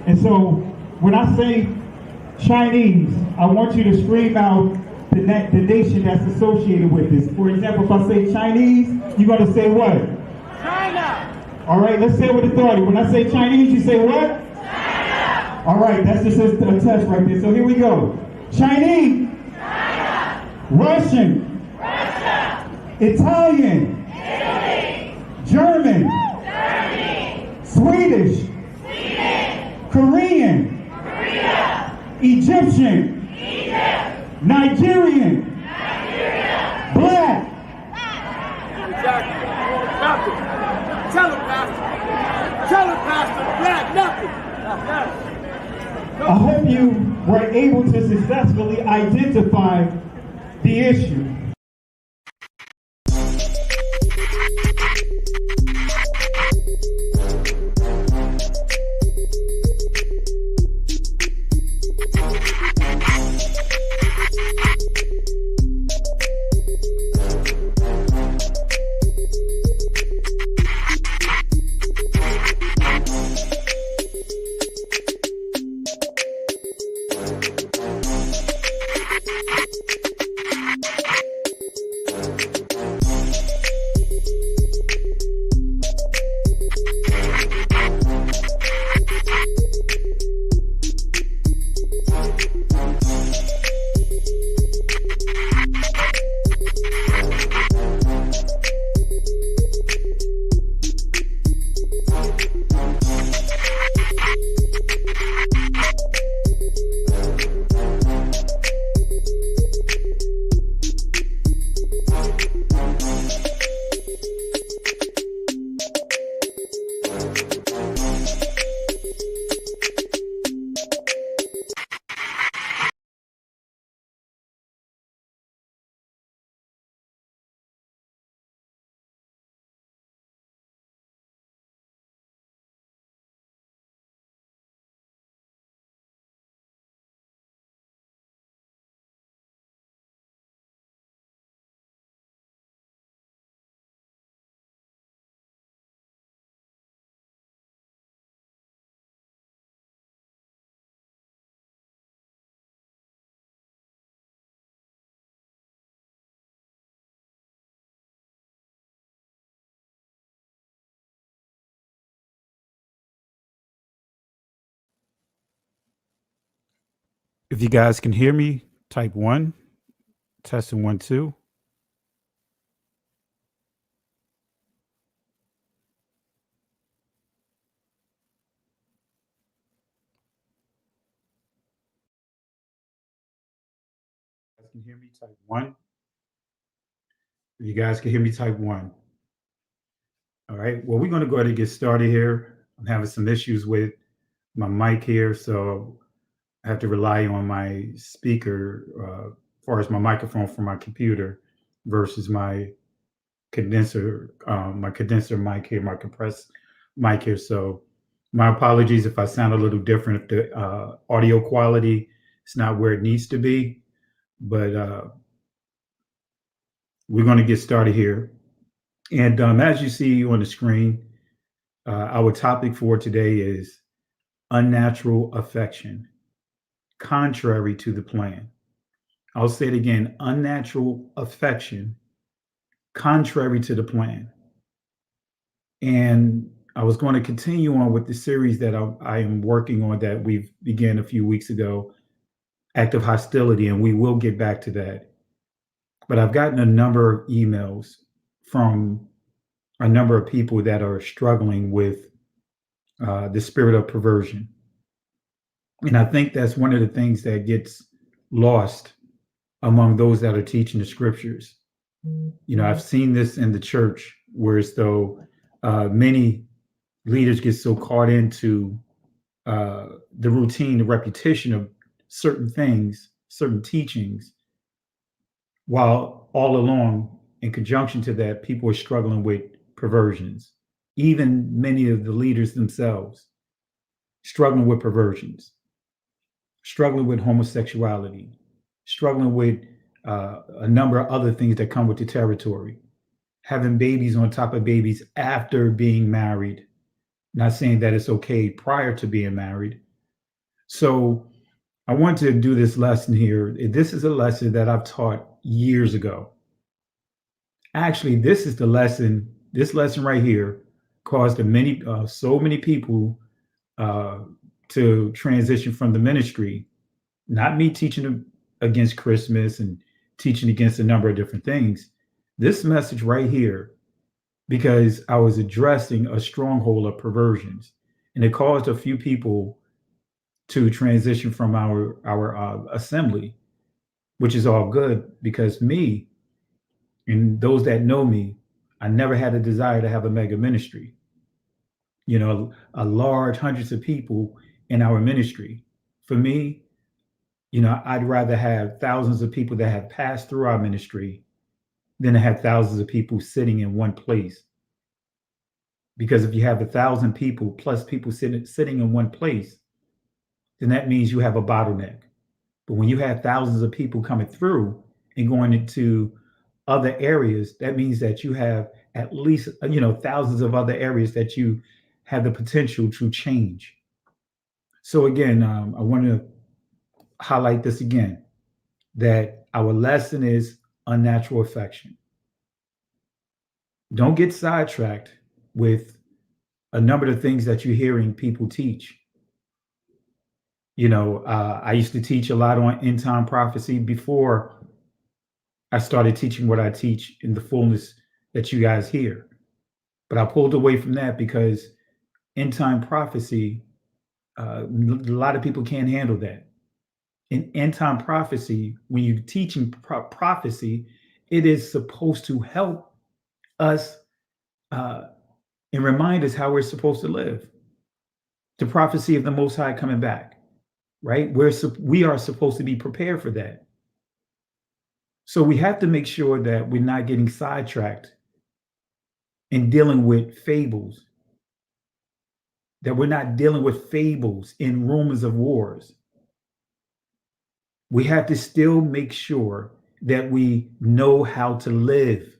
And so when I say Chinese, I want you to scream out the nation that's associated with this. For example, if I say Chinese, you're going to say what? China. All right, let's say it with authority. When I say Chinese, you say what? China. All right, that's just a test right there. So here we go. Chinese. China. Russian. Russia. Italian. Italy. German. Germany. Swedish. Sweden. Korean. Korea. Egyptian. Egypt. Nigerian. Nigeria. Black. Exactly. Nothing. Tell him, Pastor. Tell him, Pastor. Black, nothing. I hope you were able to successfully identify the issue. If you guys can hear me, type 1. Testing 1, 2. You guys can hear me, type 1. If you guys can hear me, type 1. All right. Well, we're going to go ahead and get started here. I'm having some issues with my mic here, so I have to rely on my speaker as far as my microphone from my computer versus my condenser mic here, my compressed mic here. So my apologies if I sound a little different, if the audio quality is not where it needs to be, but we're going to get started here. And as you see on the screen, our topic for today is unnatural affection, contrary to the plan. I'll say it again, unnatural affection, contrary to the plan. And I was going to continue on with the series that I am working on that we began a few weeks ago, Active Hostility, and we will get back to that. But I've gotten a number of emails from a number of people that are struggling with the spirit of perversion. And I think that's one of the things that gets lost among those that are teaching the scriptures. You know, I've seen this in the church, where as though many leaders get so caught into the routine, the repetition of certain things, certain teachings, while all along, in conjunction to that, people are struggling with perversions. Even many of the leaders themselves struggling with perversions, struggling with homosexuality, struggling with a number of other things that come with the territory, having babies on top of babies after being married. Not saying that it's okay prior to being married, So I want to do this lesson here. This is a lesson that I've taught years ago. Actually, this is the lesson. This lesson right here caused so many people uh, to transition from the ministry. Not me teaching them against Christmas and teaching against a number of different things. This message right here, because I was addressing a stronghold of perversions, and it caused a few people to transition from our assembly, which is all good because me and those that know me, I never had a desire to have a mega ministry. You know, a large hundreds of people in our ministry. For me, you know, I'd rather have thousands of people that have passed through our ministry than to have thousands of people sitting in one place. Because if you have 1,000 people plus people sitting in one place, then that means you have a bottleneck. But when you have thousands of people coming through and going into other areas, that means that you have at least, you know, thousands of other areas that you have the potential to change. So again, I want to highlight this again, that our lesson is unnatural affection. Don't get sidetracked with a number of things that you're hearing people teach. You know, I used to teach a lot on end time prophecy before I started teaching what I teach in the fullness that you guys hear. But I pulled away from that because end time prophecy, a lot of people can't handle that. In end time prophecy, when you're teaching prophecy, it is supposed to help us and remind us how we're supposed to live. The prophecy of the Most High coming back, right? We are supposed to be prepared for that. So we have to make sure that we're not getting sidetracked in dealing with fables, that we're not dealing with fables and rumors of wars. We have to still make sure that we know how to live.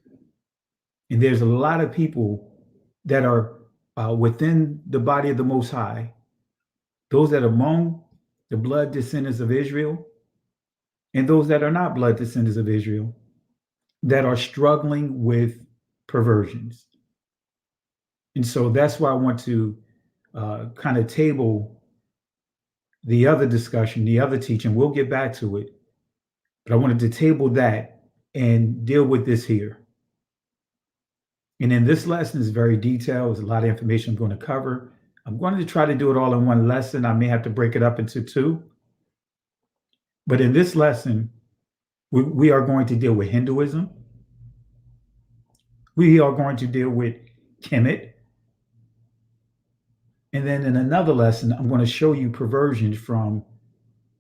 And there's a lot of people that are within the body of the Most High, those that are among the blood descendants of Israel, and those that are not blood descendants of Israel, that are struggling with perversions. And so that's why I want to kind of table the other discussion, the other teaching. We'll get back to it. But I wanted to table that and deal with this here. And then this lesson is very detailed. There's a lot of information I'm going to cover. I'm going to try to do it all in one lesson. I may have to break it up into two. But in this lesson, we are going to deal with Hinduism. We are going to deal with Kemet. And then in another lesson, I'm going to show you perversions from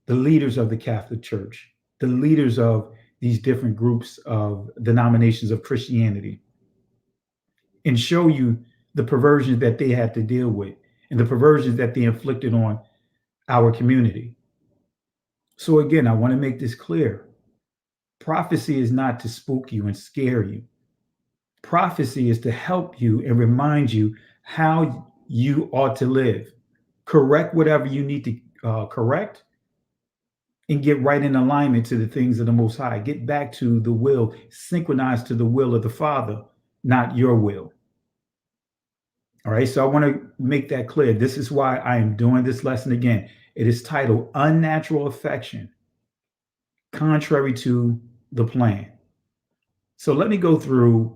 the leaders of the Catholic Church, the leaders of these different groups of denominations of Christianity, and show you the perversions that they had to deal with and the perversions that they inflicted on our community. So again, I want to make this clear. Prophecy is not to spook you and scare you. Prophecy is to help you and remind you how you ought to live. Correct whatever you need to correct, and get right in alignment to the things of the Most High. Get back to the will, synchronized to the will of the Father, not your will. All right, so I want to make that clear. This is why I am doing this lesson again. It is titled Unnatural Affection, Contrary to the Plan. So let me go through,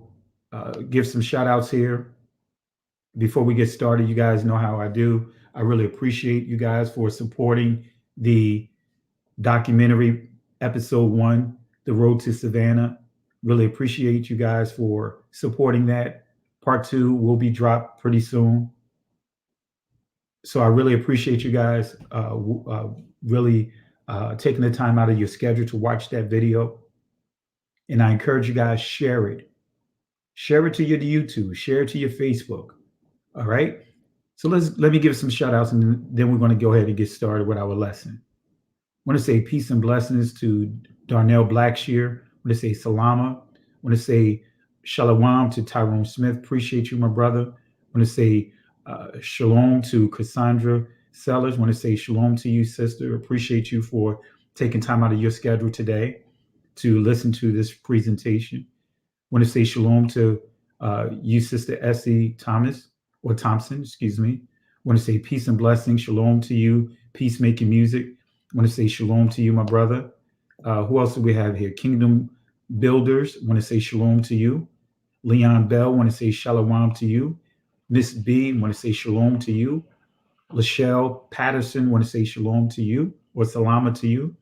give some shout outs here before we get started. You guys know how I do. I really appreciate you guys for supporting the documentary episode 1, The Road to Savannah. Really appreciate you guys for supporting that. Part 2 will be dropped pretty soon. So I really appreciate you guys really taking the time out of your schedule to watch that video. And I encourage you guys, share it. Share it to your YouTube, share it to your Facebook. All right. So let me give some shout outs, and then we're going to go ahead and get started with our lesson. I want to say peace and blessings to Darnell Blackshear. I want to say salama. I want to say shalom to Tyrone Smith. Appreciate you, my brother. I want to say shalom to Cassandra Sellers, want to say shalom to you, sister. Appreciate you for taking time out of your schedule today to listen to this presentation. Want to say shalom to you, Sister Essie Thompson, excuse me. Want to say peace and blessings. Shalom to you, peacemaking music. Want to say shalom to you, my brother. Who else do we have here? Kingdom Builders. Want to say shalom to you. Leon Bell. Want to say shalom to you. Miss B. Want to say shalom to you. Lachelle Patterson. Want to say shalom to you or salama to you.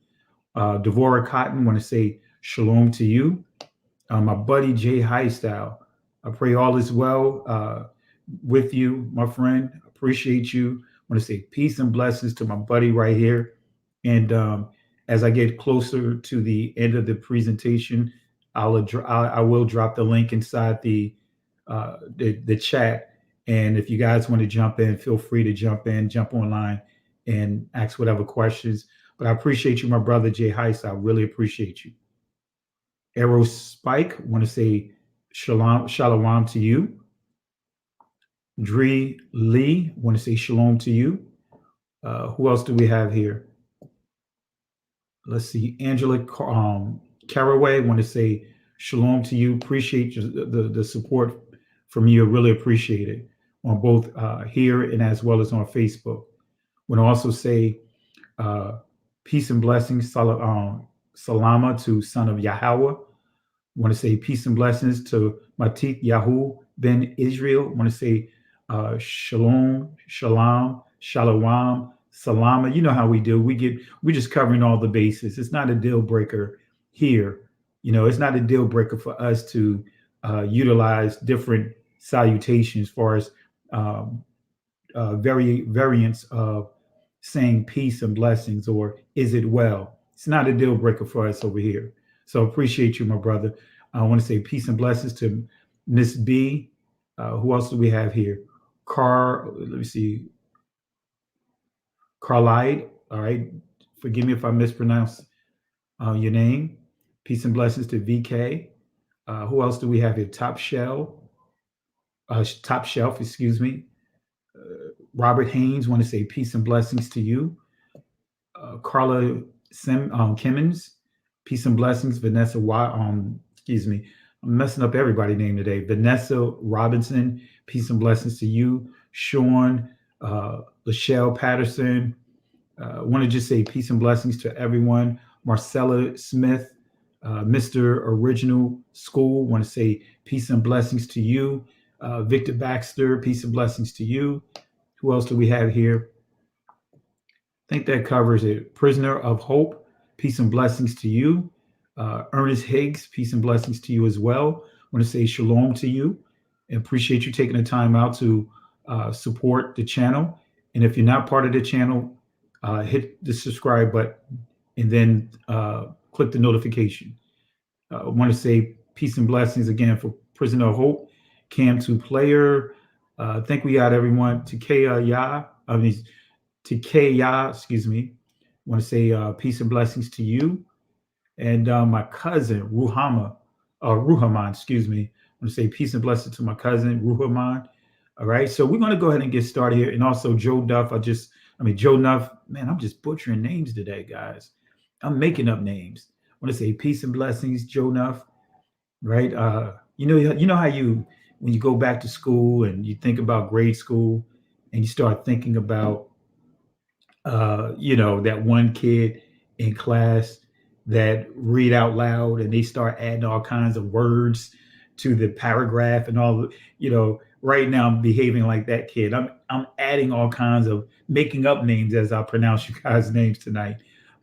Devora Cotton. Want to say shalom to you. My buddy Jay Highstyle. I pray all is well with you, my friend. Appreciate you. I want to say peace and blessings to my buddy right here. And as I get closer to the end of the presentation, I will drop the link inside the chat. And if you guys want to jump in, feel free to jump online and ask whatever questions. But I appreciate you, my brother Jay Highstyle. I really appreciate you. Arrow Spike, want to say shalom to you. Dree Lee, want to say shalom to you. Who else do we have here? Let's see. Angela Caraway, want to say shalom to you. Appreciate the support from you. really appreciate it on both here and as well as on Facebook. Want to also say peace and blessings. Salama to son of Yahweh. Want to say peace and blessings to Matik Yahu ben Israel. Want to say shalom, shalom, salama. You know how we do. We're just covering all the bases. It's not a deal breaker here. It's not a deal breaker for us to utilize different salutations as far as variants of saying peace and blessings or is it well. It's not a deal breaker for us over here. So appreciate you, my brother. I want to say peace and blessings to Miss B. Who else do we have here? Let me see. Carlide. All right. Forgive me if I mispronounce your name. Peace and blessings to VK. Who else do we have here? Top Shelf, excuse me. Robert Haynes, want to say peace and blessings to you. Carla Kimmons, peace and blessings. Vanessa excuse me, I'm messing up everybody's name today. Vanessa Robinson, peace and blessings to you. Sean, Lachelle Patterson, want to just say peace and blessings to everyone. Marcella Smith, Mr. Original School, want to say peace and blessings to you. Victor Baxter, peace and blessings to you. Who else do we have here? I think that covers it. Prisoner of Hope, peace and blessings to you. Ernest Higgs, peace and blessings to you as well. I want to say shalom to you and appreciate you taking the time out to support the channel. And if you're not part of the channel, hit the subscribe button and then click the notification. I want to say peace and blessings again for Prisoner of Hope, Cam 2 Player. I think we got everyone. Tikeya, excuse me. I want to say peace and blessings to you. And my cousin, Ruhaman, excuse me. I want to say peace and blessings to my cousin, Ruhaman. All right. So we're going to go ahead and get started here. And also Joe Duff. Joe Nuff. Man, I'm just butchering names today, guys. I'm making up names. I want to say peace and blessings, Joe Nuff. Right. You know how when you go back to school and you think about grade school and you start thinking about, that one kid in class that read out loud and they start adding all kinds of words to the paragraph and all, right now I'm behaving like that kid. I'm adding all kinds of making up names as I pronounce you guys' names tonight.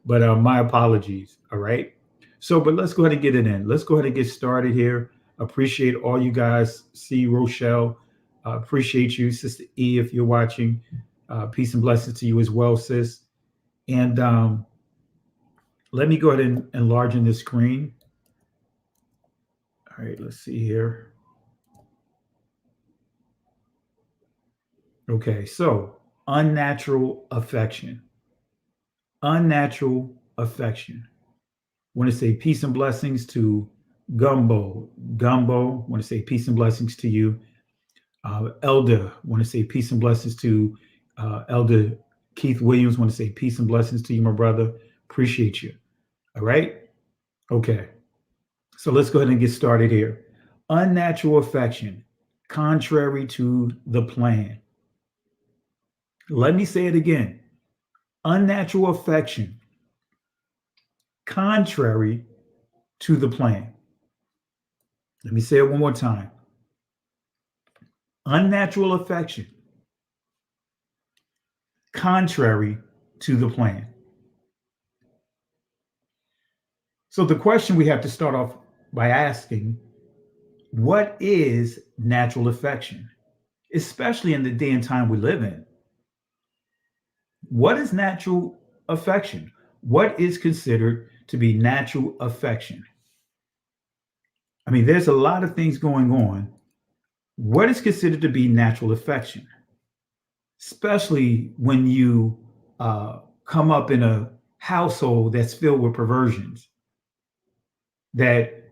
But my apologies. All right. So, but let's go ahead and get it in. Let's go ahead and get started here. Appreciate all you guys. See Rochelle. Appreciate you, Sister E, if you're watching. Peace and blessings to you as well, sis. And let me go ahead and enlarge this screen. All right, let's see here. Okay, so unnatural affection. Unnatural affection. Want to say peace and blessings to Gumbo. Want to say peace and blessings to you. Elder, want to say peace and blessings to Elder Keith Williams, want to say peace and blessings to you, my brother. Appreciate you. All right. Okay. So let's go ahead and get started here. Unnatural affection, contrary to the plan. Let me say it again. Unnatural affection, contrary to the plan. Let me say it one more time. Unnatural affection, contrary to the plan. So the question we have to start off by asking, what is natural affection? Especially in the day and time we live in. What is natural affection? What is considered to be natural affection? I mean, there's a lot of things going on. What is considered to be natural affection? Especially when you come up in a household that's filled with perversions. That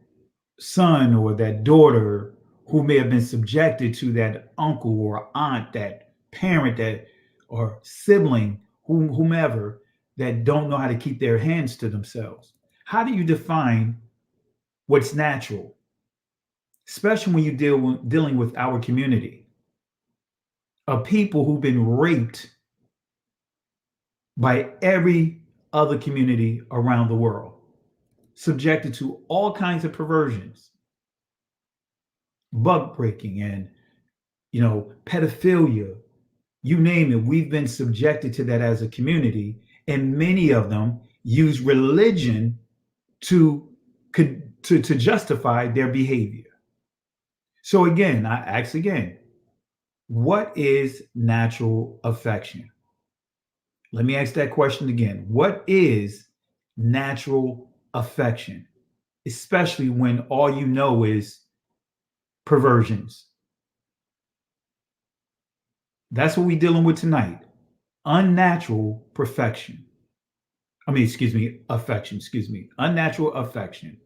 son or that daughter who may have been subjected to that uncle or aunt, that parent, that or sibling, whomever, that don't know how to keep their hands to themselves. How do you define what's natural? Especially when you're dealing with our community of people who've been raped by every other community around the world, subjected to all kinds of perversions, bug breaking, and pedophilia, you name it. We've been subjected to that as a community, and many of them use religion to justify their behavior. So again, I ask again, what is natural affection? Let me ask that question again. What is natural affection? Especially when all you know is perversions. That's what we're dealing with tonight. Unnatural perfection. Affection. Unnatural affection.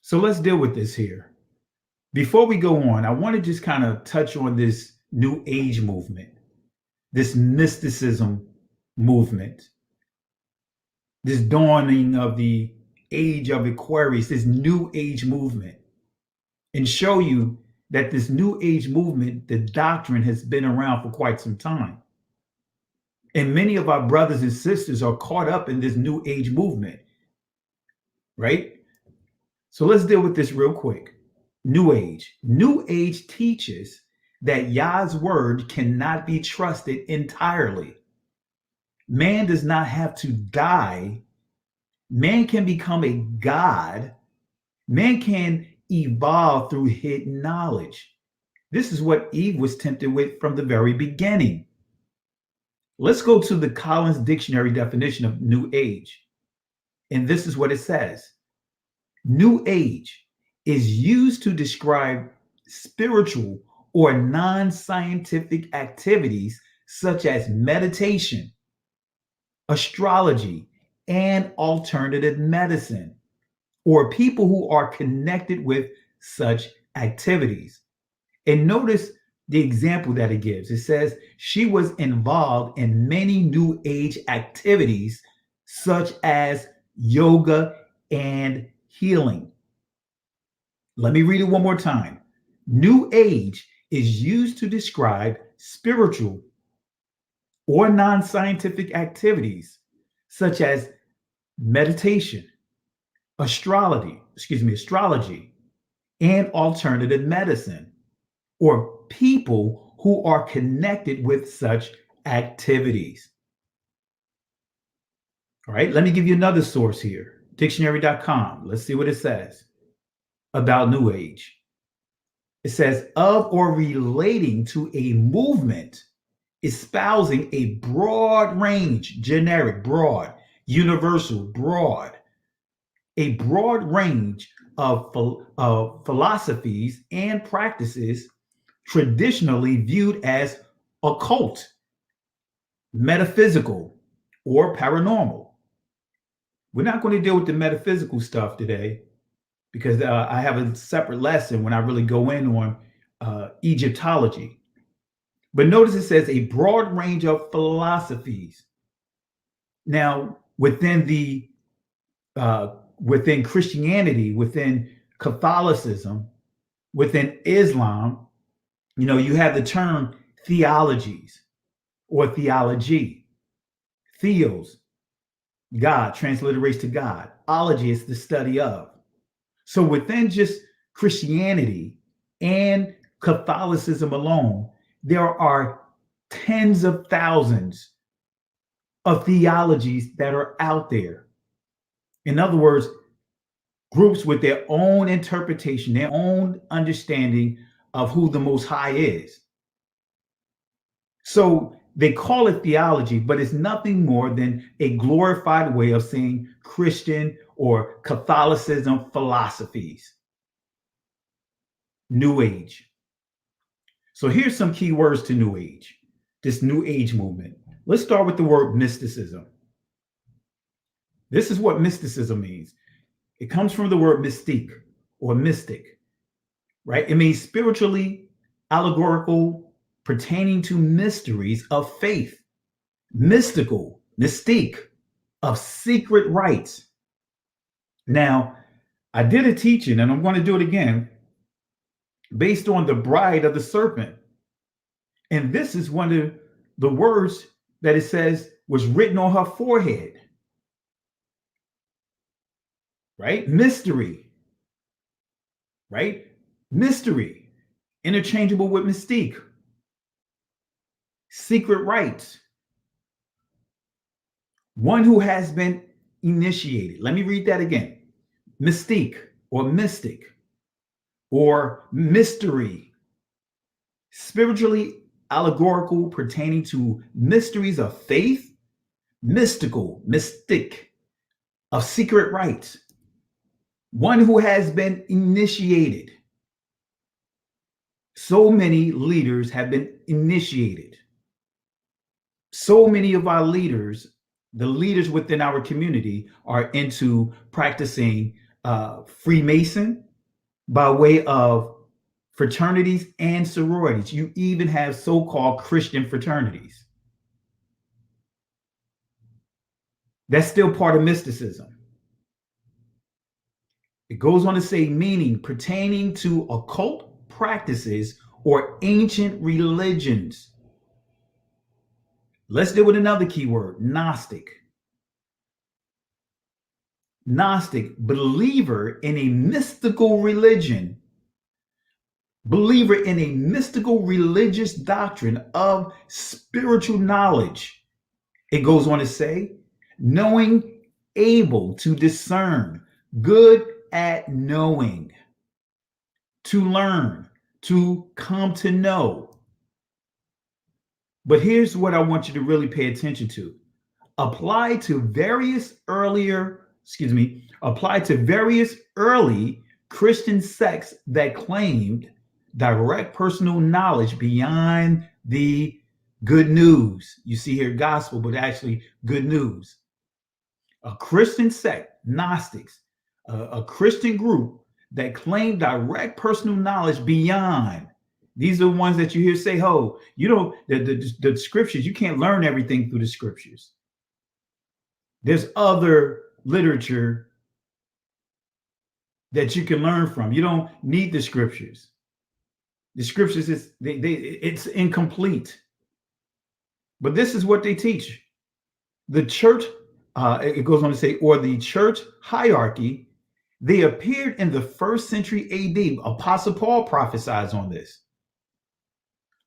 So let's deal with this here. Before we go on, I want to just kind of touch on this New Age movement, this mysticism movement, this dawning of the age of Aquarius, this New Age movement, and show you that this New Age movement, the doctrine has been around for quite some time. And many of our brothers and sisters are caught up in this New Age movement, right? So let's deal with this real quick. New Age. New Age teaches that Yah's word cannot be trusted entirely. Man does not have to die. Man can become a god. Man can evolve through hidden knowledge. This is what Eve was tempted with from the very beginning. Let's go to the Collins Dictionary definition of New Age. And this is what it says. New Age is used to describe spiritual or non-scientific activities such as meditation, astrology, and alternative medicine, or people who are connected with such activities. And notice the example that it gives. It says she was involved in many New Age activities such as yoga and healing. Let me read it one more time. New Age is used to describe spiritual or non-scientific activities such as meditation, astrology, and alternative medicine, or people who are connected with such activities. All right, let me give you another source here, dictionary.com. Let's see what it says about New Age. It says, of or relating to a movement espousing a broad range, generic, broad, universal, broad, a broad range of philosophies and practices traditionally viewed as occult, metaphysical, or paranormal. We're not going to deal with the metaphysical stuff today because I have a separate lesson when I really go in on Egyptology. But notice it says a broad range of philosophies. Now, within within Christianity, within Catholicism, within Islam, you have the term theologies or theology. Theos, God, transliterates to God. Ology is the study of. So within just Christianity and Catholicism alone, there are tens of thousands of theologies that are out there. In other words, groups with their own interpretation, their own understanding of who the Most High is. So they call it theology, but it's nothing more than a glorified way of saying Christian or Catholicism philosophies. New Age. So here's some key words to New Age, this New Age movement. Let's start with the word mysticism. This is what mysticism means. It comes from the word mystique or mystic, right? It means spiritually allegorical, pertaining to mysteries of faith, mystical, mystique, of secret rites. Now, I did a teaching, and I'm going to do it again, based on the bride of the serpent. And this is one of the words that it says was written on her forehead. Right? Mystery. Right? Mystery. Interchangeable with mystique. Secret rites. One who has been initiated. Let me read that again. Mystique or mystic or mystery. Spiritually allegorical, pertaining to mysteries of faith, mystical, mystic, of secret rites. One who has been initiated. So many leaders have been initiated. So many of our leaders, the leaders within our community, are into practicing Freemason by way of fraternities and sororities. You even have so-called Christian fraternities. That's still part of mysticism. It goes on to say, meaning pertaining to occult practices or ancient religions. Let's deal with another key word, Gnostic. Gnostic, believer in a mystical religion, believer in a mystical religious doctrine of spiritual knowledge. It goes on to say, knowing, able to discern, good at knowing, to learn, to come to know. But here's what I want you to really pay attention to. Apply to various early Christian sects that claimed direct personal knowledge beyond the good news. You see here gospel, but actually good news. A Christian sect, Gnostics, a Christian group that claimed direct personal knowledge beyond. These are the ones that you hear say, oh, the scriptures, you can't learn everything through the scriptures. There's other literature that you can learn from. You don't need the scriptures. The scriptures, it's incomplete. But this is what they teach. The church, it goes on to say, or the church hierarchy, they appeared in the 1st century AD. Apostle Paul prophesies on this.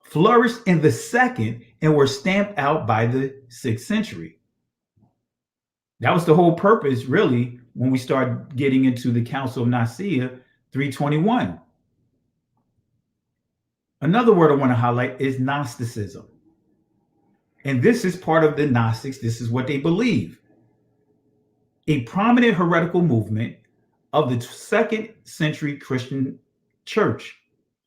Flourished in the 2nd and were stamped out by the 6th century. That was the whole purpose, really, when we start getting into the Council of Nicaea 321. Another word I want to highlight is Gnosticism. And this is part of the Gnostics. This is what they believe. A prominent heretical movement of the 2nd century Christian church.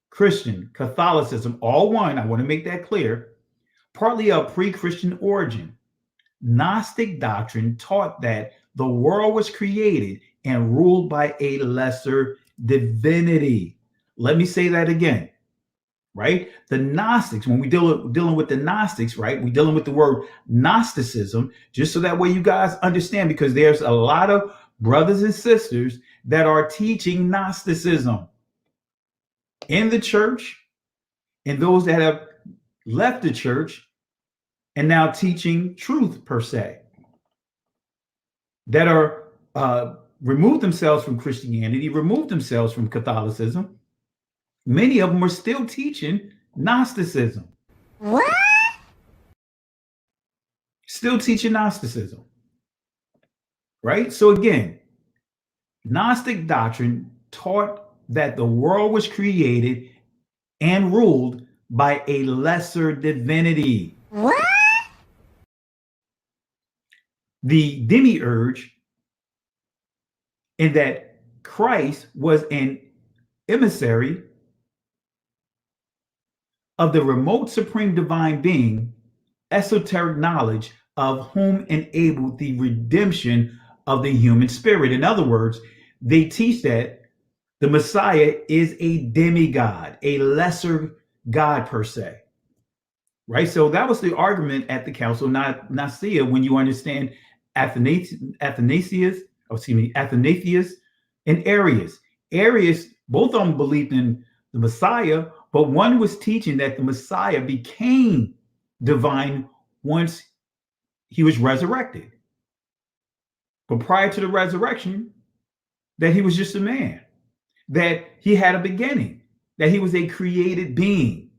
Christian, Catholicism, all one, I want to make that clear, partly of pre-Christian origin. Gnostic doctrine taught that the world was created and ruled by a lesser divinity. Let me say that again. right? The Gnostics, when we dealing with the Gnostics, right? We're dealing with the word Gnosticism, just so that way you guys understand, because there's a lot of brothers and sisters that are teaching Gnosticism in the church, and those that have left the church and now teaching truth per se, that are removed themselves from Christianity, removed themselves from Catholicism. Many of them are still teaching Gnosticism. What? Still teaching Gnosticism. Right? So again, Gnostic doctrine taught that the world was created and ruled by a lesser divinity. What? The demiurge, in that Christ was an emissary of the remote supreme divine being, esoteric knowledge of whom enabled the redemption of the human spirit. In other words, they teach that the Messiah is a demigod, a lesser God per se. Right? So that was the argument at the Council of Nicaea, when you understand Athanasius and Arius. Arius, both of them believed in the Messiah, but one was teaching that the Messiah became divine once he was resurrected. But prior to the resurrection, that he was just a man, that he had a beginning, that he was a created being.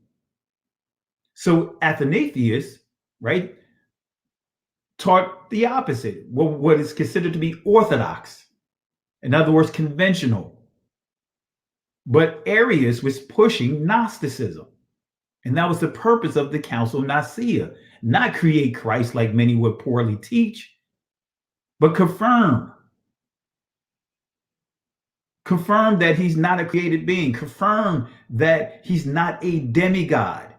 So Athanasius, right, taught the opposite, what is considered to be orthodox. In other words, conventional. But Arius was pushing Gnosticism. And that was the purpose of the Council of Nicaea, not create Christ like many would poorly teach, but confirm that he's not a created being, confirm that he's not a demigod.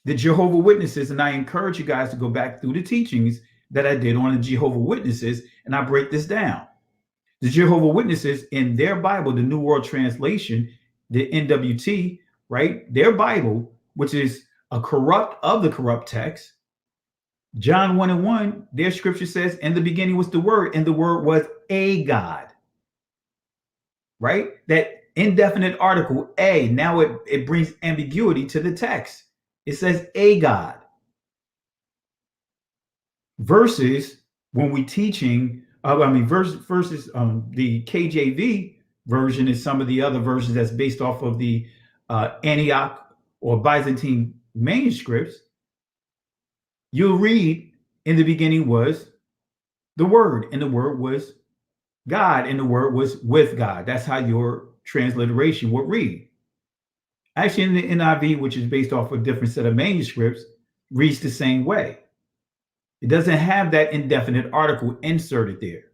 The Jehovah's Witnesses, and I encourage you guys to go back through the teachings that I did on the Jehovah's Witnesses, and I break this down. The Jehovah's Witnesses, in their Bible, the New World Translation, the NWT, right, their Bible, which is a corrupt of the corrupt text, John 1:1, their scripture says, in the beginning was the Word, and the Word was a God. Right? That indefinite article, a, now it brings ambiguity to the text. It says a God. Versus when we teaching, versus the KJV version and some of the other versions that's based off of the Antioch or Byzantine manuscripts, you'll read, in the beginning was the Word, and the Word was God, and the Word was with God. That's how your transliteration would read. Actually, in the NIV, which is based off of a different set of manuscripts, reads the same way. It doesn't have that indefinite article inserted there.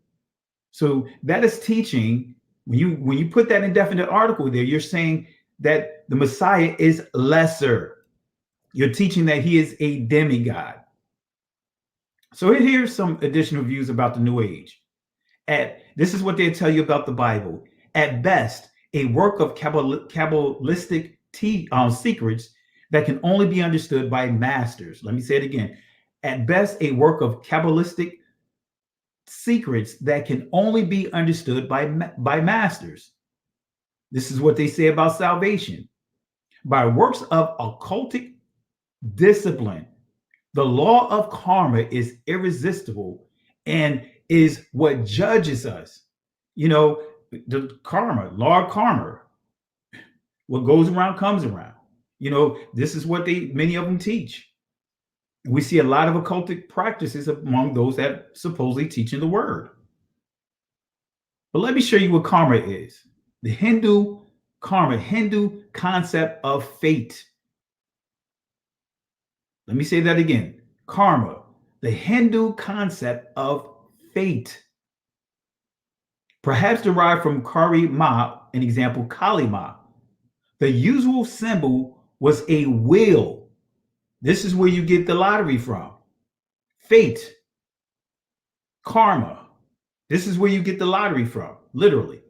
So that is teaching, when you put that indefinite article there, you're saying that the Messiah is lesser. You're teaching that he is a demigod. So here's some additional views about the New Age. This is what they tell you about the Bible. At best, a work of Kabbalistic secrets that can only be understood by masters. Let me say it again. At best, a work of Kabbalistic secrets that can only be understood by masters. This is what they say about salvation. By works of occultic discipline, the law of karma is irresistible and is what judges us. You know, the karma, law of karma, what goes around comes around. You know, this is what many of them teach. We see a lot of occultic practices among those that supposedly teach in the word. But let me show you what karma is. The Hindu concept of fate. Let me say that again. Karma, the Hindu concept of fate. Perhaps derived from Kari Ma, an example, Kali Ma. The usual symbol was a wheel. This is where you get the lottery from. Fate. Karma. This is where you get the lottery from, literally.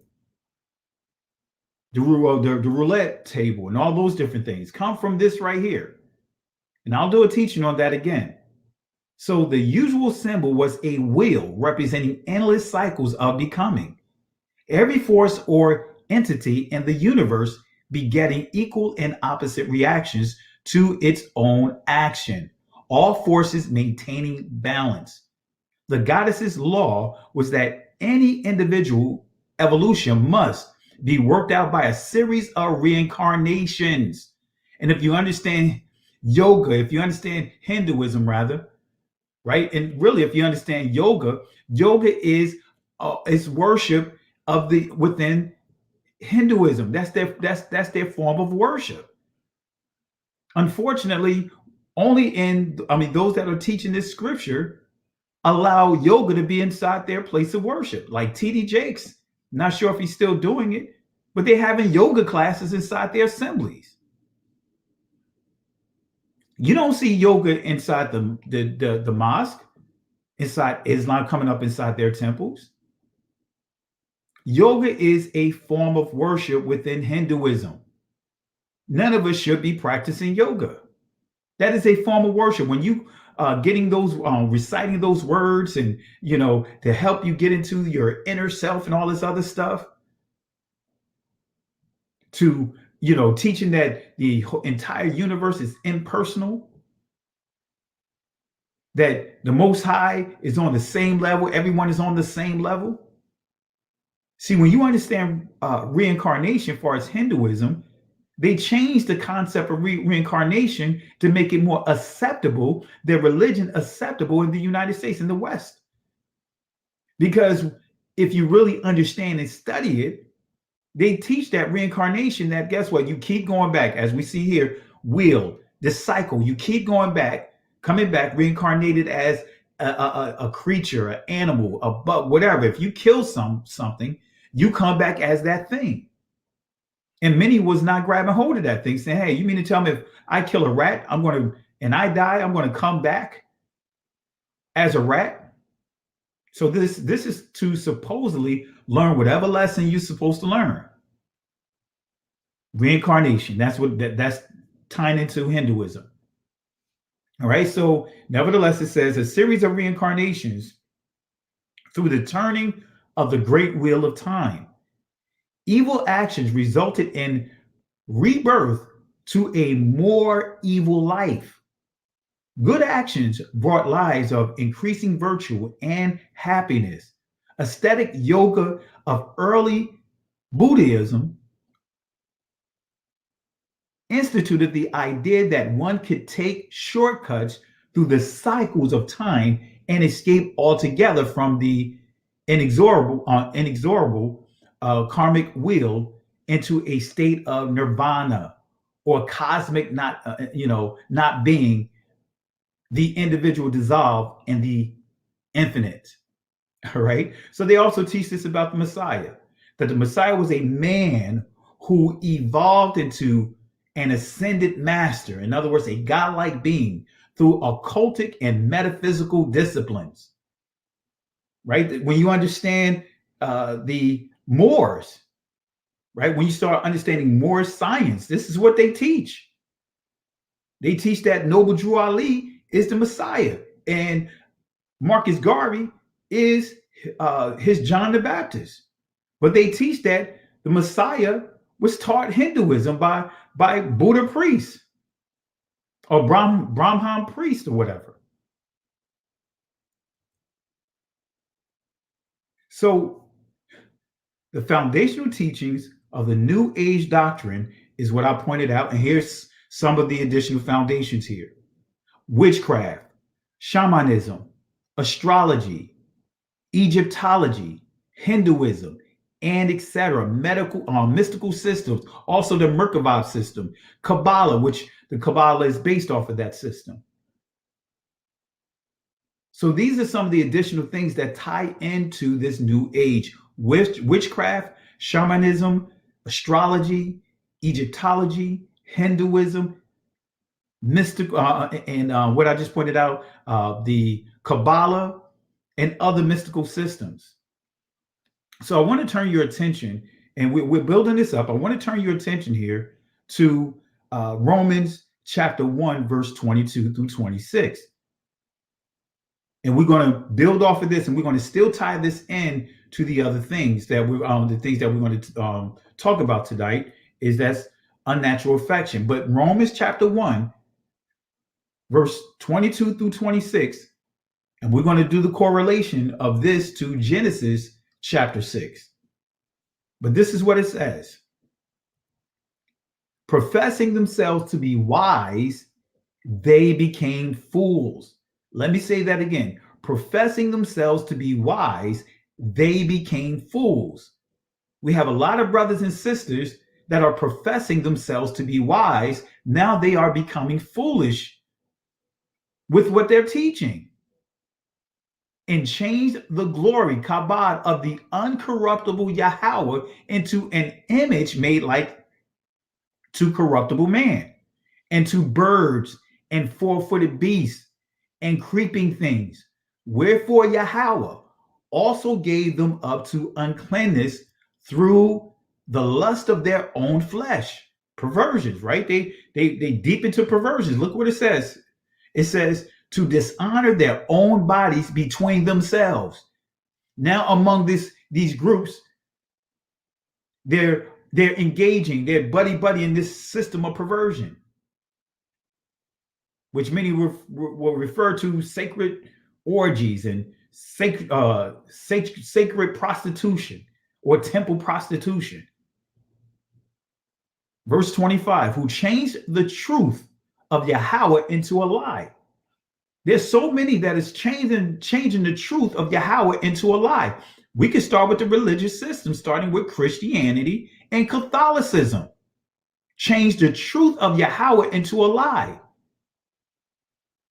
the roulette table and all those different things come from this right here. And I'll do a teaching on that again. So the usual symbol was a wheel representing endless cycles of becoming. Every force or entity in the universe begetting equal and opposite reactions to its own action, all forces maintaining balance. The goddess's law was that any individual evolution must be worked out by a series of reincarnations. And if you understand yoga, if you understand Hinduism, rather, right, and really, if you understand yoga, yoga is worship of the within Hinduism. That's their form of worship. Unfortunately, those that are teaching this scripture allow yoga to be inside their place of worship. Like T.D. Jakes, not sure if he's still doing it, but they're having yoga classes inside their assemblies. You don't see yoga inside the mosque, inside Islam coming up inside their temples. Yoga is a form of worship within Hinduism. None of us should be practicing yoga. That is a form of worship. When you getting those, reciting those words and, to help you get into your inner self and all this other stuff, to, teaching that the entire universe is impersonal, that the Most High is on the same level, everyone is on the same level. See, when you understand reincarnation, as far as Hinduism, they changed the concept of reincarnation to make it more acceptable, their religion acceptable in the United States, in the West. Because if you really understand and study it, they teach that reincarnation, that guess what? You keep going back, as we see here, wheel, this cycle, you keep going back, coming back, reincarnated as a creature, an animal, a bug, whatever. If you kill something, you come back as that thing. And many was not grabbing hold of that thing, saying, hey, you mean to tell me if I kill a rat, and I die, I'm going to come back as a rat? So this is to supposedly learn whatever lesson you're supposed to learn. Reincarnation, that's tying into Hinduism. All right, so nevertheless, it says a series of reincarnations through the turning of the great wheel of time. Evil actions resulted in rebirth to a more evil life. Good actions brought lives of increasing virtue and happiness. Aesthetic yoga of early Buddhism instituted the idea that one could take shortcuts through the cycles of time and escape altogether from the inexorable karmic wheel into a state of nirvana, or cosmic not being, the individual dissolved in the infinite. All right. So they also teach this about the Messiah, that the Messiah was a man who evolved into an ascended master. In other words, a godlike being through occultic and metaphysical disciplines. Right. When you understand the Moors, right? When you start understanding Moor science, this is what they teach. They teach that Noble Drew Ali is the Messiah, and Marcus Garvey is his John the Baptist. But they teach that the Messiah was taught Hinduism by Buddha priests or Brahman priests or whatever. So the foundational teachings of the New Age doctrine is what I pointed out. And here's some of the additional foundations here: witchcraft, shamanism, astrology, Egyptology, Hinduism, and etc. Mystical systems, also the Merkava system, Kabbalah, which the Kabbalah is based off of that system. So these are some of the additional things that tie into this New Age: witchcraft, shamanism, astrology, Egyptology, Hinduism, mystical, and what I just pointed out, the Kabbalah and other mystical systems. So I want to turn your attention and we're building this up. I want to turn your attention here to Romans chapter 1, verse 22 through 26. And we're going to build off of this, and we're going to still tie this in to the other things that we're going to talk about tonight. Is that's unnatural affection. But Romans chapter 1, verse 22 through 26, and we're going to do the correlation of this to Genesis chapter 6. But this is what it says. Professing themselves to be wise, they became fools. Let me say that again. Professing themselves to be wise, they became fools. We have a lot of brothers and sisters that are professing themselves to be wise. Now they are becoming foolish with what they're teaching, and changed the glory, kabod, of the uncorruptible Yahweh into an image made like to corruptible man, and to birds and four-footed beasts and creeping things. Wherefore Yahweh also gave them up to uncleanness through the lust of their own flesh. Perversions, right? They deep into perversions. Look what it says. It says to dishonor their own bodies between themselves. Now among these groups, they're engaging, they're buddy in this system of perversion, which many will refer to sacred orgies and sacred prostitution or temple prostitution. Verse 25, who changed the truth of Yahweh into a lie. There's so many that is changing the truth of Yahweh into a lie. We can start with the religious system, starting with Christianity and Catholicism. Change the truth of Yahweh into a lie.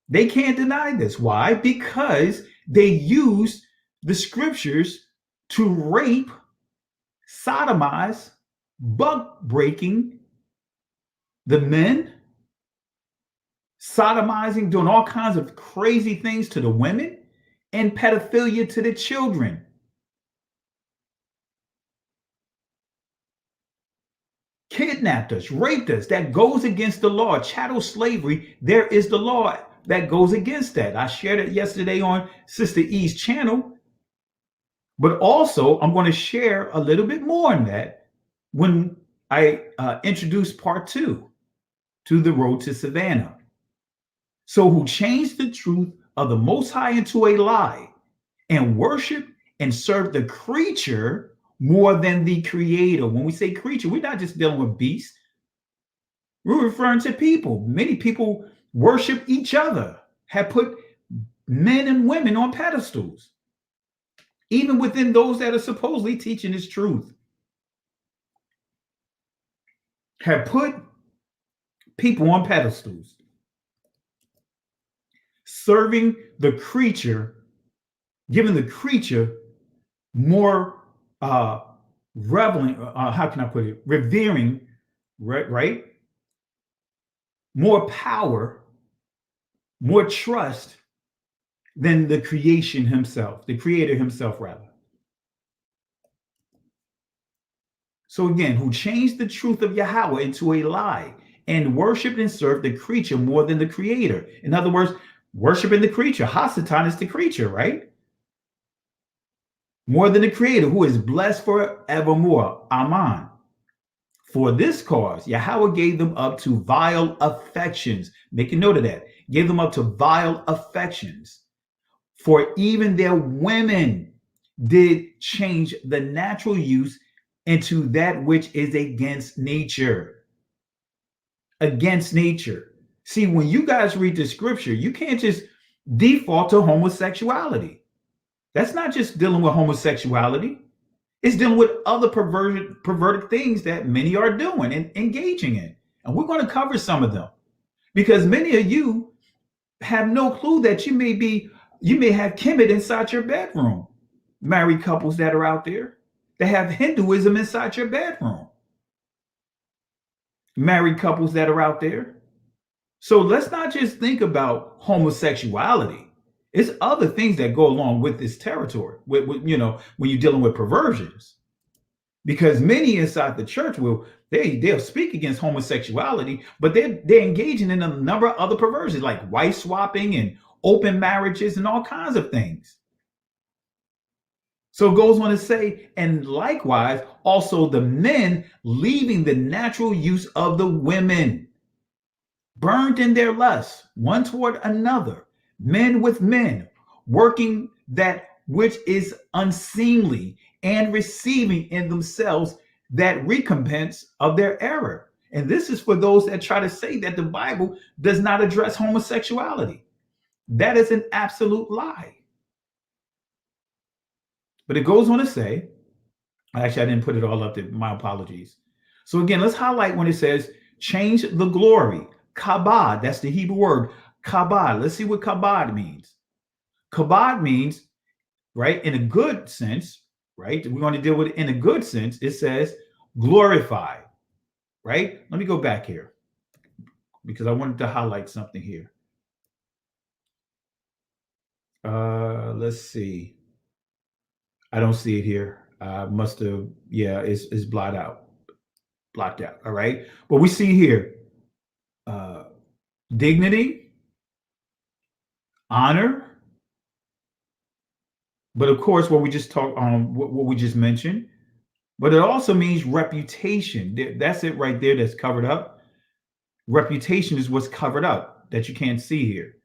They can't deny this. Why? Because they use the scriptures to rape, sodomize, buck breaking the men, sodomizing, doing all kinds of crazy things to the women, and pedophilia to the children. Kidnapped us, raped us. That goes against the law. Chattel slavery, there is the law that goes against that. I shared it yesterday on Sister E's channel. But also, I'm going to share a little bit more on that when I introduce part 2 to the road to Savannah. So who changed the truth of the Most High into a lie and worship and serve the creature more than the creator. When we say creature, we're not just dealing with beasts. We're referring to people. Many people worship each other, have put men and women on pedestals, even within those that are supposedly teaching this truth. Have put people on pedestals, serving the creature, giving the creature more revering, right? More power, more trust than the creation himself, the creator himself, rather. So again, who changed the truth of Yahweh into a lie and worshiped and served the creature more than the creator. In other words, worshiping the creature. Hasatan is the creature, right? More than the creator, who is blessed forevermore. Amen. For this cause, Yahweh gave them up to vile affections. Make a note of that. Gave them up to vile affections. For even their women did change the natural use into that which is against nature. Against nature. See, when you guys read the scripture, you can't just default to homosexuality. That's not just dealing with homosexuality. It's dealing with other perverted things that many are doing and engaging in. And we're going to cover some of them, because many of you have no clue that you may have Kemet inside your bedroom. Married couples that are out there that have Hinduism inside your bedroom. Married couples that are out there. So let's not just think about homosexuality. It's other things that go along with this territory, when you're dealing with perversions. Because many inside the church they'll speak against homosexuality, but they're engaging in a number of other perversions like wife swapping and open marriages and all kinds of things. So it goes on to say, and likewise also the men leaving the natural use of the women, burned in their lusts one toward another, men with men, working that which is unseemly, and receiving in themselves that recompense of their error. And this is for those that try to say that the Bible does not address homosexuality. That is an absolute lie. But it goes on to say, actually, I didn't put it all up there. My apologies. So again, let's highlight when it says change the glory. Kabod, that's the Hebrew word, kabod. Let's see what kabod means. Kabod means, right, in a good sense, right? We're going to deal with it in a good sense. It says glorify, right? Let me go back here because I wanted to highlight something here. Let's see. I don't see it here. Must have, yeah, it's blocked out. All right. But we see here dignity, honor. But of course, what we just talked on, what we just mentioned, but it also means reputation. That's it right there. That's covered up. Reputation is what's covered up that you can't see here.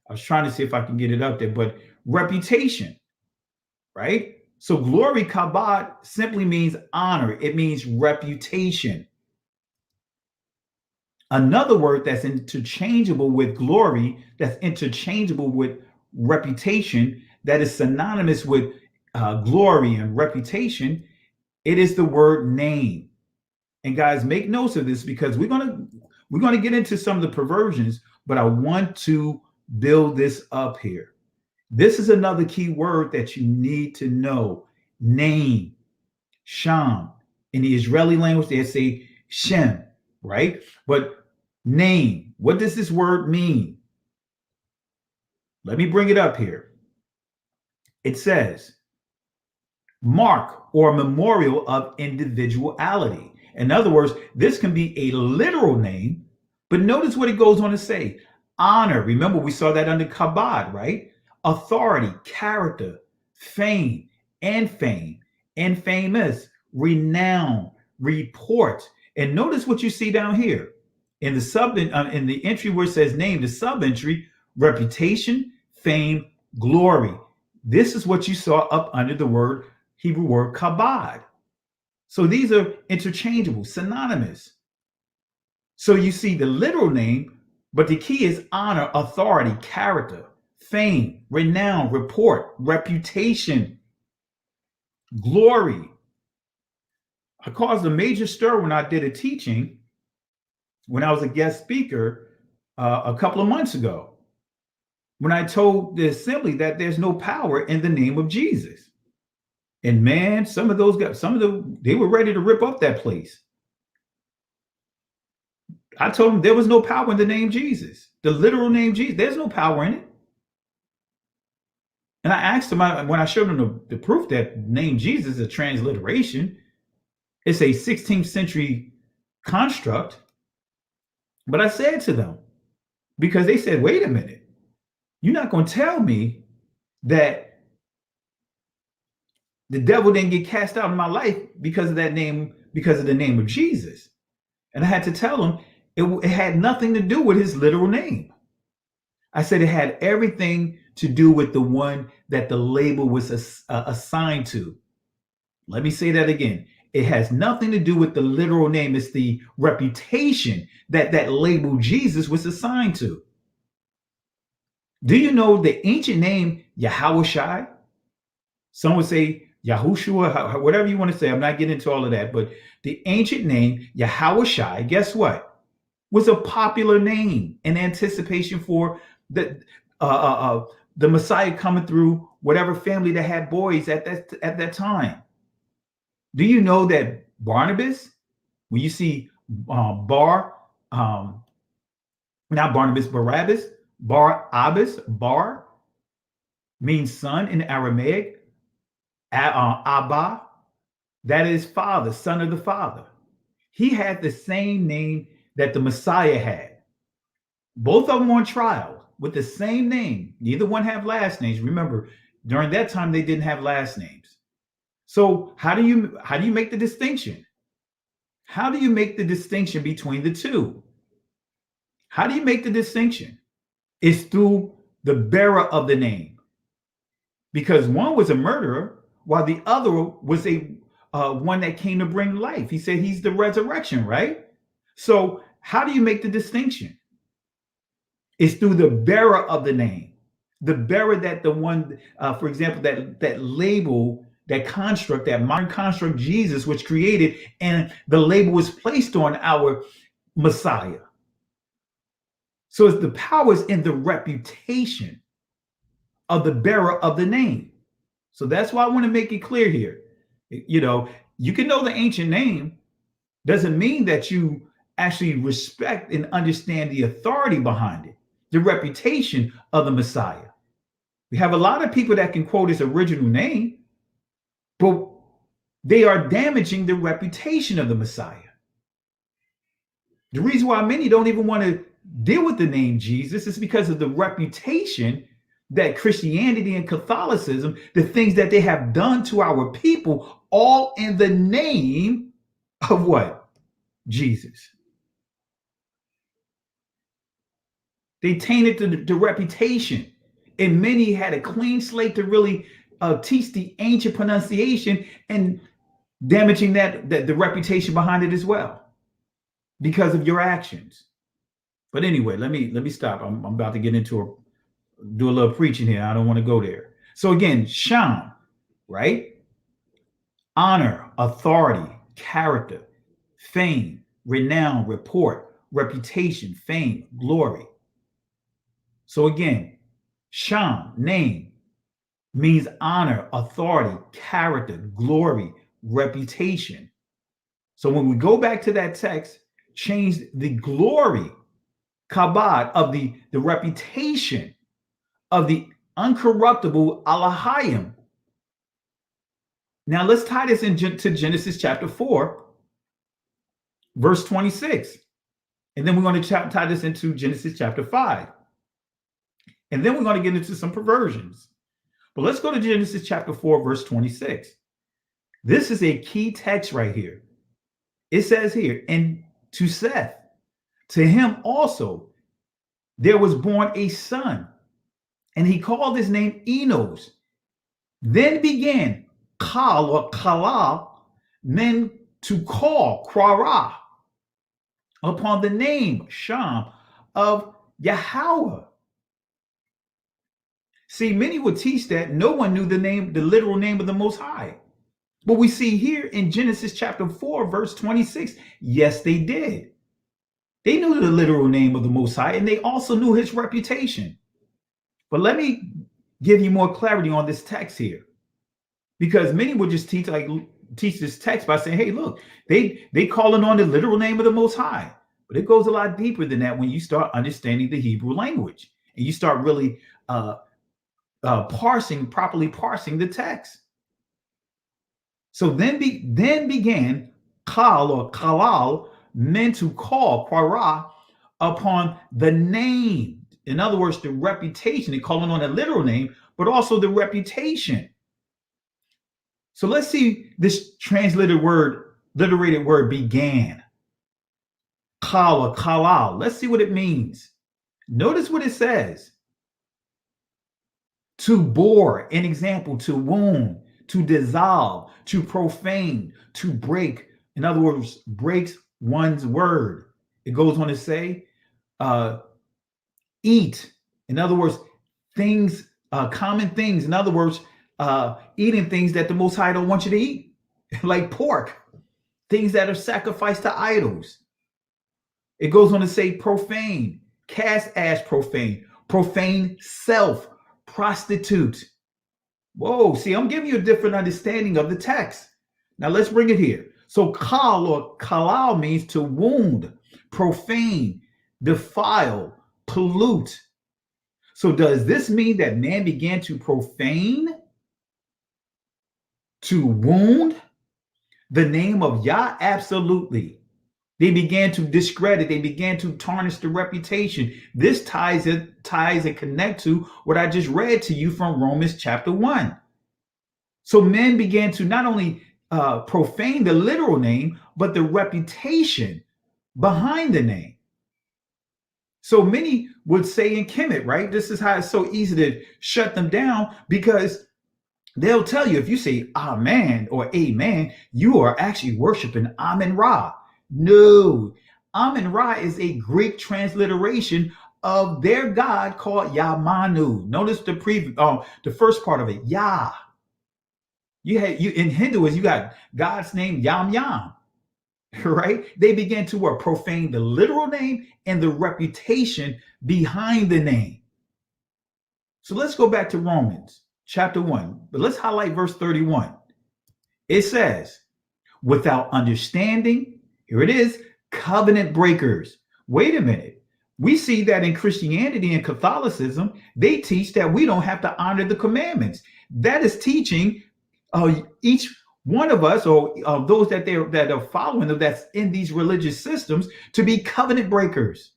I was trying to see if I can get it up there, but reputation, right? So glory kabod simply means honor. It means reputation. Another word that's interchangeable with glory, that's interchangeable with reputation, that is synonymous with glory and reputation, it is the word name. And guys, make notes of this because we're gonna get into some of the perversions, but I want to build this up here. This is another key word that you need to know. Name, Sham. In the Israeli language, they say Shem, right? But name, what does this word mean? Let me bring it up here. It says mark or memorial of individuality. In other words, this can be a literal name, but notice what it goes on to say. Honor, remember we saw that under kabod, right? Authority, character, fame, and famous, renown, report. And notice what you see down here in the in the entry where it says name, the sub entry, reputation, fame, glory. This is what you saw up under the Hebrew word kabod. So these are interchangeable, synonymous. So you see the literal name, but the key is honor, authority, character, fame, renown, report, reputation, glory. I caused a major stir when I did a teaching when I was a guest speaker a couple of months ago, when I told the assembly that there's no power in the name of Jesus. And man, some of those guys, they were ready to rip up that place. I told them there was no power in the name Jesus, the literal name Jesus. There's no power in it. And I asked them, when I showed them the proof that name Jesus is a transliteration, it's a 16th century construct. But I said to them, because they said, wait a minute, you're not going to tell me that the devil didn't get cast out of my life because of that name, because of the name of Jesus. And I had to tell them it had nothing to do with his literal name. I said it had everything to do with the one that the label was assigned to. Let me say that again. It has nothing to do with the literal name. It's the reputation that that label Jesus was assigned to. Do you know the ancient name Yahushua? Some would say Yahushua, whatever you want to say. I'm not getting into all of that. But the ancient name Yahushua, guess what? Was a popular name in anticipation for the Messiah coming through whatever family that had boys at that time. Do you know that Barnabas, when you see Barabbas, Bar means son in Aramaic, Abba That is Father, Son of the Father. He had the same name that the Messiah had. Both of them on trial with the same name. Neither one have last names. Remember, during that time they didn't have last names. So how do you make the distinction? How do you make the distinction between the two? How do you make the distinction? It's through the bearer of the name. Because one was a murderer while the other was a one that came to bring life. He said he's the resurrection, right? So how do you make the distinction? It's through the bearer of the name. The bearer that the one, for example, that label, that construct, that modern construct Jesus was created, and the label was placed on our Messiah. So it's the powers in the reputation of the bearer of the name. So that's why I want to make it clear here. You can know the ancient name, doesn't mean that you actually respect and understand the authority behind it, the reputation of the Messiah. We have a lot of people that can quote his original name, but they are damaging the reputation of the Messiah. The reason why many don't even want to deal with the name Jesus is because of the reputation that Christianity and Catholicism, the things that they have done to our people, all in the name of what? Jesus. They tainted the reputation, and many had a clean slate to really teach the ancient pronunciation, and damaging the reputation behind it as well because of your actions. But anyway, let me stop. I'm about to get into do a little preaching here. I don't want to go there. So again, Sham, right? Honor, authority, character, fame, renown, report, reputation, fame, glory. So again, Sham, name, means honor, authority, character, glory, reputation. So when we go back to that text, change the glory, kabod, of the reputation of the uncorruptible Elohim. Now let's tie this into Genesis chapter 4, verse 26. And then we're going to tie this into Genesis chapter 5. And then we're going to get into some perversions. But let's go to Genesis chapter 4, verse 26. This is a key text right here. It says here, and to Seth, to him also, there was born a son, and he called his name Enos. Then began Kal or Kalal, then to call Quara upon the name Sham of Yahweh. See, many would teach that no one knew the literal name of the Most High. But we see here in Genesis chapter 4, verse 26, yes, they did. They knew the literal name of the Most High, and they also knew his reputation. But let me give you more clarity on this text here, because many would just teach this text by saying, hey, look, they calling on the literal name of the Most High. But it goes a lot deeper than that when you start understanding the Hebrew language and you start really properly parsing the text. So then began Kal or Kalal, meant to call Quara upon the name. In other words, the reputation. They're calling on a literal name, but also the reputation. So let's see this transliterated word began. Kal or Kalal. Let's see what it means. Notice what it says. To bore, an example, to wound, to dissolve, to profane, to break. In other words, breaks one's word. It goes on to say, eat. In other words, things, common things. In other words, eating things that the Most High don't want you to eat, like pork, things that are sacrificed to idols. It goes on to say profane, cast as profane, profane self, prostitute. Whoa, see, I'm giving you a different understanding of the text. Now let's bring it here. So kal or kalal means to wound, profane, defile, pollute. So does this mean that man began to profane, to wound, the name of Yah? Absolutely. They began to discredit, they began to tarnish the reputation. This ties and connect to what I just read to you from Romans chapter 1. So men began to not only profane the literal name, but the reputation behind the name. So many would say in Kemet, right? This is how it's so easy to shut them down, because they'll tell you if you say Amen or Amen, you are actually worshiping Amen Ra. No, Amen Ra is a Greek transliteration of their god called Yamanu. Notice the first part of it, Yah. You in Hinduism, you got God's name Yam Yam, right? They began to profane the literal name and the reputation behind the name. So let's go back to Romans chapter 1, but let's highlight verse 31. It says, without understanding, here it is, covenant breakers. Wait a minute. We see that in Christianity and Catholicism, they teach that we don't have to honor the commandments. That is teaching each one of us, or those that are following them, that's in these religious systems, to be covenant breakers.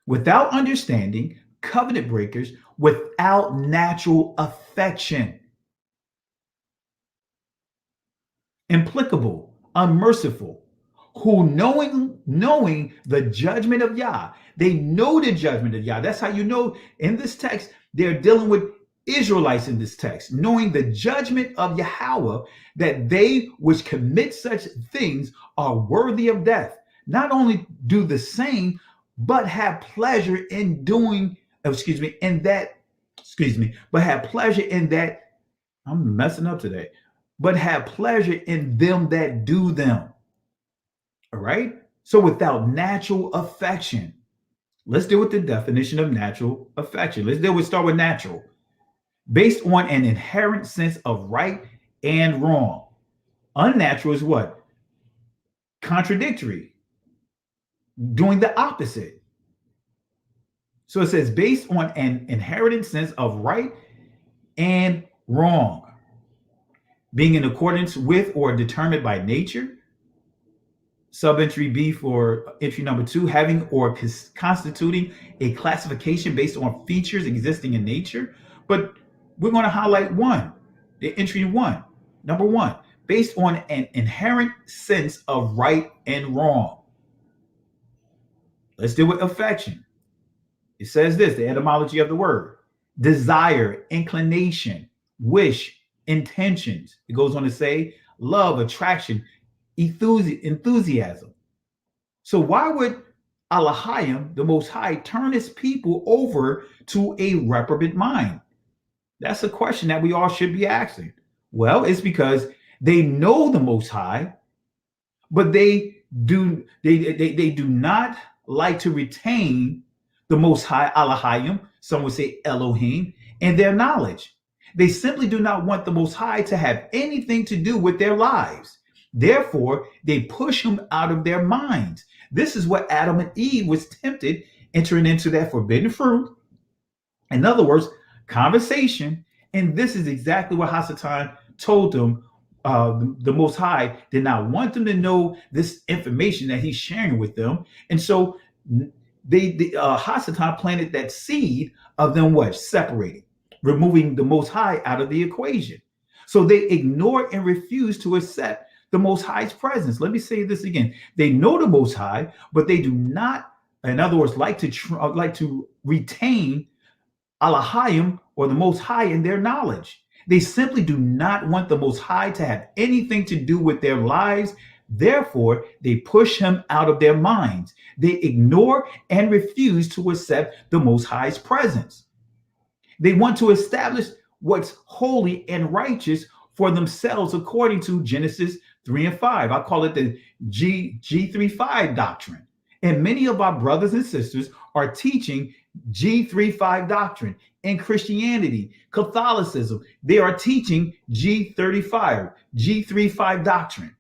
Without understanding, covenant breakers, without natural affection, implicable, unmerciful, who knowing the judgment of Yah, they know the judgment of Yah. That's how you know in this text, they're dealing with Israelites in this text, knowing the judgment of Yahweh, that they which commit such things are worthy of death. Not only do the same, but have pleasure in doing, but have pleasure in that, I'm messing up today, but have pleasure in them that do them. All right. So without natural affection, let's deal with the definition of natural affection. Start with natural. Based on an inherent sense of right and wrong. Unnatural is what? Contradictory. Doing the opposite. So it says based on an inherent sense of right and wrong. Being in accordance with or determined by nature. Sub-entry B for entry number 2, having or constituting a classification based on features existing in nature. But we're going to highlight the entry 1, number 1, based on an inherent sense of right and wrong. Let's deal with affection. It says this, the etymology of the word: desire, inclination, wish, intentions. It goes on to say love, attraction, enthusiasm. So why would Elohim, the Most High, turn his people over to a reprobate mind? That's a question that we all should be asking. Well, it's because they know the Most High, but they do not like to retain the Most High, Elohim, some would say Elohim, in their knowledge. They simply do not want the Most High to have anything to do with their lives. Therefore, they push him out of their minds. This is what Adam and Eve was tempted, entering into that forbidden fruit. In other words, conversation. And this is exactly what Hasatan told them. The Most High did not want them to know this information that he's sharing with them. And so Hasatan planted that seed of them separating, removing the Most High out of the equation. So they ignore and refuse to accept the Most High's presence. Let me say this again. They know the Most High, but they do not, in other words, like to retain Elohim or the Most High in their knowledge. They simply do not want the Most High to have anything to do with their lives. Therefore, they push him out of their minds. They ignore and refuse to accept the Most High's presence. They want to establish what's holy and righteous for themselves according to Genesis 3 and 5. I call it the G3-5 doctrine. And many of our brothers and sisters are teaching G3-5 doctrine. In Christianity, Catholicism, they are teaching G3-5 doctrine.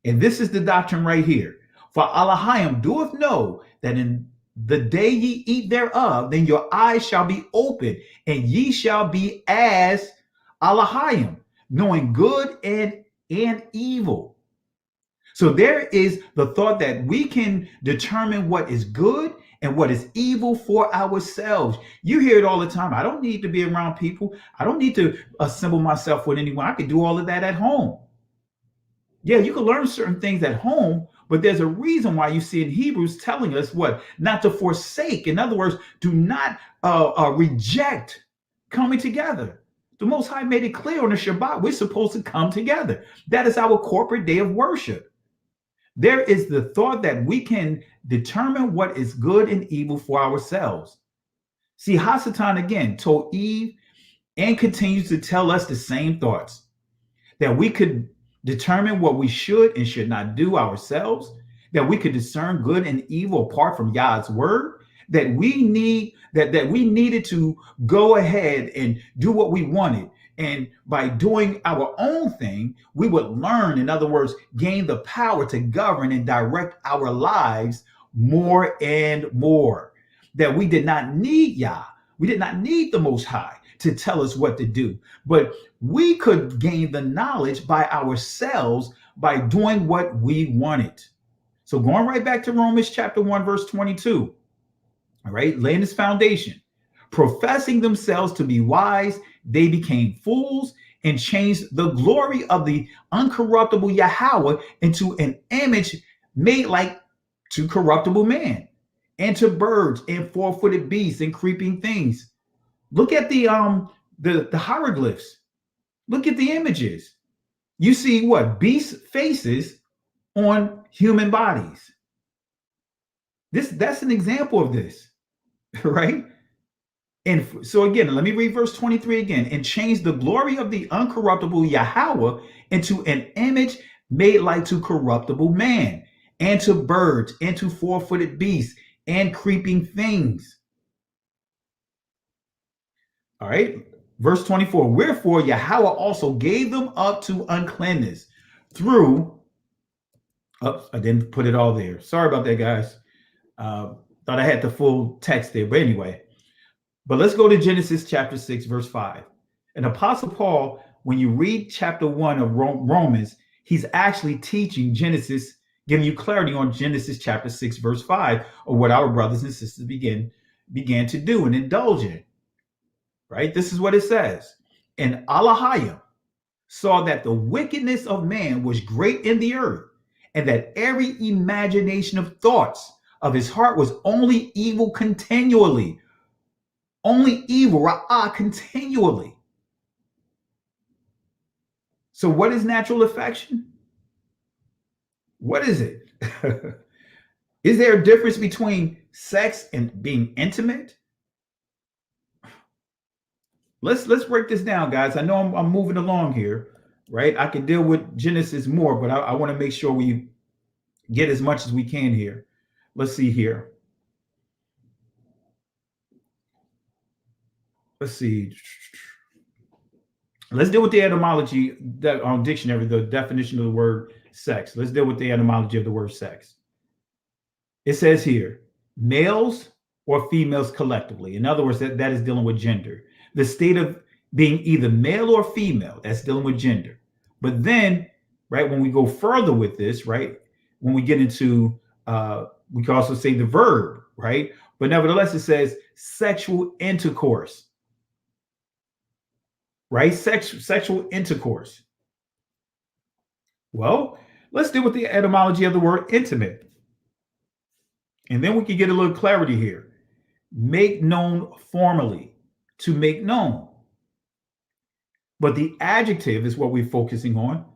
And this is the doctrine right here. For Elohim doeth know that in the day ye eat thereof, then your eyes shall be opened, and ye shall be as Elohim, knowing good and evil. So there is the thought that we can determine what is good and what is evil for ourselves. You hear it all the time. I don't need to be around people. I don't need to assemble myself with anyone. I can do all of that at home. Yeah, you can learn certain things at home, but there's a reason why you see in Hebrews telling us what? Not to forsake. In other words, do not reject coming together. The Most High made it clear on the Shabbat, we're supposed to come together. That is our corporate day of worship. There is the thought that we can determine what is good and evil for ourselves. See, Hasatan again told Eve and continues to tell us the same thoughts, that we could determine what we should and should not do ourselves, that we could discern good and evil apart from Yah's word, that we needed to go ahead and do what we wanted. And by doing our own thing, we would learn, in other words, gain the power to govern and direct our lives more and more. That we did not need Yah. We did not need the Most High to tell us what to do. But we could gain the knowledge by ourselves by doing what we wanted. So going right back to Romans chapter 1, verse 22. All right, laying this foundation. Professing themselves to be wise, they became fools and changed the glory of the uncorruptible Yahweh into an image made like to corruptible man, and to birds and four-footed beasts and creeping things. Look at the hieroglyphs. Look at the images. You see what? Beast faces on human bodies. That's an example of this, right? And so again, let me read verse 23 again. And change the glory of the uncorruptible Yahweh into an image made like to corruptible man, and to birds, and to four-footed beasts, and creeping things. All right. Verse 24. Wherefore Yahweh also gave them up to uncleanness through. Oops, I didn't put it all there. Sorry about that, guys. Thought I had the full text there, but anyway. But let's go to Genesis chapter 6, verse 5. And Apostle Paul, when you read chapter 1 of Romans, he's actually teaching Genesis, giving you clarity on Genesis chapter 6, verse 5, of what our brothers and sisters began to do and indulge in. Right? This is what it says. And Elohim saw that the wickedness of man was great in the earth, and that every imagination of thoughts of his heart was only evil continually. Only evil, ra'ah, continually. So what is natural affection? What is it? Is there a difference between sex and being intimate? Let's break this down, guys. I know I'm moving along here, right? I can deal with Genesis more, but I want to make sure we get as much as we can here. Let's see here. Let's see. Let's deal with the etymology dictionary, the definition of the word sex. Let's deal with the etymology of the word sex. It says here, males or females collectively. In other words, that is dealing with gender. The state of being either male or female, that's dealing with gender. But then, right, when we go further with this, right, when we get into, we can also say the verb, right? But nevertheless, it says sexual intercourse. Right? Sexual intercourse. Well, let's deal with the etymology of the word intimate. And then we can get a little clarity here. Make known formally, to make known. But the adjective is what we're focusing on.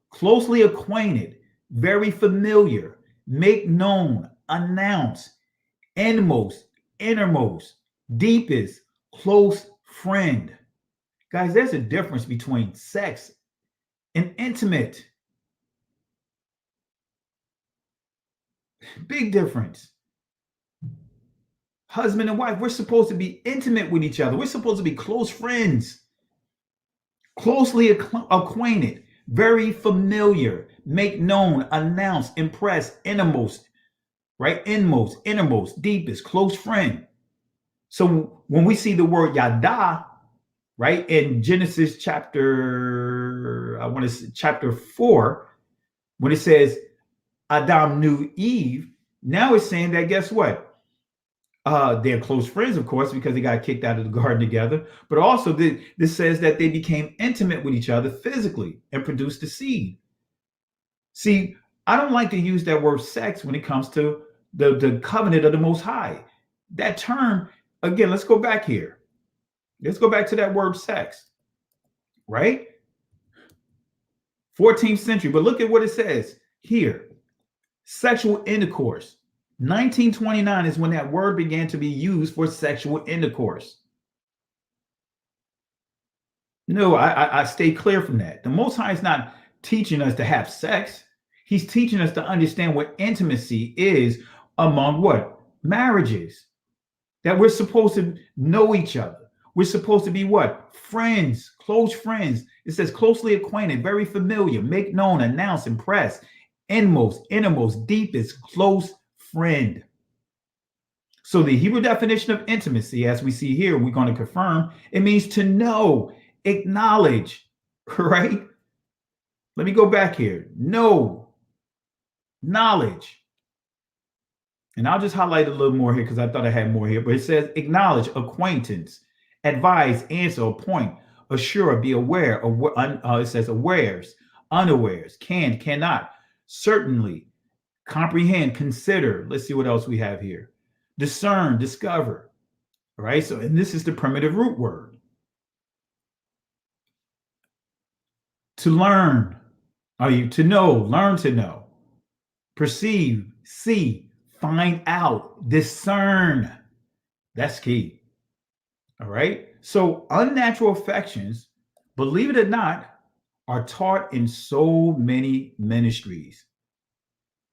Closely acquainted, very familiar, make known, announce, inmost, innermost, deepest, close friend. Guys, there's a difference between sex and intimate. Big difference. Husband and wife, we're supposed to be intimate with each other. We're supposed to be close friends, closely acquainted, very familiar, make known, announce, impress, innermost, right? Inmost, innermost, deepest, close friend. So when we see the word yada, right? In Genesis chapter, I want to say chapter 4, when it says Adam knew Eve, now it's saying that, guess what? They're close friends, of course, because they got kicked out of the garden together. But also, this says that they became intimate with each other physically and produced a seed. See, I don't like to use that word sex when it comes to the covenant of the Most High. That term, again, let's go back here. Let's go back to that word sex, right? 14th century. But look at what it says here. Sexual intercourse. 1929 is when that word began to be used for sexual intercourse. No, I stay clear from that. The Most High is not teaching us to have sex. He's teaching us to understand what intimacy is among what? Marriages. That we're supposed to know each other. We're supposed to be what? Friends, close friends. It says closely acquainted, very familiar, make known, announce, impress, innermost, deepest, close friend. So the Hebrew definition of intimacy, as we see here, we're going to confirm, it means to know, acknowledge, right? Let me go back here. Know, knowledge. And I'll just highlight a little more here because I thought I had more here, but it says acknowledge, acquaintance, advise, answer, appoint, assure, be aware. It says awares, unawares, can, cannot, certainly, comprehend, consider. Let's see what else we have here. Discern, discover. All right. So, and this is the primitive root word. To learn, to know, learn to know, perceive, see, find out, discern. That's key. All right. So unnatural affections, believe it or not, are taught in so many ministries.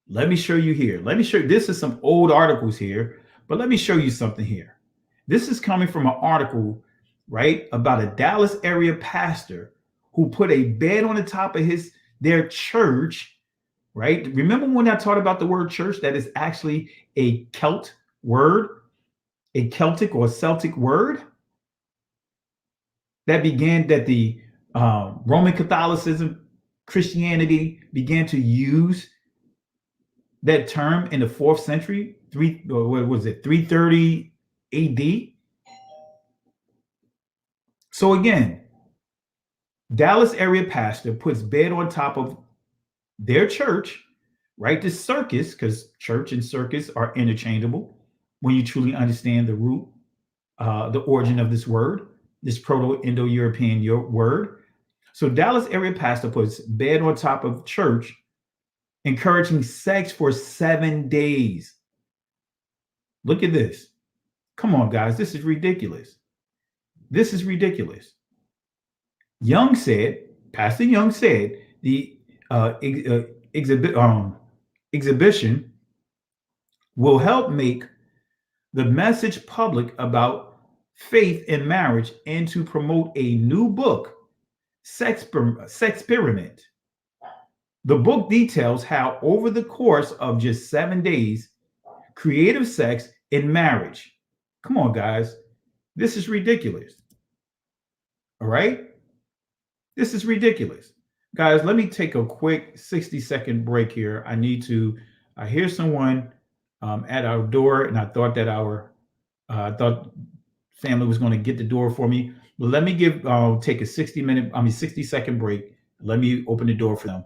Let me show you here. Let me show you. This is some old articles here, but let me show you something here. This is coming from an article, right, about a Dallas area pastor who put a bed on the top of their church, right? Remember when I taught about the word church? That is actually a Celt word, a Celtic or Celtic word that the Roman Catholicism, Christianity began to use that term in the 4th century, 330 AD. So again, Dallas area pastor puts bed on top of their church, right? The circus, because church and circus are interchangeable when you truly understand the root, the origin of this word, this Proto-Indo-European word. So Dallas area pastor puts bed on top of church, encouraging sex for 7 days. Look at this. Come on, guys. This is ridiculous. This is ridiculous. Pastor Young said, the exhibition will help make the message public about faith in marriage and to promote a new book, Sex Pyramid. The book details how over the course of just 7 days, creative sex in marriage. Come on, guys. This is ridiculous. All right? This is ridiculous. Guys, let me take a quick 60-second break here. I hear someone at our door, and I thought that family was going to get the door for me. But let me take a 60-second break. Let me open the door for them.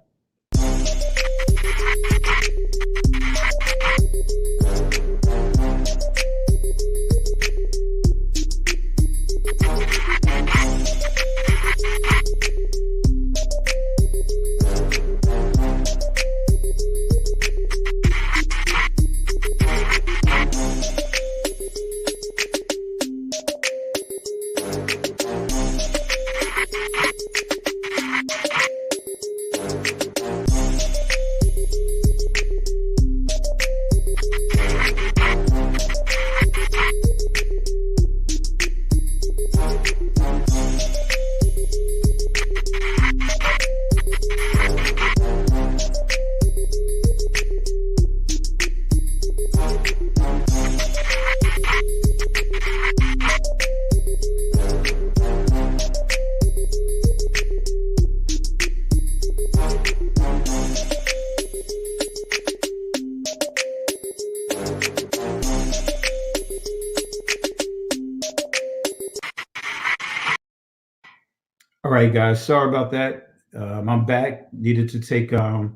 right, guys. Sorry about that. I'm back. Needed to take a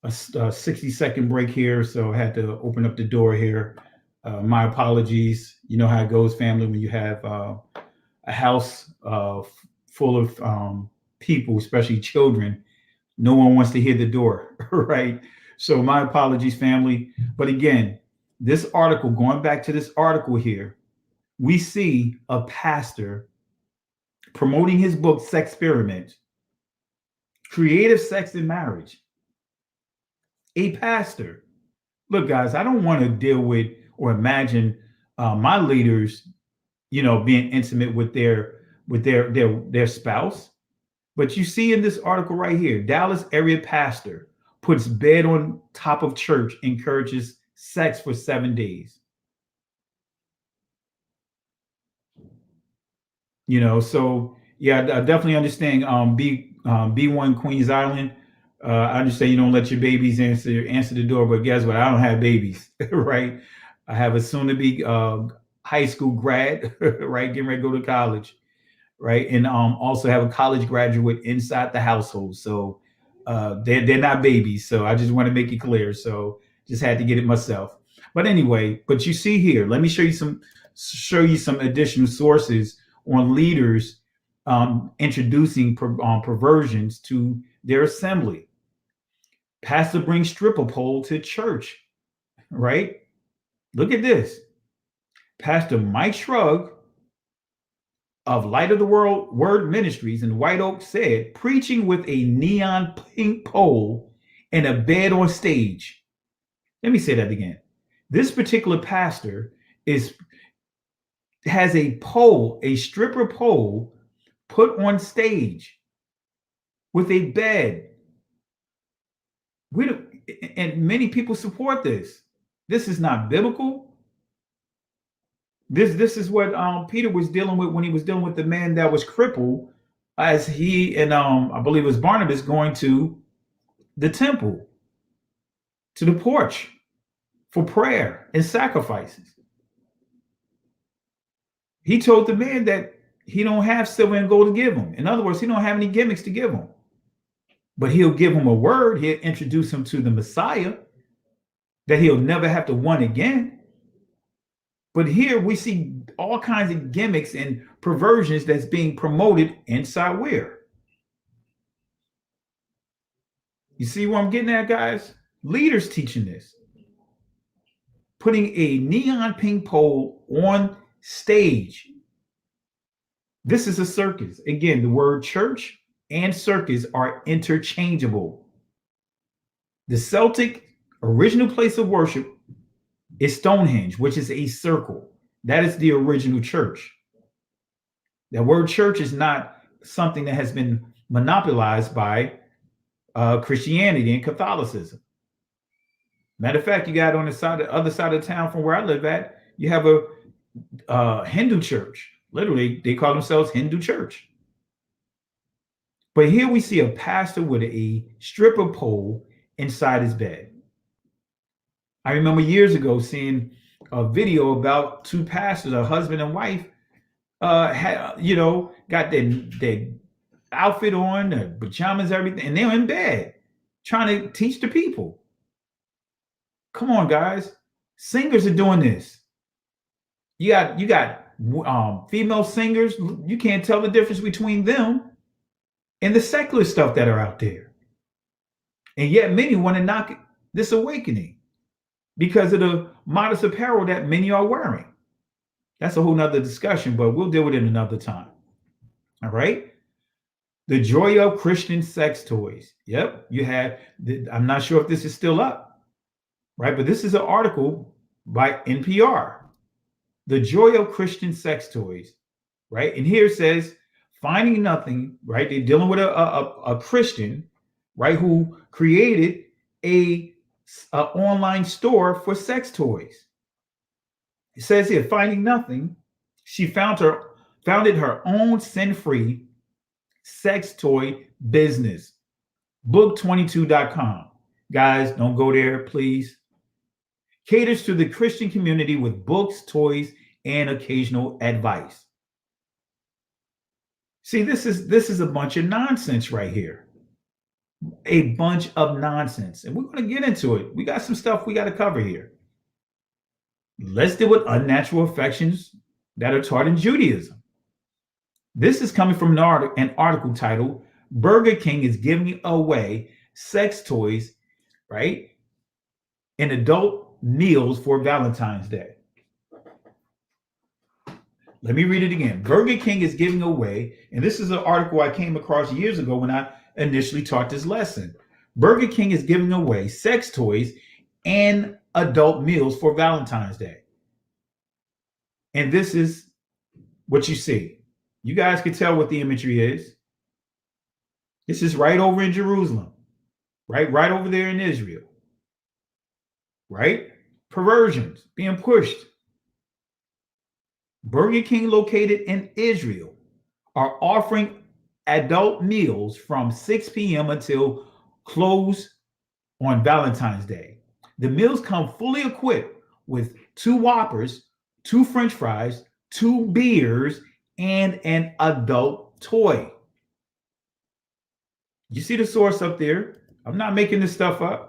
60-second break here, so I had to open up the door here. My apologies. You know how it goes, family, when you have a house full of people, especially children. No one wants to hear the door, right? So my apologies, family. But again, this article, going back to this article here, we see a pastor promoting his book, Sex Experiment, Creative Sex in Marriage. A pastor. Look, guys, I don't want to deal with or imagine my leaders, being intimate with their spouse. But you see in this article right here, Dallas area pastor puts bed on top of church, encourages sex for 7 days. So yeah, I definitely understand. B1 Queens Island. I understand you don't let your babies answer the door, but guess what? I don't have babies, right? I have a soon to be high school grad, right, getting ready to go to college, right, and also have a college graduate inside the household. So they're not babies. So I just want to make it clear. So just had to get it myself. But anyway, but you see here, let me show you some additional sources on leaders introducing perversions to their assembly. Pastor brings stripper pole to church, right? Look at this. Pastor Mike Shrug of Light of the World Word Ministries in White Oak said, preaching with a neon pink pole and a bed on stage. Let me say that again. This particular pastor has a pole, a stripper pole, put on stage with a bed. And many people support this. This is not biblical. This is what Peter was dealing with when he was dealing with the man that was crippled, as he and I believe it was Barnabas going to the temple, to the porch for prayer and sacrifices. He told the man that he don't have silver and gold to give him. In other words, he don't have any gimmicks to give him. But he'll give him a word. He'll introduce him to the Messiah that he'll never have to want again. But here we see all kinds of gimmicks and perversions that's being promoted inside where? You see where I'm getting at, guys? Leaders teaching this. Putting a neon pink pole on stage. This is a circus. Again, the word church and circus are interchangeable. The Celtic original place of worship is Stonehenge, which is a circle. That is the original church. That word church is not something that has been monopolized by Christianity and Catholicism. Matter of fact, you got on the other side of town from where I live at, you have a Hindu church. Literally, they call themselves Hindu church. But here we see a pastor with a stripper pole inside his bed. I remember years ago seeing a video about two pastors, a husband and wife, got their outfit on, their pajamas, everything, and they're in bed trying to teach the people. Come on, guys. Singers are doing this. You got female singers. You can't tell the difference between them and the secular stuff that are out there. And yet many want to knock this awakening because of the modest apparel that many are wearing. That's a whole nother discussion, but we'll deal with it another time. All right. The joy of Christian sex toys. Yep. I'm not sure if this is still up, right? But this is an article by NPR. The joy of Christian sex toys, right? And here it says, finding nothing, right? They're dealing with a Christian, right, who created a online store for sex toys. It says here, finding nothing, she founded her own sin-free sex toy business. Book22.com. Guys, don't go there, please. Caters to the Christian community with books, toys, and occasional advice. See, this is a bunch of nonsense right here. A bunch of nonsense. And we're going to get into it. We got some stuff we got to cover here. Let's deal with unnatural affections that are taught in Judaism. This is coming from an article titled Burger King is Giving Away Sex Toys, right? And adult meals for Valentine's Day. Let me read it again. Burger King is giving away, and this is an article I came across years ago when I initially taught this lesson. Burger King is giving away sex toys and adult meals for Valentine's Day. And this is what you see. You guys can tell what the imagery is. This is right over in Jerusalem, right over there in Israel, right? Perversions being pushed. Burger King, located in Israel, are offering adult meals from 6 p.m. until close on Valentine's Day. The meals come fully equipped with 2 Whoppers, 2 French fries, 2 beers, and an adult toy. You see the source up there? I'm not making this stuff up.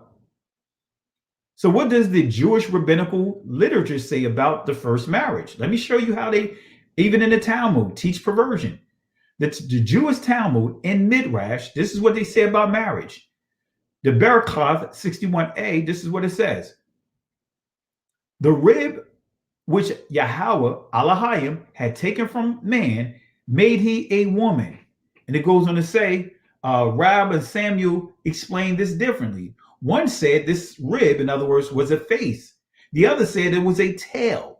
So what does the Jewish rabbinical literature say about the first marriage? Let me show you how they, even in the Talmud, teach perversion. The Jewish Talmud in Midrash, this is what they say about marriage. The Berachah 61a, this is what it says. The rib which Yahweh, Elohim, had taken from man, made he a woman. And it goes on to say, Rab and Samuel explained this differently. One said this rib, in other words, was a face. The other said it was a tail.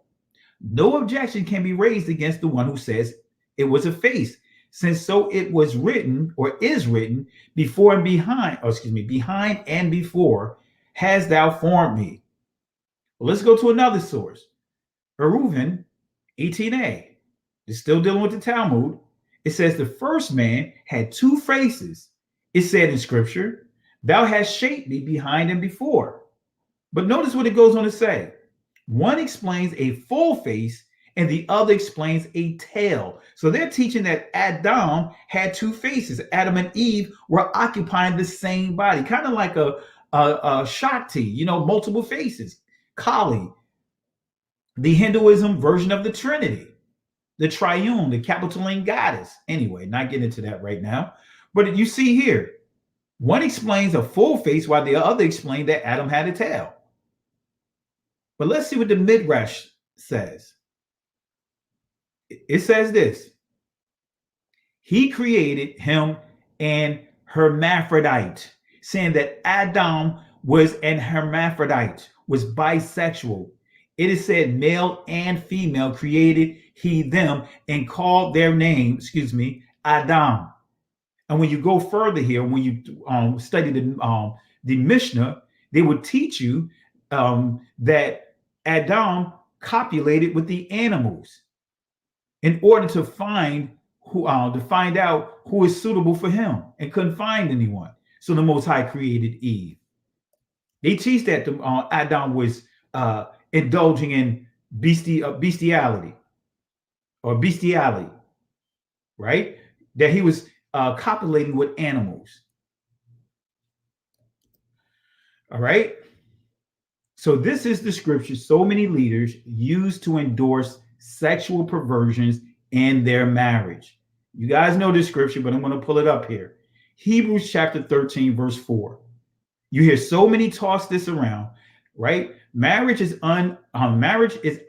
No objection can be raised against the one who says it was a face, since so it was written, or is written, before and behind, behind and before, has thou formed me. Well, let's go to another source. Eruvin 18a. It's still dealing with the Talmud. It says the first man had 2 faces. It said in scripture, thou hast shaped me behind and before. But notice what it goes on to say. One explains a full face and the other explains a tail. So they're teaching that Adam had 2 faces. Adam and Eve were occupying the same body, kind of like a Shakti, multiple faces. Kali, the Hinduism version of the Trinity, the triune, the Capitoline goddess. Anyway, not getting into that right now. But you see here, one explains a full face while the other explained that Adam had a tail. But let's see what the Midrash says. It says this. He created him an hermaphrodite, saying that Adam was an hermaphrodite, was bisexual. It is said male and female created he them and called their name, Adam. And when you go further here, when you study the Mishnah, they would teach you that Adam copulated with the animals in order to find out who is suitable for him, and couldn't find anyone. So the Most High created Eve. They teach that Adam was indulging in bestiality, right? That he was copulating with animals. All right. So this is the scripture so many leaders use to endorse sexual perversions in their marriage. You guys know this scripture, but I'm going to pull it up here. Hebrews chapter 13, verse 4. You hear so many toss this around, right? Marriage is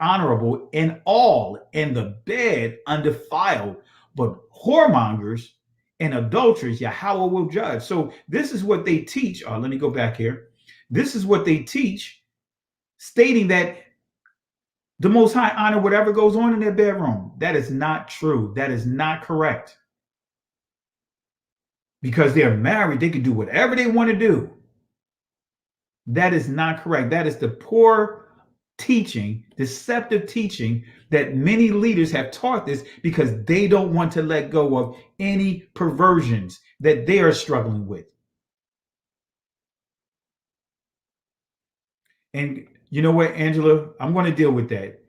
honorable in all, and the bed undefiled, but whoremongers and adulterers Yahweh will judge. So this is what they teach. Let me go back here. This is what they teach, stating that the Most High honor whatever goes on in their bedroom. That is not true. That is not correct. Because they're married, they can do whatever they want to do. That is not correct. That is the poor teaching, deceptive teaching that many leaders have taught this because they don't want to let go of any perversions that they are struggling with. And you know what, Angela? I'm going to deal with that.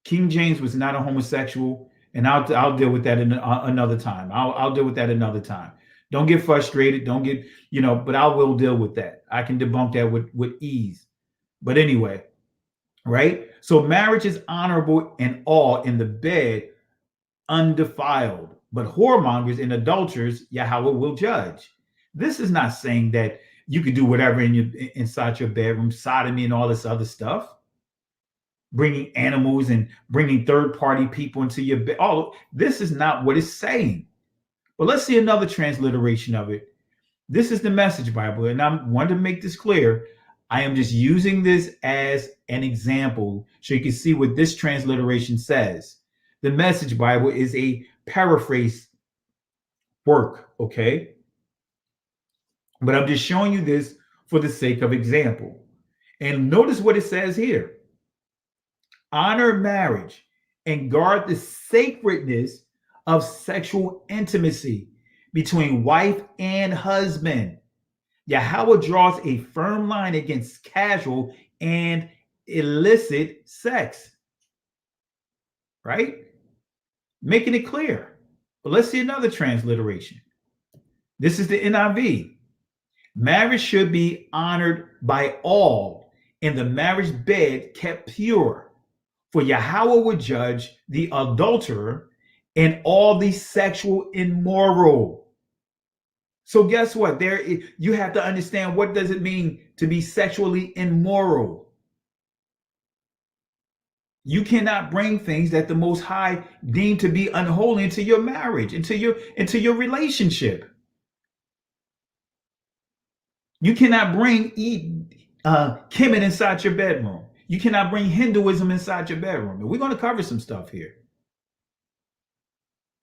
King James was not a homosexual, And I'll deal with that in another time. I'll deal with that another time. Don't get frustrated. Don't get, but I will deal with that. I can debunk that with ease. But anyway, right? So marriage is honorable and all in the bed, undefiled. But whoremongers and adulterers, Yahweh will judge. This is not saying that you can do whatever inside your bedroom, sodomy and all this other stuff. Bringing animals and bringing third-party people into your bed. Oh, this is not what it's saying. But let's see another transliteration of it. This is the Message Bible, and I want to make this clear. I am just using this as an example so you can see what this transliteration says. The Message Bible is a paraphrase work, okay? But I'm just showing you this for the sake of example. And notice what it says here. Honor marriage and guard the sacredness of sexual intimacy between wife and husband. Yahweh draws a firm line against casual and illicit sex. Right? Making it clear. But let's see another transliteration. This is the NIV. Marriage should be honored by all, and the marriage bed kept pure. For Yahweh would judge the adulterer and all the sexual immoral. So guess what? You have to understand, what does it mean to be sexually immoral? You cannot bring things that the Most High deemed to be unholy into your marriage, into your relationship. You cannot bring Kemet inside your bedroom. You cannot bring Hinduism inside your bedroom. And we're going to cover some stuff here.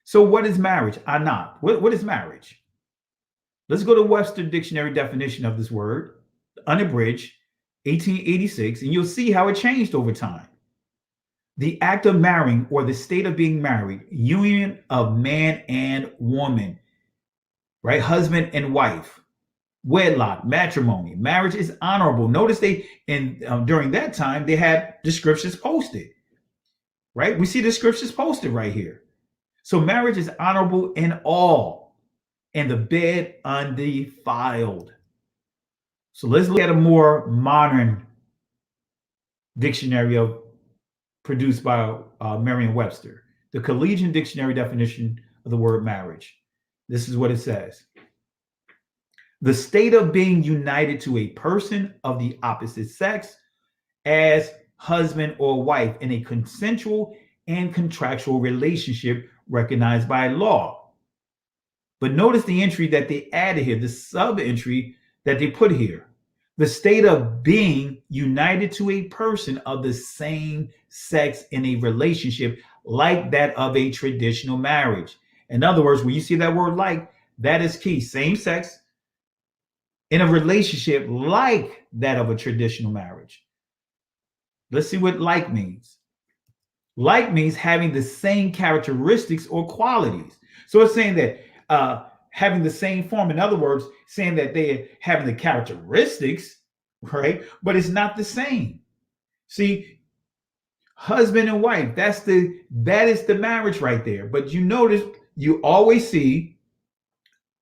So what is marriage? Anat. What is marriage? Let's go to Webster Dictionary definition of this word, unabridged, 1886, and you'll see how it changed over time. The act of marrying, or the state of being married, union of man and woman, right? Husband and wife. Wedlock, matrimony, marriage is honorable. Notice during that time, they had the scriptures posted, right? We see the scriptures posted right here. So marriage is honorable in all, and the bed undefiled. So let's look at a more modern dictionary produced by Merriam-Webster, the Collegian Dictionary definition of the word marriage. This is what it says. The state of being united to a person of the opposite sex as husband or wife in a consensual and contractual relationship recognized by law. But notice the entry that they added here, the sub-entry that they put here. The state of being united to a person of the same sex in a relationship like that of a traditional marriage. In other words, when you see that word like, that is key. Same sex in a relationship like that of a traditional marriage. Let's see what like means. Like means having the same characteristics or qualities. So it's saying that having the same form. In other words, saying that they're having the characteristics, right? But it's not the same. See, husband and wife, that is the marriage right there. But you notice, you always see,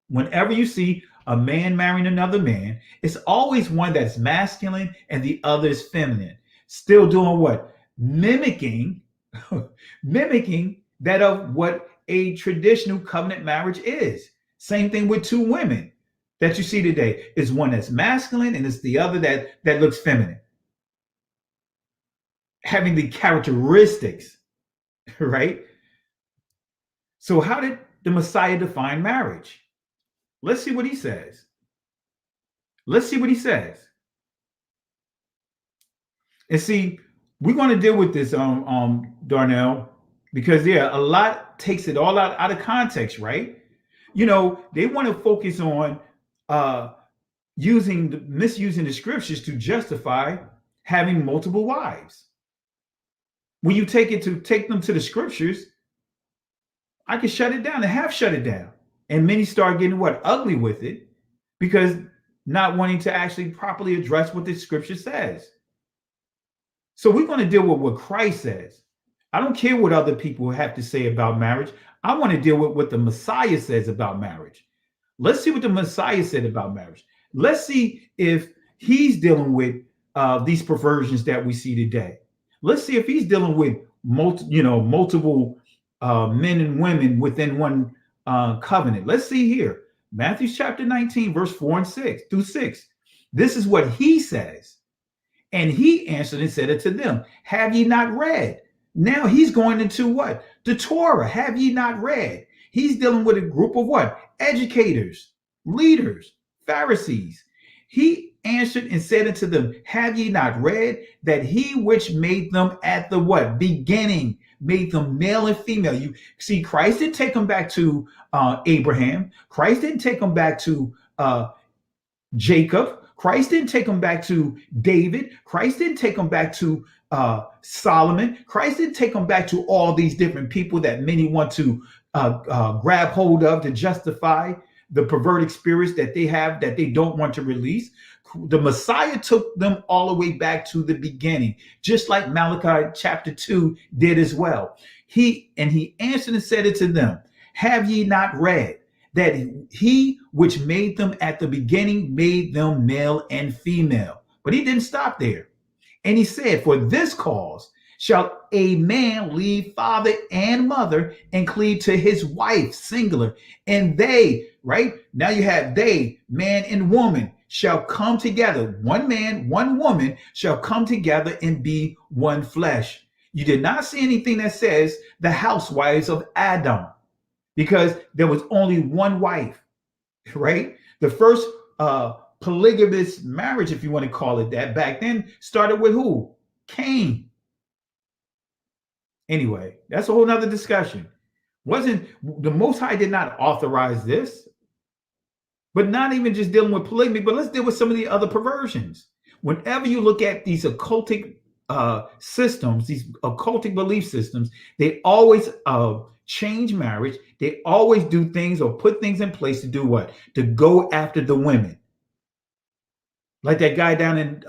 whenever you see a man marrying another man, it's always one that's masculine and the other is feminine. Still doing what? Mimicking that of what a traditional covenant marriage is. Same thing with two women that you see today. It's one that's masculine and it's the other that looks feminine. Having the characteristics, right? So how did the Messiah define marriage? Let's see what he says. Let's see what he says. And see, we're going to deal with this, Darnell, because a lot takes it all out of context, right? They want to focus on misusing the scriptures to justify having multiple wives. When you take them to the scriptures, I can shut it down and have shut it down. And many start getting ugly with it, because not wanting to actually properly address what the scripture says. So we're going to deal with what Christ says. I don't care what other people have to say about marriage. I want to deal with what the Messiah says about marriage. Let's see what the Messiah said about marriage. Let's see if he's dealing with these perversions that we see today. Let's see if he's dealing with multiple men and women within one covenant. Let's see here. Matthew chapter 19, verse 4 and 6 through 6. This is what he says. And he answered and said unto them, have ye not read? Now he's going into what? The Torah. Have ye not read? He's dealing with a group of what? Educators, leaders, Pharisees. He answered and said unto them, have ye not read that he which made them at the what? Beginning, made them male and female. You see, Christ didn't take them back to Abraham. Christ didn't take them back to Jacob. Christ didn't take them back to David. Christ didn't take them back to Solomon. Christ didn't take them back to all these different people that many want to grab hold of to justify the perverted spirits that they have that they don't want to release. The Messiah took them all the way back to the beginning, just like Malachi chapter 2 did as well. He answered and said it to them, have ye not read that he which made them at the beginning made them male and female? But he didn't stop there. And he said, for this cause shall a man leave father and mother and cleave to his wife, singular. And they, right? Now you have they, man and woman, shall come together. One man, one woman shall come together and be one flesh. You did not see anything that says the housewives of Adam, because there was only one wife, right? The first polygamous marriage, if you want to call it that, back then started with who? Cain. Anyway, that's a whole nother discussion. The Most High did not authorize this, but not even just dealing with polygamy, but let's deal with some of the other perversions. Whenever you look at these occultic systems, these occultic belief systems, they always change marriage. They always do things or put things in place to do what? To go after the women. Like that guy down in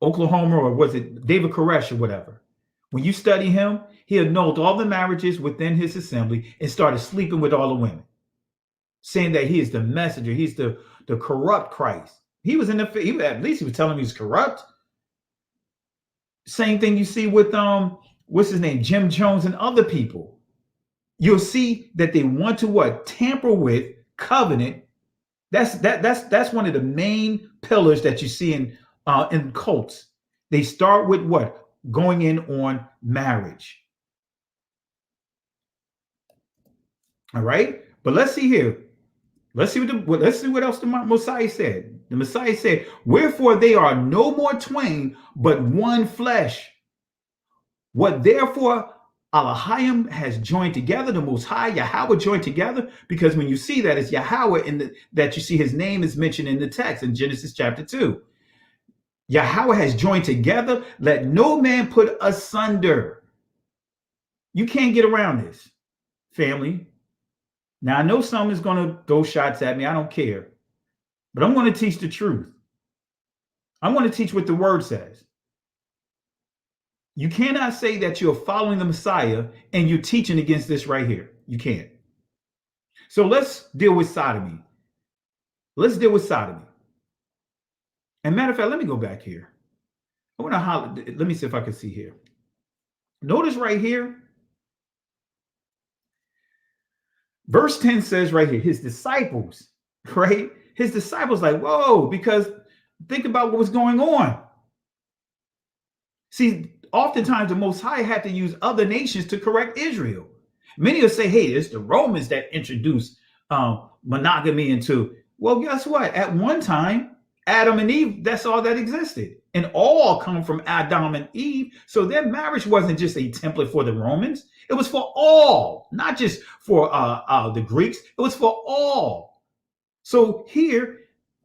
Oklahoma, or was it David Koresh or whatever? When you study him, he annulled all the marriages within his assembly and started sleeping with all the women, saying that he is the messenger. He's the corrupt Christ. He was at least he was telling me he's corrupt. Same thing you see with what's his name, Jim Jones and other people. You'll see that they want to what? Tamper with covenant. That's one of the main pillars that you see in cults. They start with what? Going in on marriage. All right, but let's see here. Let's see what else the Messiah said. The Messiah said, wherefore they are no more twain, but one flesh. What therefore Elohim has joined together, the Most High, Yahweh joined together, because when you see that, it's Yahweh that you see his name is mentioned in the text in Genesis chapter 2. Yahweh has joined together, let no man put asunder. You can't get around this, family. Now, I know some is going to throw shots at me. I don't care. But I'm going to teach the truth. I'm going to teach what the word says. You cannot say that you're following the Messiah and you're teaching against this right here. You can't. So let's deal with sodomy. Let's deal with sodomy. And matter of fact, let me go back here. I want to holler. Let me see if I can see here. Notice right here. Verse 10 says right here, his disciples, right? His disciples like, whoa, because think about what was going on. See, oftentimes the Most High had to use other nations to correct Israel. Many will say, hey, it's the Romans that introduced monogamy into. Well, guess what? At one time, Adam and Eve, that's all that existed. And all come from Adam and Eve. So their marriage wasn't just a template for the Romans. It was for all, not just for the Greeks. It was for all. So here,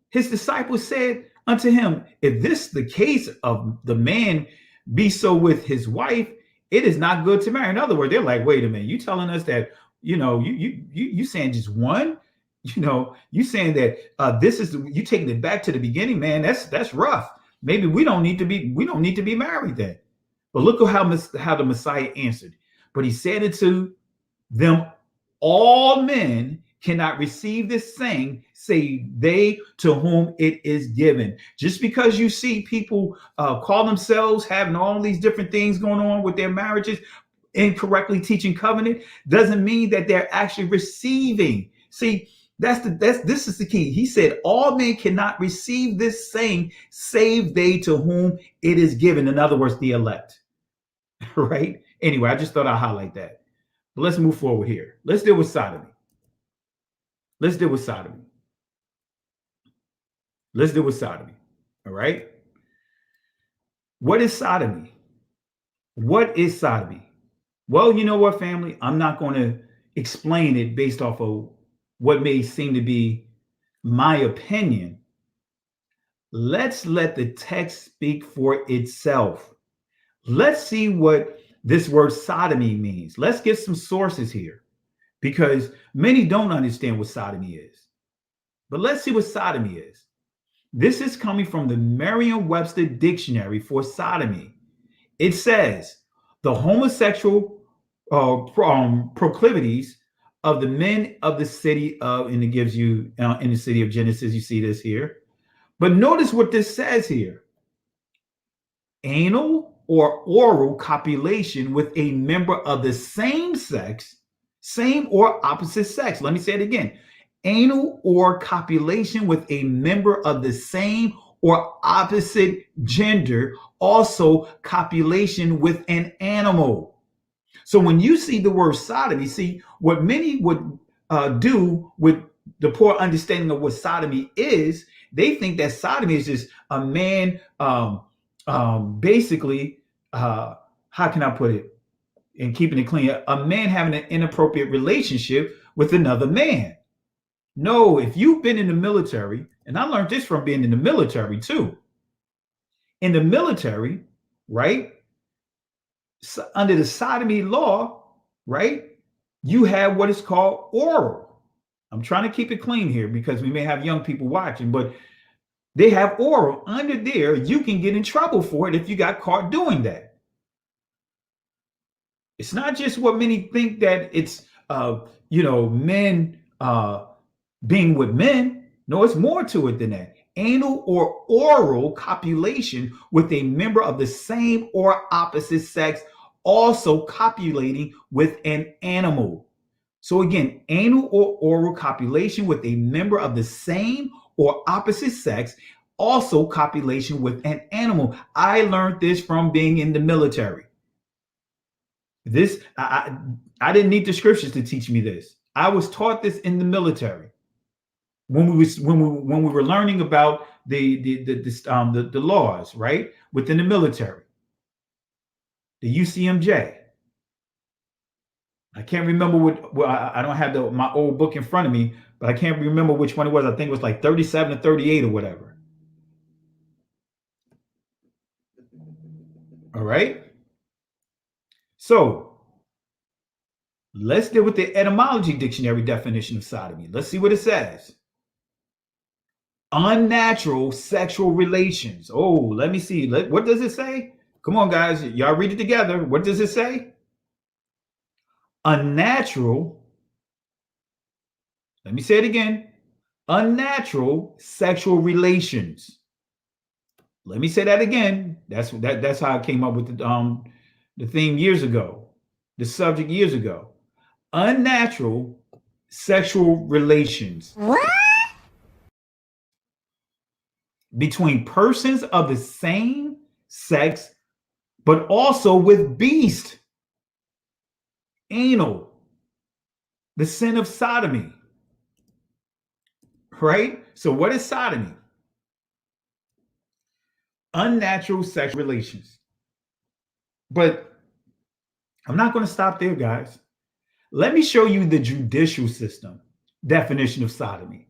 his disciples said unto him, if this the case of the man be so with his wife, it is not good to marry. In other words, they're like, wait a minute, you telling us that, you saying just one? You saying that this is you taking it back to the beginning, man. That's rough. Maybe we don't need to be married then. But look at how the Messiah answered. But he said unto them, all men cannot receive this thing, save they to whom it is given. Just because you see people call themselves having all these different things going on with their marriages, incorrectly teaching covenant, doesn't mean that they're actually receiving. See, this is the key. He said, all men cannot receive this thing, save they to whom it is given. In other words, the elect. Right? Anyway, I just thought I'd highlight that. But let's move forward here. Let's deal with sodomy. Let's deal with sodomy. Let's deal with sodomy. All right? What is sodomy? What is sodomy? Well, you know what, family? I'm not going to explain it based off of what may seem to be my opinion. Let's let the text speak for itself. Let's see what this word sodomy means. Let's get some sources here, because many don't understand what sodomy is. But let's see what sodomy is. This is coming from the Merriam-Webster Dictionary for sodomy. It says, the homosexual proclivities of the men of the city of, and it gives you in the city of Genesis, you see this here. But notice what this says here. Anal or oral copulation with a member of the same sex, same or opposite sex. Let me say it again. Anal or copulation with a member of the same or opposite gender, also copulation with an animal. So when you see the word sodomy, see what many would do with the poor understanding of what sodomy is, they think that sodomy is just a man basically, how can I put it, and keeping it clean, a man having an inappropriate relationship with another man. No, if you've been in the military, and I learned this from being in the military too. In the military, right, so under the sodomy law, right, you have what is called oral. I'm trying to keep it clean here because we may have young people watching, but they have oral. Under there, you can get in trouble for it if you got caught doing that. It's not just what many think that it's, men being with men. No, it's more to it than that. Anal or oral copulation with a member of the same or opposite sex, also copulating with an animal. So again, anal or oral copulation with a member of the same or opposite sex, also copulation with an animal. I learned this from being in the military. This I didn't need the scriptures to teach me this. I was taught this in the military when we were learning about the laws, right, within the military, the UCMJ. I can't remember I don't have my old book in front of me, but I can't remember which one it was. I think it was like 37 or 38 or whatever. All right. So let's deal with the etymology dictionary definition of sodomy. Let's see what it says. Unnatural sexual relations. Oh, let me see. What does it say? Come on, guys. Y'all read it together. What does it say? Unnatural. Let me say it again. Unnatural sexual relations. Let me say that again. That's how I came up with the theme years ago, the subject years ago. Unnatural sexual relations. What? Between persons of the same sex, but also with beasts. Anal, the sin of sodomy. Right? So what is sodomy? Unnatural sexual relations. But I'm not going to stop there, guys. Let me show you the judicial system definition of sodomy.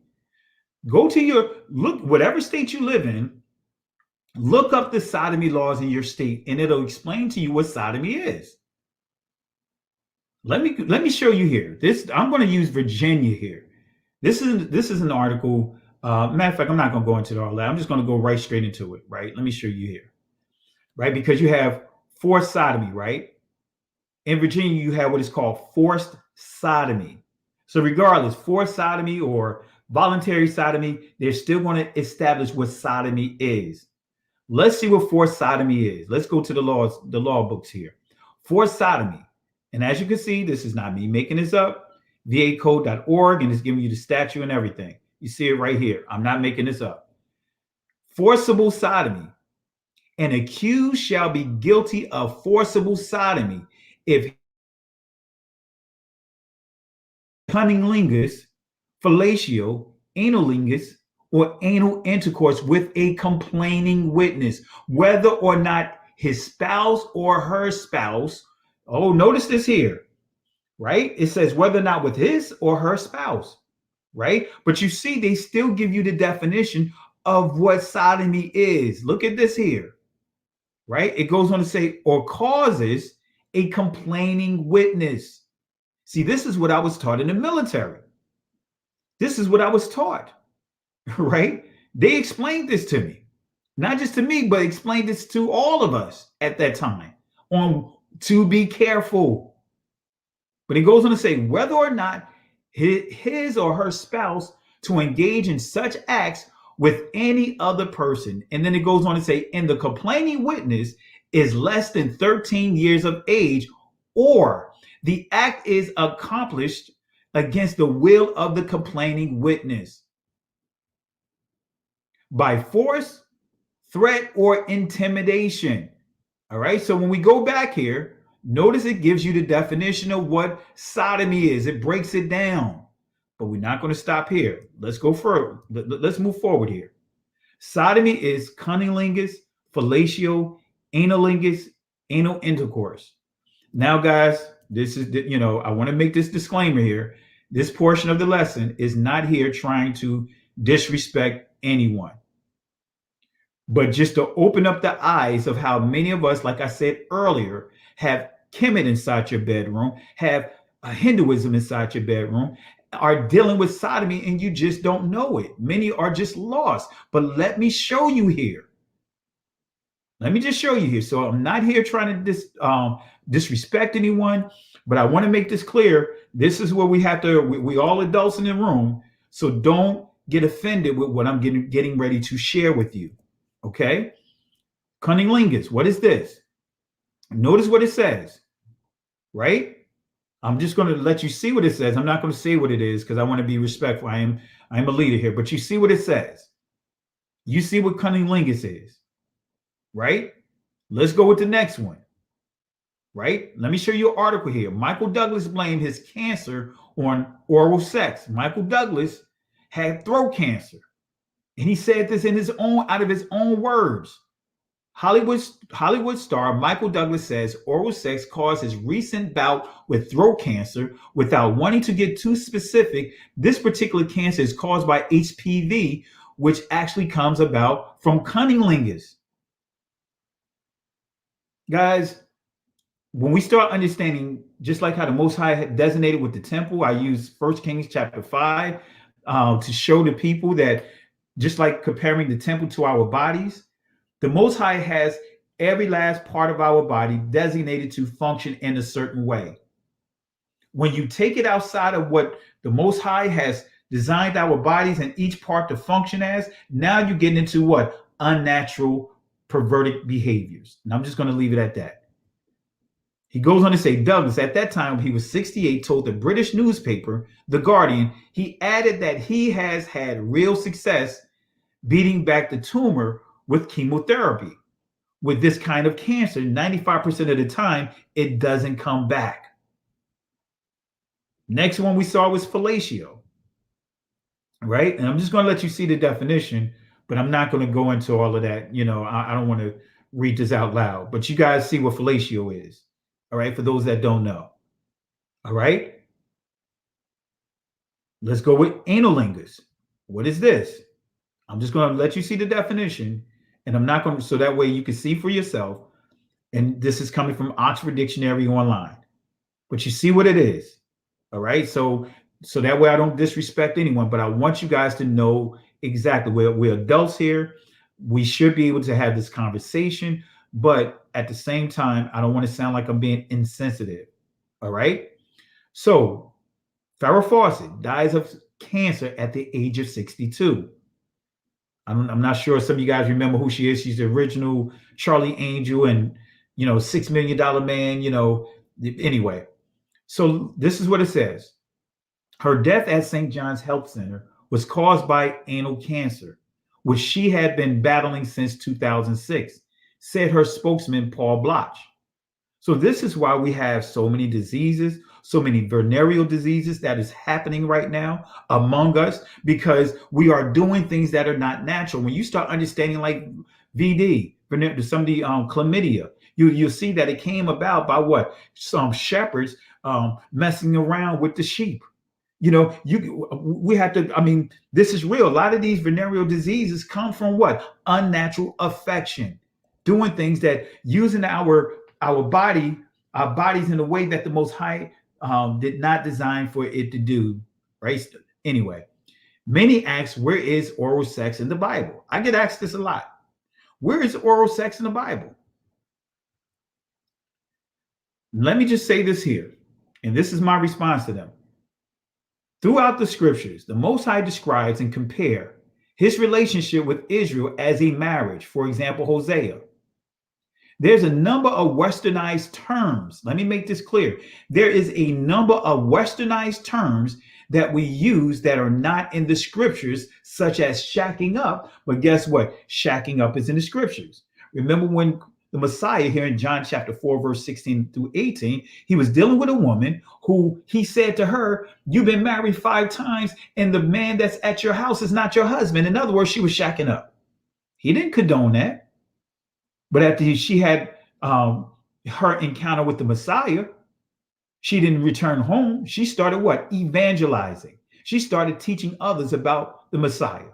Go to whatever state you live in, look up the sodomy laws in your state, and it'll explain to you what sodomy is. Let me show you here. I'm going to use Virginia here. This is an article. Matter of fact, I'm not going to go into all that. I'm just going to go right straight into it. Right. Let me show you here. Right. Because you have forced sodomy, right? In Virginia, you have what is called forced sodomy. So regardless, forced sodomy or voluntary sodomy, they're still going to establish what sodomy is. Let's see what forced sodomy is. Let's go to the law books here. Forced sodomy. And as you can see, this is not me making this up. vacode.org, and it's giving you the statute and everything. You see it right here. I'm not making this up. Forcible sodomy. An accused shall be guilty of forcible sodomy if cunnilingus, fellatio, analingus, or anal intercourse with a complaining witness, whether or not his spouse or her spouse. Oh, notice this here, right? It says whether or not with his or her spouse, right? But you see, they still give you the definition of what sodomy is. Look at this here, right? It goes on to say, or causes a complaining witness. See, this is what I was taught in the military. This is what I was taught, right? They explained this to me, not just to me, but explained this to all of us at that time on to be careful. But it goes on to say whether or not his or her spouse to engage in such acts with any other person. And then it goes on to say, and the complaining witness is less than 13 years of age, or the act is accomplished against the will of the complaining witness by force, threat, or intimidation. All right. So when we go back here, notice it gives you the definition of what sodomy is. It breaks it down. But we're not going to stop here. Let's go further. Let's move forward here. Sodomy is cunnilingus, fellatio, analingus, anal intercourse. Now, guys, this is, I want to make this disclaimer here. This portion of the lesson is not here trying to disrespect anyone, but just to open up the eyes of how many of us, like I said earlier, have Kemet inside your bedroom, have a Hinduism inside your bedroom, are dealing with sodomy, and you just don't know it. Many are just lost. But let me show you here. Let me just show you here. So I'm not here trying to disrespect anyone, but I want to make this clear. This is where we have to, we all adults in the room. So don't get offended with what I'm getting ready to share with you. Okay? Cunnilingus, what is this? Notice what it says, right? I'm just going to let you see what it says. I'm not going to say what it is because I want to be respectful. I'm a leader here, but you see what it says. You see what cunnilingus is, right? Let's go with the next one, right? Let me show you an article here. Michael Douglas blamed his cancer on oral sex. Michael Douglas had throat cancer, and he said this out of his own words. Hollywood star Michael Douglas says oral sex caused his recent bout with throat cancer. Without wanting to get too specific, this particular cancer is caused by HPV, which actually comes about from cunnilingus. Guys, when we start understanding, just like how the Most High had designated with the temple, I use 1 Kings chapter 5 to show the people that just like comparing the temple to our bodies, the Most High has every last part of our body designated to function in a certain way. When you take it outside of what the Most High has designed our bodies and each part to function as, now you're getting into what? Unnatural, perverted behaviors. And I'm just going to leave it at that. He goes on to say, Douglas, at that time, he was 68, told the British newspaper, The Guardian, he added that he has had real success beating back the tumor with chemotherapy. With this kind of cancer, 95% of the time, it doesn't come back. Next one we saw was fellatio, right? And I'm just going to let you see the definition, but I'm not going to go into all of that. I don't want to read this out loud, but you guys see what fellatio is, all right? For those that don't know, all right? Let's go with analingus. What is this? I'm just going to let you see the definition. And I'm not going to, so that way you can see for yourself. And this is coming from Oxford Dictionary Online. But you see what it is. All right. So that way I don't disrespect anyone, but I want you guys to know exactly we're adults here. We should be able to have this conversation. but at the same time, I don't want to sound like I'm being insensitive. All right. So Farrah Fawcett dies of cancer at the age of 62. I'm not sure some of you guys remember who she is. She's the original Charlie Angel and, $6 million man, anyway. So this is what it says. Her death at St. John's Health Center was caused by anal cancer, which she had been battling since 2006, said her spokesman, Paul Bloch. So this is why we have so many diseases, so many venereal diseases that is happening right now among us, because we are doing things that are not natural. When you start understanding like VD, some of the chlamydia, you'll see that it came about by what? Some shepherds messing around with the sheep. We have to, this is real. A lot of these venereal diseases come from what? Unnatural affection, doing things that using our bodies in a way that the Most High did not design for it to do, right? Anyway, many ask, where is oral sex in the Bible? I get asked this a lot. Where is oral sex in the Bible? Let me just say this here, and this is my response to them. Throughout the scriptures, the Most High describes and compare his relationship with Israel as a marriage. For example, Hosea. There's a number of westernized terms. Let me make this clear. There is a number of westernized terms that we use that are not in the scriptures, such as shacking up. But guess what? Shacking up is in the scriptures. Remember when the Messiah here in John chapter 4, verse 16 through 18, he was dealing with a woman who he said to her, you've been married 5 times and the man that's at your house is not your husband. In other words, she was shacking up. He didn't condone that. But after she had her encounter with the Messiah, she didn't return home. She started what? Evangelizing. She started teaching others about the Messiah,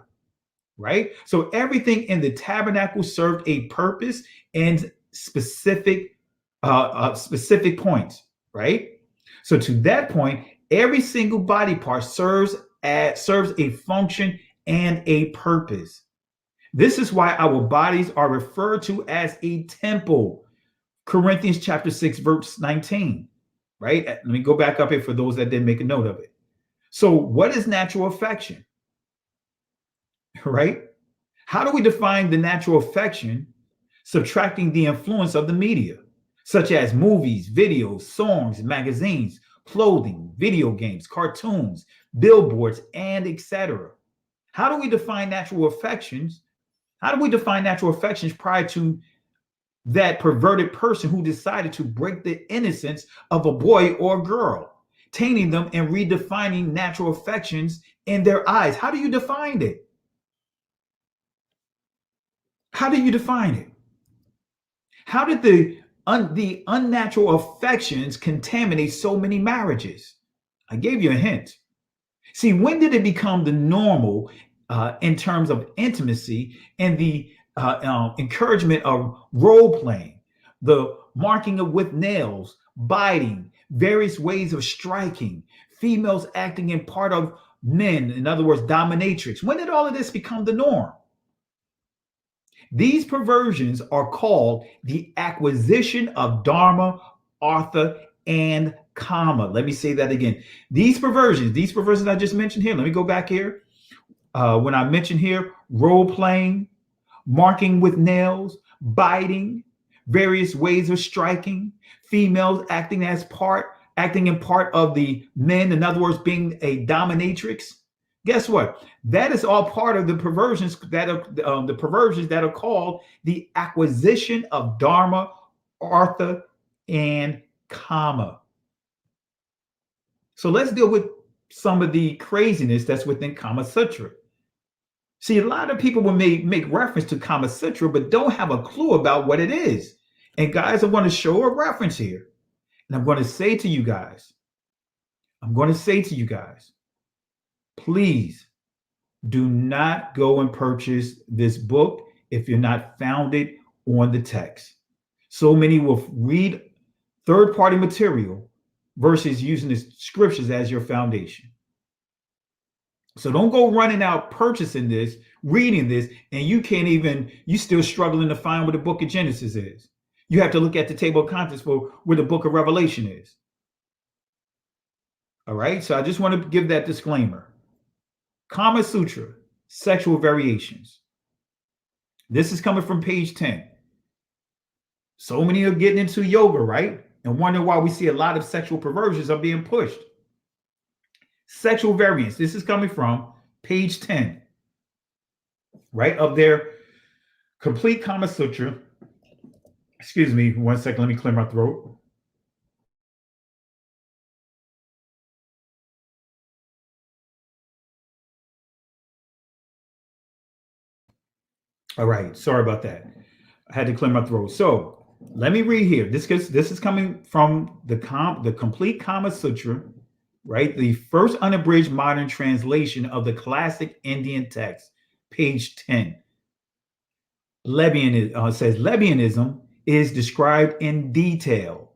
right? So everything in the tabernacle served a purpose and specific points, right? So to that point, every single body part serves a function and a purpose. This is why our bodies are referred to as a temple. Corinthians chapter 6, verse 19, right? Let me go back up here for those that didn't make a note of it. So what is natural affection, right? How do we define the natural affection, subtracting the influence of the media, such as movies, videos, songs, magazines, clothing, video games, cartoons, billboards, and etc.? How do we define natural affections? How do we define natural affections prior to that perverted person who decided to break the innocence of a boy or girl, tainting them and redefining natural affections in their eyes? How do you define it? How do you define it? How did the unnatural affections contaminate so many marriages? I gave you a hint. See, when did it become the normal in terms of intimacy and the encouragement of role playing, the marking of with nails, biting, various ways of striking, females acting in part of men, in other words, dominatrix? When did all of this become the norm? These perversions are called the acquisition of dharma, artha, and kama. Let me say that again. These perversions I just mentioned here, let me go back here. When I mentioned here, role playing, marking with nails, biting, various ways of striking, females acting in part of the men, in other words, being a dominatrix. Guess what? That is all part of the perversions that are called the acquisition of dharma, artha, and kama. So let's deal with some of the craziness that's within Kama Sutra. See, a lot of people will make reference to Kama Sutra, but don't have a clue about what it is. And guys, I want to show a reference here. And I'm going to say to you guys, please do not go and purchase this book if you're not founded on the text. So many will read third-party material versus using the scriptures as your foundation. So don't go running out purchasing this, reading this, and you still struggling to find where the book of Genesis is. You have to look at the table of contents for where the book of Revelation is. All right. So I just want to give that disclaimer. Kama Sutra, sexual variations. This is coming from page 10. So many are getting into yoga, right? And wondering why we see a lot of sexual perversions are being pushed. Sexual variants. This is coming from page 10, right? Of their complete Kama Sutra. Excuse me 1 second. Let me clear my throat. All right. Sorry about that. I had to clear my throat. So let me read here. This is coming from the complete Kama Sutra, right? The first unabridged modern translation of the classic Indian text, page 10. Says lesbianism is described in detail,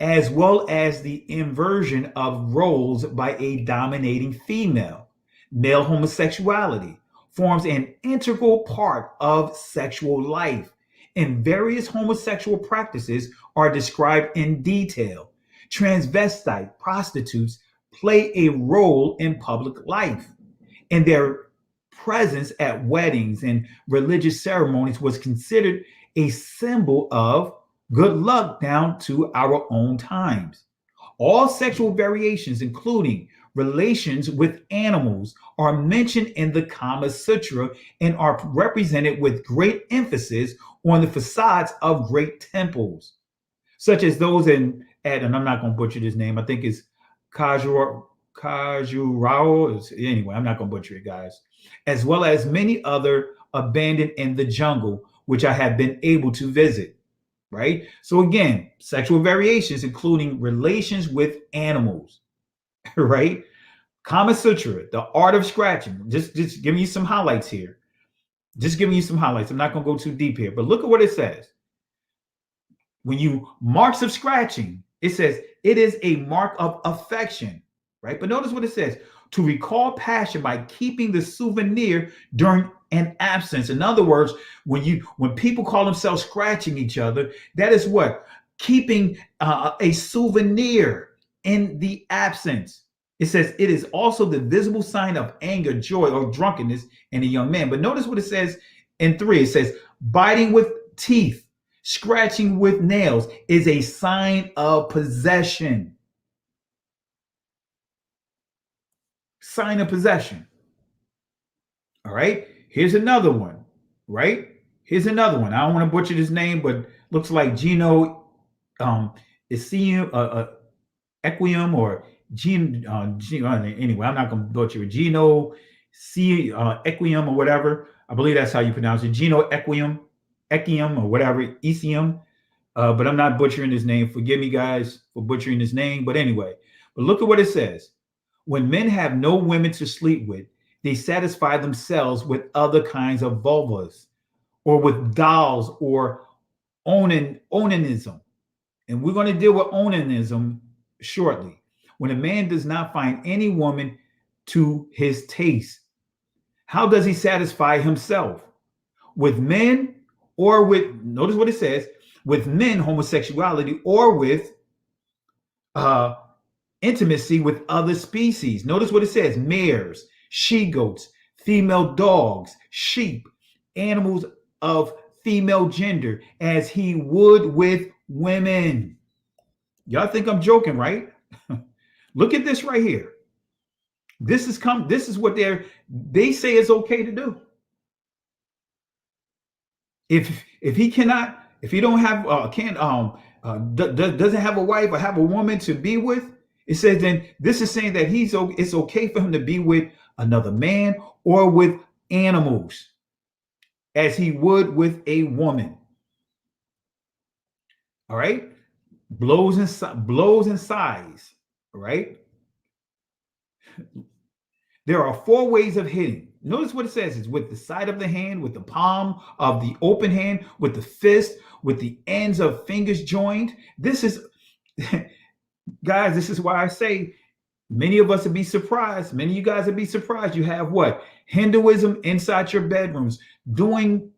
as well as the inversion of roles by a dominating female. Male homosexuality forms an integral part of sexual life, and various homosexual practices are described in detail. Transvestite prostitutes play a role in public life, and their presence at weddings and religious ceremonies was considered a symbol of good luck down to our own times. All sexual variations, including relations with animals, are mentioned in the Kama Sutra and are represented with great emphasis on the facades of great temples, such as those and I'm not going to butcher this name. I think it's Kajurao. Anyway, I'm not going to butcher it, guys. As well as many other abandoned in the jungle, which I have been able to visit. Right? So again, sexual variations, including relations with animals. Right? Kama Sutra, the art of scratching. Just giving you some highlights here. Just giving you some highlights. I'm not going to go too deep here, but look at what it says. When you marks of scratching, it says it is a mark of affection, right? But notice what it says: to recall passion by keeping the souvenir during an absence. In other words, when people call themselves scratching each other, that is what? Keeping a souvenir in the absence. It says it is also the visible sign of anger, joy, or drunkenness in a young man. But notice what it says in 3. It says biting with teeth, scratching with nails is a sign of possession. Sign of possession. All right. Here's another one. Right. Here's another one. I don't want to butcher this name, but looks like Gino Equium or anyway, I'm not going to butcher it. Gino Equium or whatever. I believe that's how you pronounce it. Gino Equium or whatever, Ecium. But I'm not butchering his name. Forgive me, guys, for butchering his name. But anyway, but look at what it says. When men have no women to sleep with, they satisfy themselves with other kinds of vulvas or with dolls or onanism. And we're going to deal with onanism shortly. When a man does not find any woman to his taste, how does he satisfy himself? With men or with, notice what it says, with men, homosexuality, or with intimacy with other species. Notice what it says: mares, she-goats, female dogs, sheep, animals of female gender, as he would with women. Y'all think I'm joking, right? Look at this right here. This is what they say is okay to do. If he cannot, if he don't have doesn't have a wife or have a woman to be with, it says then this is saying that it's okay for him to be with another man or with animals, as he would with a woman. All right, blows and sighs. All right. There are 4 ways of hitting. Notice what it says: it's with the side of the hand, with the palm of the open hand, with the fist, with the ends of fingers joined. This is, guys, this is why I say Many of us would be surprised. Many of you guys would be surprised. You have what? Hinduism inside your bedrooms, doing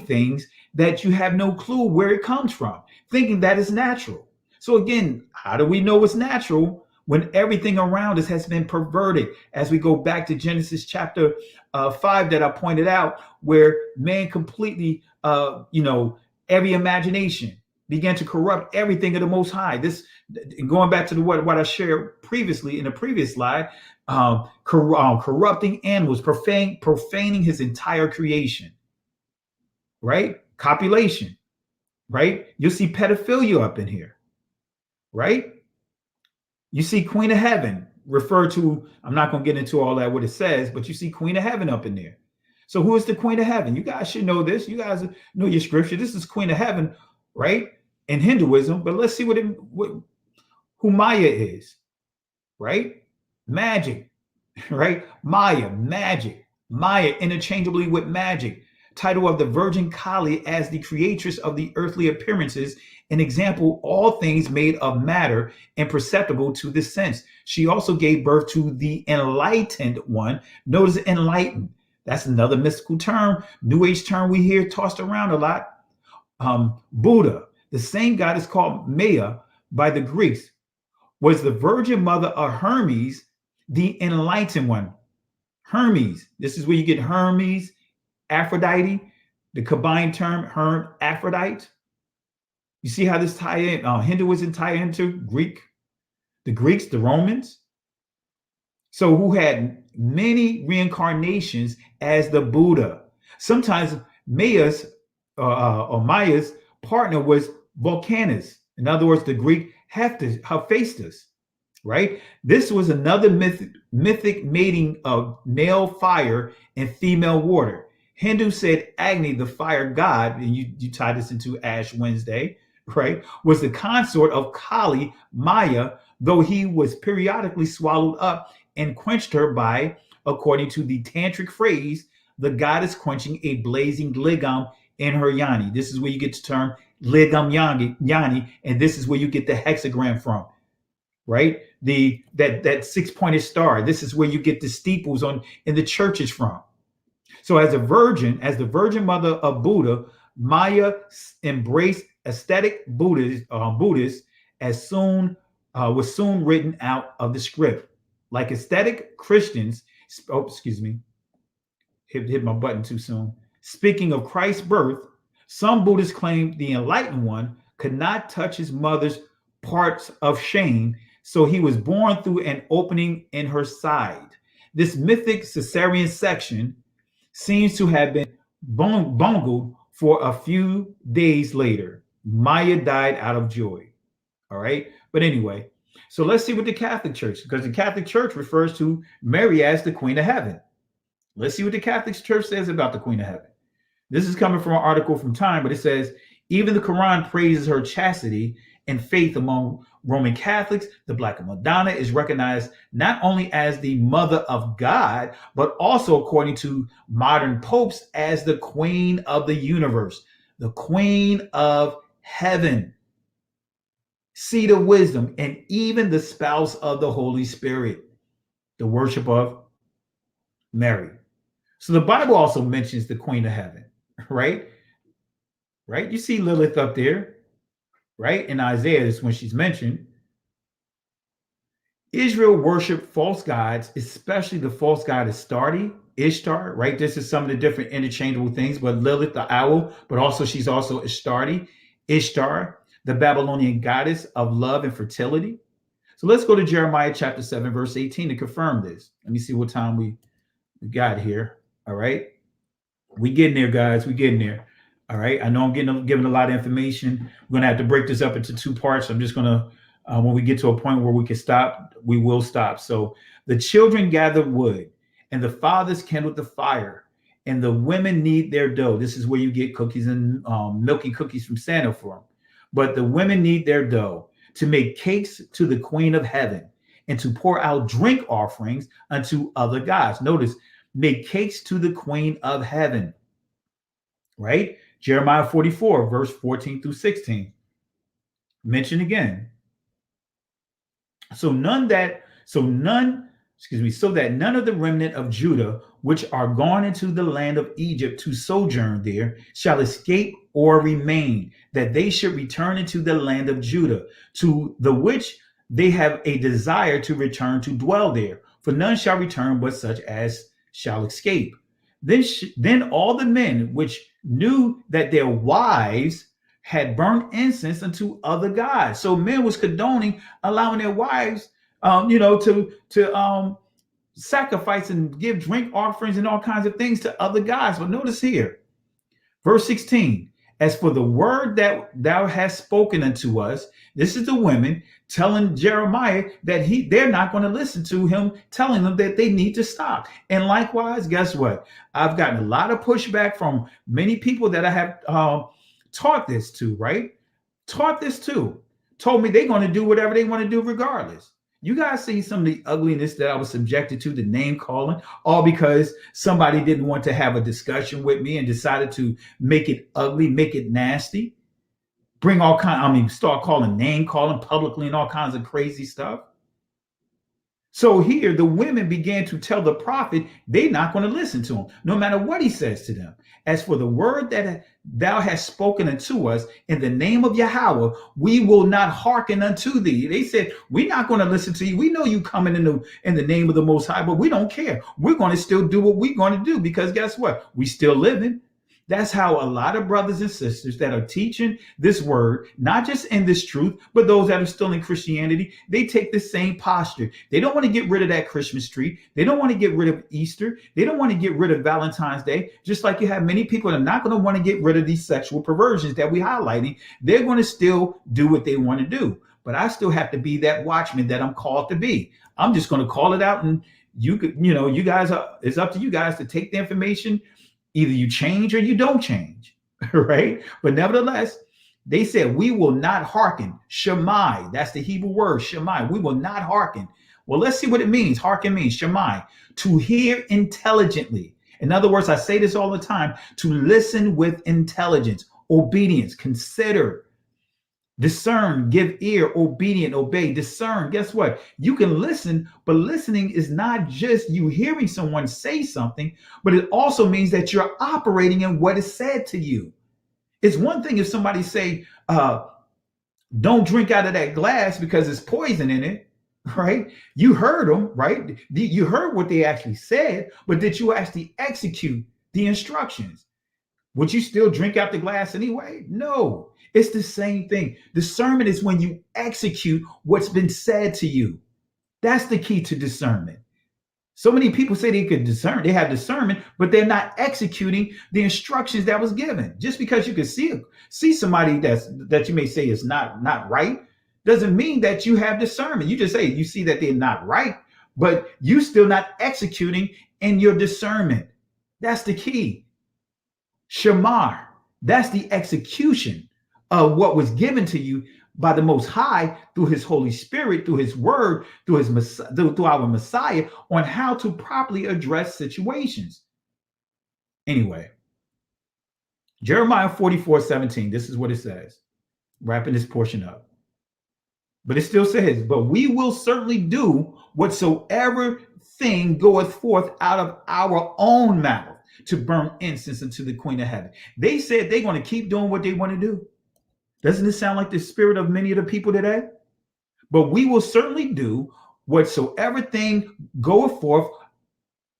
things that you have no clue where it comes from, thinking that is natural. So again, how do we know it's natural when everything around us has been perverted? As we go back to Genesis chapter 5 that I pointed out, where man completely, every imagination began to corrupt everything of the Most High. This, going back to what I shared previously in the previous slide, corrupting animals, profaning his entire creation, right? Copulation, right? You'll see pedophilia up in here, right? You see Queen of Heaven referred to. I'm not going to get into all that, what it says, but you see Queen of Heaven up in there. So who is the Queen of Heaven? You guys should know this. You guys know your scripture. This is Queen of Heaven, right? In Hinduism. But let's see who Maya is, right? Magic, right? Maya interchangeably with magic. Title of the Virgin Kali as the creatress of the earthly appearances. An example, all things made of matter and perceptible to the sense. She also gave birth to the enlightened one. Notice enlightened. That's another mystical term, New Age term we hear tossed around a lot. Buddha, the same god is called Maya by the Greeks, was the virgin mother of Hermes, the enlightened one. Hermes, this is where you get Hermes, Aphrodite, the combined term Aphrodite. You see how this tie in, Hinduism tie into the Greeks, the Romans. So who had many reincarnations as the Buddha. Sometimes Maya's partner was Vulcanus. In other words, the Greek Hephaestus, right? This was another mythic mating of male fire and female water. Hindu said Agni, the fire god, and you tie this into Ash Wednesday, right, was the consort of Kali, Maya, though he was periodically swallowed up and quenched her by, according to the tantric phrase, the goddess quenching a blazing ligam in her yoni. This is where you get the term ligam yoni, and this is where you get the hexagram from, right? That 6-pointed star. This is where you get the steeples in the churches from. So as the virgin mother of Buddha, Maya embraced aesthetic Buddhists as soon was soon written out of the script. Like aesthetic Christians, hit my button too soon. Speaking of Christ's birth, some Buddhists claim the enlightened one could not touch his mother's parts of shame, so he was born through an opening in her side. This mythic cesarean section seems to have been bungled for a few days later. Maya died out of joy. All right. But anyway, so let's see what the Catholic Church, because the Catholic Church refers to Mary as the Queen of Heaven. Let's see what the Catholic Church says about the Queen of Heaven. This is coming from an article from Time, but it says, even the Quran praises her chastity and faith among Roman Catholics. The Black Madonna is recognized not only as the mother of God, but also, according to modern popes, as the Queen of the universe, the Queen of Heaven, seat of wisdom, and even the spouse of the Holy Spirit, the worship of Mary. So the Bible also mentions the Queen of Heaven, right? Right? You see Lilith up there, right? In Isaiah is when she's mentioned. Israel worshiped false gods, especially the false god Ishtar, right? This is some of the different interchangeable things, but Lilith, the owl, but also she's also Ishtar, the Babylonian goddess of love and fertility. So let's go to Jeremiah chapter 7, verse 18 to confirm this. Let me see what time we got here. All right. We getting there, guys. We getting there. All right. I know I'm giving a lot of information. We're going to have to break this up into 2 parts. I'm just going to, when we get to a point where we can stop, we will stop. So the children gathered wood and the fathers kindled the fire and the women knead their dough. This is where you get cookies and milky cookies from Santa from. But the women knead their dough to make cakes to the Queen of Heaven and to pour out drink offerings unto other gods. Notice, make cakes to the Queen of Heaven, right? Jeremiah 44, verse 14 through 16. Mention again. So none that So so that none of the remnant of Judah, which are gone into the land of Egypt to sojourn there, shall escape or remain, that they should return into the land of Judah, to the which they have a desire to return to dwell there. For none shall return but such as shall escape. Then all the men which knew that their wives had burned incense unto other gods. So men was condoning allowing their wives, to sacrifice and give drink offerings and all kinds of things to other gods. But notice here, verse 16, as for the word that thou hast spoken unto us, this is the women telling Jeremiah that they're not going to listen to him, telling them that they need to stop. And likewise, guess what? I've gotten a lot of pushback from many people that I have taught this to, right? Taught this to. Told me they're going to do whatever they want to do regardless. You guys see some of the ugliness that I was subjected to, the name calling, all because somebody didn't want to have a discussion with me and decided to make it ugly, make it nasty, start calling, name calling publicly and all kinds of crazy stuff. So here the women began to tell the prophet they're not going to listen to him, no matter what he says to them. As for the word that thou hast spoken unto us in the name of Yahweh, we will not hearken unto thee. They said, we're not going to listen to you. We know you coming in the name of the Most High, but we don't care. We're going to still do what we're going to do, because guess what? We still living. That's how a lot of brothers and sisters that are teaching this word, not just in this truth, but those that are still in Christianity, they take the same posture. They don't want to get rid of that Christmas tree. They don't want to get rid of Easter. They don't want to get rid of Valentine's Day. Just like you have many people that are not going to want to get rid of these sexual perversions that we're highlighting. They're going to still do what they want to do. But I still have to be that watchman that I'm called to be. I'm just going to call it out, and it's up to you guys to take the information. Either you change or you don't change, right? But nevertheless, they said, we will not hearken. Shemai, that's the Hebrew word, Shemai. We will not hearken. Well, let's see what it means. Hearken means, Shemai, to hear intelligently. In other words, I say this all the time, to listen with intelligence, obedience, consider, discern, give ear, obedient, obey, discern. Guess what? You can listen, but listening is not just you hearing someone say something, but it also means that you're operating in what is said to you. It's one thing if somebody say, don't drink out of that glass because there's poison in it, right? You heard them, right? You heard what they actually said, but did you actually execute the instructions? Would you still drink out the glass anyway? No. It's the same thing. Discernment is when you execute what's been said to you. That's the key to discernment. So many people say they could discern, they have discernment, but they're not executing the instructions that was given. Just because you can see somebody that you may say is not right, doesn't mean that you have discernment. You just say you see that they're not right, but you still not executing in your discernment. That's the key. Shamar, that's the execution of what was given to you by the Most High through his Holy Spirit, through his word, through our Messiah, on how to properly address situations. Anyway, Jeremiah 44:17, this is what it says, wrapping this portion up. But it still says, but we will certainly do whatsoever thing goeth forth out of our own mouth to burn incense unto the Queen of Heaven. They said they're going to keep doing what they want to do. Doesn't it sound like the spirit of many of the people today? But we will certainly do whatsoever thing goeth forth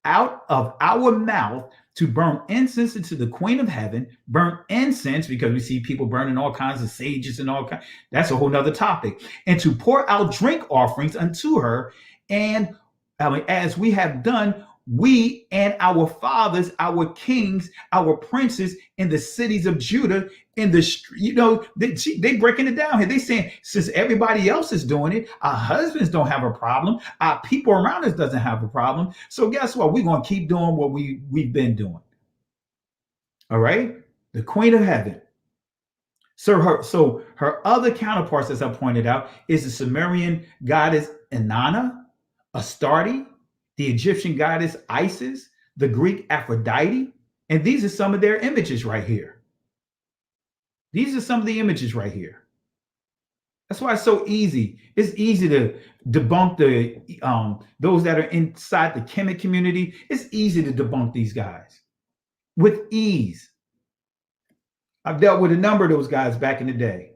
out of our mouth to burn incense into the Queen of Heaven, burn incense, because we see people burning all kinds of sages and all kinds. That's a whole nother topic. And to pour out drink offerings unto her. And as we have done, we and our fathers, our kings, our princes in the cities of Judah, they breaking it down here. They saying, since everybody else is doing it, our husbands don't have a problem. Our people around us doesn't have a problem. So guess what? We're going to keep doing what we've been doing. All right. The Queen of Heaven. So her other counterparts, as I pointed out, is the Sumerian goddess Inanna, Astarte, the Egyptian goddess Isis, the Greek Aphrodite. And these are some of their images right here. These are some of the images right here. That's why it's so easy. It's easy to debunk the those that are inside the Kemet community. It's easy to debunk these guys with ease. I've dealt with a number of those guys back in the day,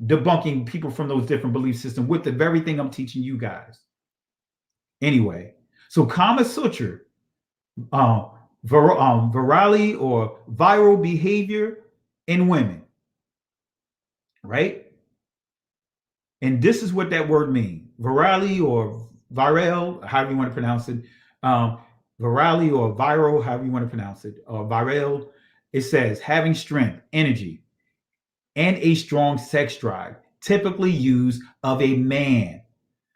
debunking people from those different belief systems with the very thing I'm teaching you guys. Anyway, so Kama Sutra, virality or viral behavior in women, right? And this is what that word means: virality or viral, however you want to pronounce it. Virality or viral, however you want to pronounce it, or viral. It says having strength, energy, and a strong sex drive, typically used of a man.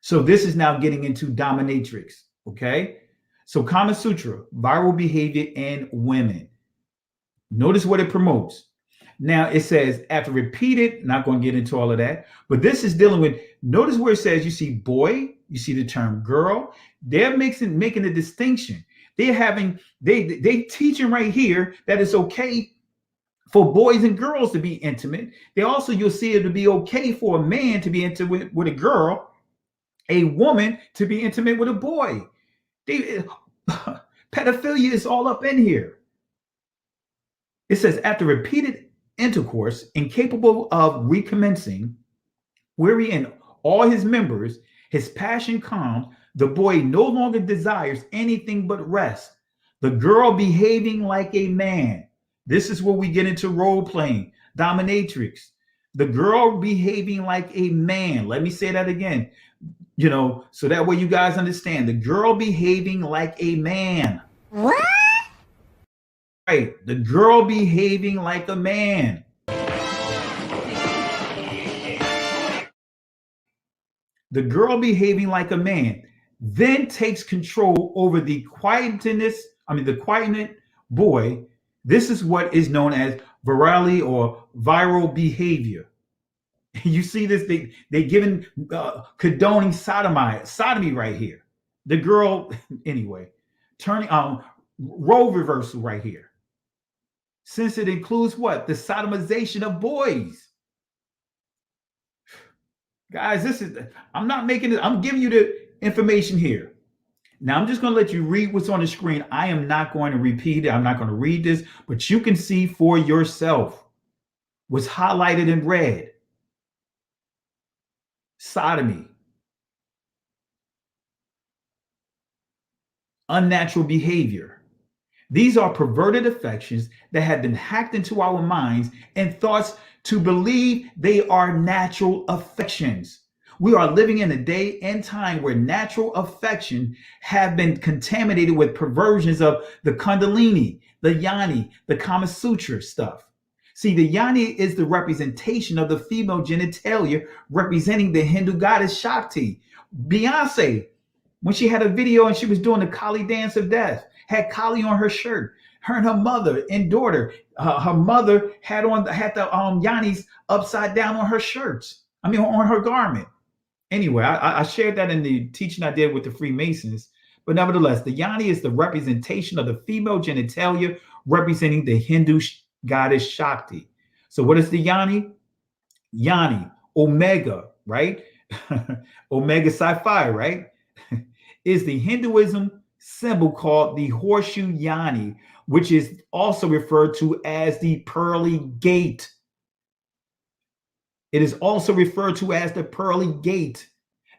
So this is now getting into dominatrix, okay? So Kama Sutra, viral behavior in women. Notice what it promotes. Now it says after repeated, not going to get into all of that, but this is dealing with, notice where it says you see boy, you see the term girl. They're making a distinction. They teaching right here that it's okay for boys and girls to be intimate. They also, you'll see it to be okay for a man to be intimate with a girl, a woman to be intimate with a boy. Pedophilia is all up in here. It says after repeated intercourse, incapable of recommencing, weary in all his members, his passion calmed, the boy no longer desires anything but rest. The girl behaving like a man. This is where we get into role playing, dominatrix. The girl behaving like a man. Let me say that again, so that way you guys understand. The girl behaving like a man. What? Right. The girl behaving like a man. The girl behaving like a man then takes control over the quiet boy. This is what is known as virality or viral behavior. You see this, they giving condoning sodomy right here. The girl, anyway, turning role reversal right here. Since it includes what? The sodomization of boys. Guys, I'm giving you the information here. Now, I'm just going to let you read what's on the screen. I am not going to repeat it. I'm not going to read this, but you can see for yourself what's highlighted in red. Sodomy. Unnatural behavior. These are perverted affections that have been hacked into our minds and thoughts to believe they are natural affections. We are living in a day and time where natural affection have been contaminated with perversions of the Kundalini, the Yanni, the Kama Sutra stuff. See, the Yanni is the representation of the female genitalia representing the Hindu goddess Shakti. Beyonce, when she had a video and she was doing the Kali dance of death, had Kali on her shirt. Her and her mother and daughter, her mother had the Yannis upside down on her shirts. On her garment. Anyway, I shared that in the teaching I did with the Freemasons. But nevertheless, the Yanni is the representation of the female genitalia representing the Hindu goddess Shakti. So what is the Yanni? Yanni, Omega, right? Omega Psi-Phi, right? Is the Hinduism symbol called the horseshoe Yanni, which is also referred to as the pearly gate. It is also referred to as the pearly gate.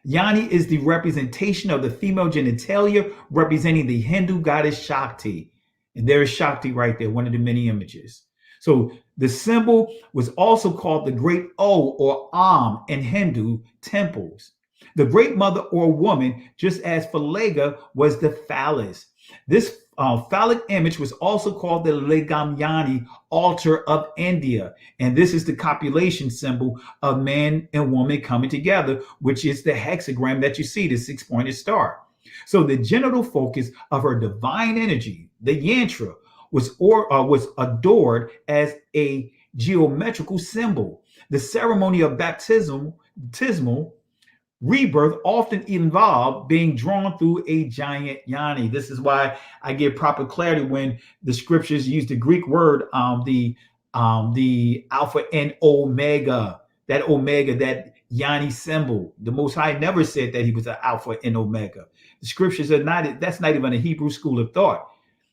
Yanni is the representation of the female genitalia representing the Hindu goddess Shakti. And there is Shakti right there, one of the many images. So the symbol was also called the Great O or Am in Hindu temples. The Great Mother or woman, just as Phalega was the phallus. This phallic image was also called the Legamyani altar of India. And this is the copulation symbol of man and woman coming together, which is the hexagram that you see, the six-pointed star. So the genital focus of her divine energy, the yantra, was adored as a geometrical symbol. The ceremony of baptismal rebirth often involved being drawn through a giant Yanni. This is why I give proper clarity when the scriptures use the Greek word, the Alpha and Omega, that Yanni symbol. The Most High never said that he was an Alpha and Omega. The scriptures are not, that's not even a Hebrew school of thought.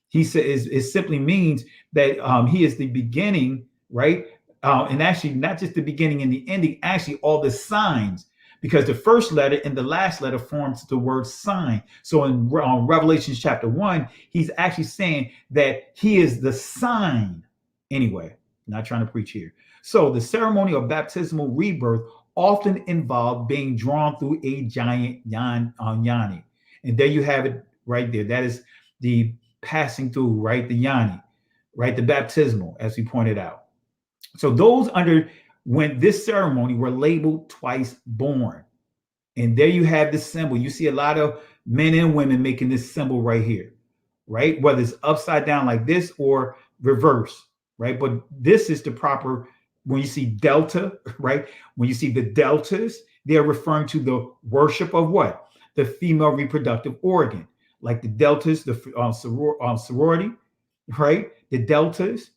He says it simply means that he is the beginning, right? And actually, not just the beginning and the ending, actually, all the signs, because the first letter and the last letter forms the word sign. So in Revelation chapter 1, he's actually saying that he is the sign. Anyway, not trying to preach here. So the ceremony of baptismal rebirth often involved being drawn through a giant yanni. And there you have it right there. That is the passing through, right? The yanni, right? The baptismal, as we pointed out. So those underwent this ceremony were labeled twice born. And there you have the symbol. You see a lot of men and women making this symbol right here, right? Whether it's upside down like this or reverse, right? But this is the proper, when you see delta, right? When you see the deltas, they're referring to the worship of what? The female reproductive organ, like the deltas, the sorority, right? The deltas.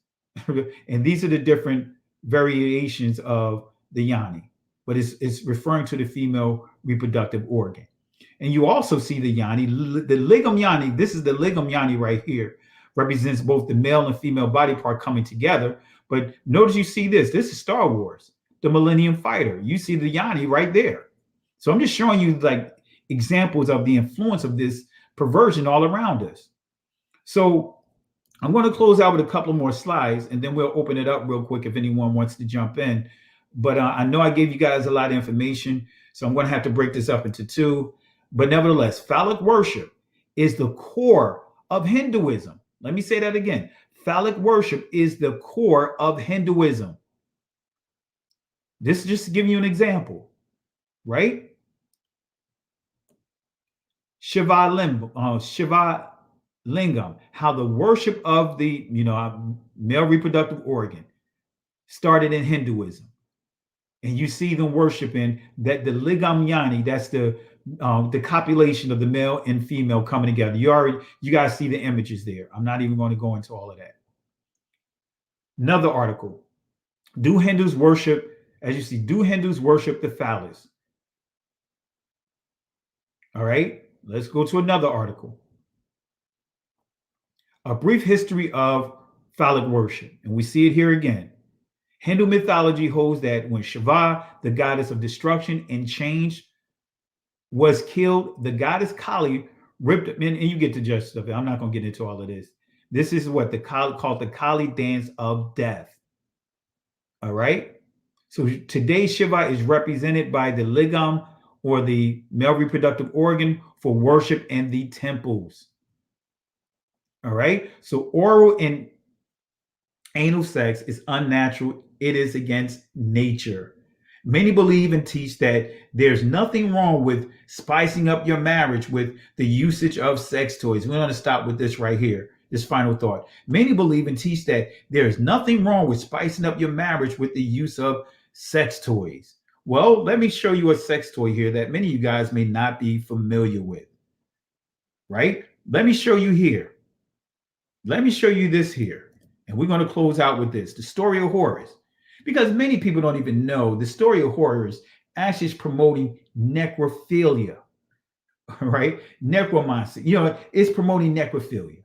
And these are the different variations of the yanni, but it's referring to the female reproductive organ. And you also see the yanni, the ligam yanni. This is the ligam yanni right here, represents both the male and female body part coming together. But notice you see this. This is Star Wars, the Millennium Fighter. You see the yanni right there. So I'm just showing you like examples of the influence of this perversion all around us. So I'm going to close out with a couple more slides, and then we'll open it up real quick if anyone wants to jump in. But I know I gave you guys a lot of information, so I'm going to have to break this up into two. But nevertheless, phallic worship is the core of Hinduism. Let me say that again. Phallic worship is the core of Hinduism. This is just to give you an example, right? Shiva Lingam, how the worship of the male reproductive organ started in Hinduism, and you see them worshiping that the ligam yanni, that's the copulation of the male and female coming together. You guys see the images there. I'm not even going to go into all of that. Another article: do Hindus worship? As you see, do Hindus worship the phallus? All right, let's go to another article. A brief history of phallic worship. And we see it here again. Hindu mythology holds that when Shiva, the goddess of destruction and change, was killed, the goddess Kali ripped, and you get the gist of it. I'm not going to get into all of this. This is what called the Kali dance of death. All right. So today Shiva is represented by the ligam, or the male reproductive organ, for worship in the temples. All right. So oral and anal sex is unnatural. It is against nature. Many believe and teach that there's nothing wrong with spicing up your marriage with the usage of sex toys. We're going to stop with this right here, this final thought. Many believe and teach that there's nothing wrong with spicing up your marriage with the use of sex toys. Well, let me show you a sex toy here that many of you guys may not be familiar with. Right? Let me show you here. Let me show you this here. And we're going to close out with this, the story of Horus. Because many people don't even know the story of Horus actually is promoting necrophilia, right? Necromancy. It's promoting necrophilia.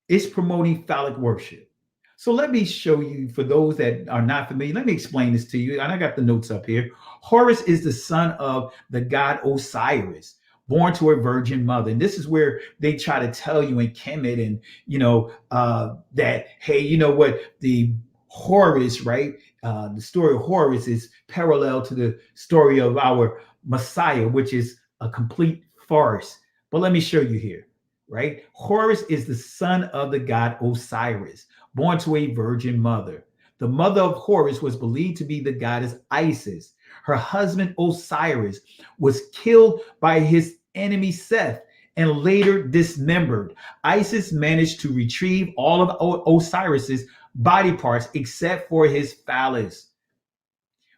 It's promoting phallic worship. So let me show you, for those that are not familiar, let me explain this to you. And I got the notes up here. Horus is the son of the god Osiris, born to a virgin mother. And this is where they try to tell you in Kemet and, that, hey, you know what, the Horus, right? The story of Horus is parallel to the story of our Messiah, which is a complete farce. But let me show you here, right? Horus is the son of the god Osiris, born to a virgin mother. The mother of Horus was believed to be the goddess Isis. Her husband Osiris was killed by his enemy Seth and later dismembered. Isis managed to retrieve all of Osiris's body parts except for his phallus,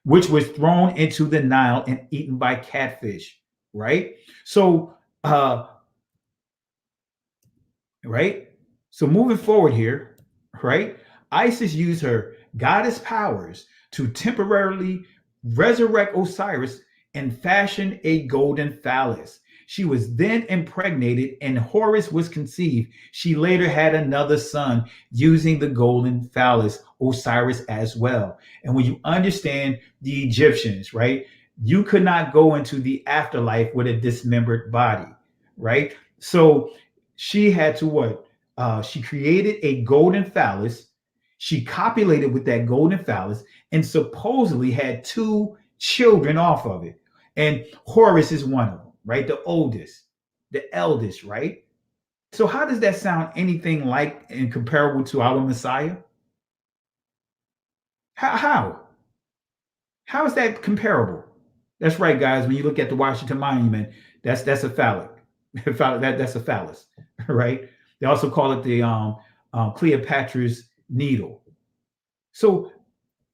which was thrown into the Nile and eaten by catfish, right? So, right? So moving forward here, right? Isis used her goddess powers to temporarily resurrect Osiris and fashioned a golden phallus. She was then impregnated, and Horus was conceived. She later had another son using the golden phallus, Osiris, as well. And when you understand the Egyptians, right, you could not go into the afterlife with a dismembered body, right? So she had to what? She created a golden phallus. She copulated with that golden phallus and supposedly had two children off of it. And Horus is one of them, right? The oldest, the eldest, right? So how does that sound anything like and comparable to our Messiah? How? How is that comparable? That's right, guys. When you look at the Washington Monument, that's a phallic. That's a phallus, right? They also call it the Cleopatra's needle. So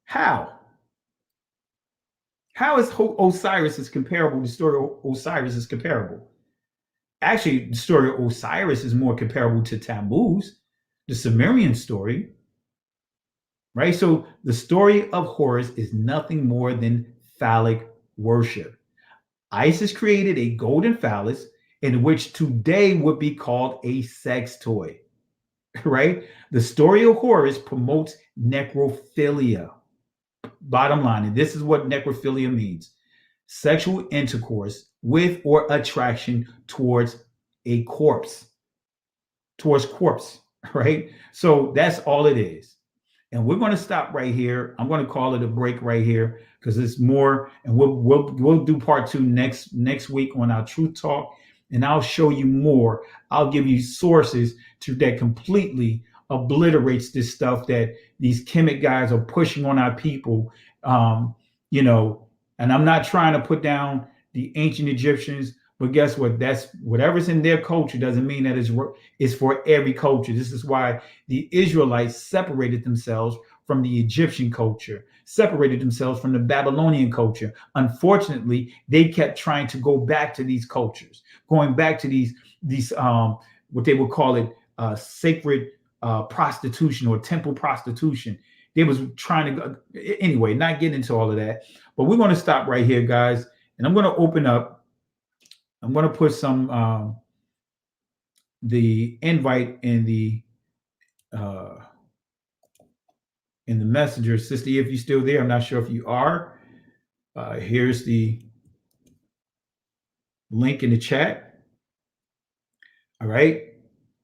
how? How is Osiris is comparable? The story of Osiris is comparable. Actually, the story of Osiris is more comparable to Tammuz, the Sumerian story, right? So the story of Horus is nothing more than phallic worship. Isis created a golden phallus in which today would be called a sex toy, right? The story of Horus promotes necrophilia. Bottom line, and this is what necrophilia means: sexual intercourse with or attraction towards a corpse, right? So that's all it is. And we're going to stop right here. I'm going to call it a break right here because it's more, and we'll do part two next week on our Truth Talk, and I'll show you more. I'll give you sources that completely obliterates this stuff that these Kemet guys are pushing on our people. And I'm not trying to put down the ancient Egyptians, but guess what? That's whatever's in their culture doesn't mean that it's for every culture. This is why the Israelites separated themselves from the Egyptian culture, separated themselves from the Babylonian culture. Unfortunately, they kept trying to go back to these cultures, going back to these what they would call it sacred prostitution or temple prostitution. They was trying to go anyway, not getting into all of that. But we're going to stop right here, guys, and I'm going to open up. I'm going to put some the invite in the messenger. Sister, if you're still there, I'm not sure if you are. Here's the link in the chat. All right.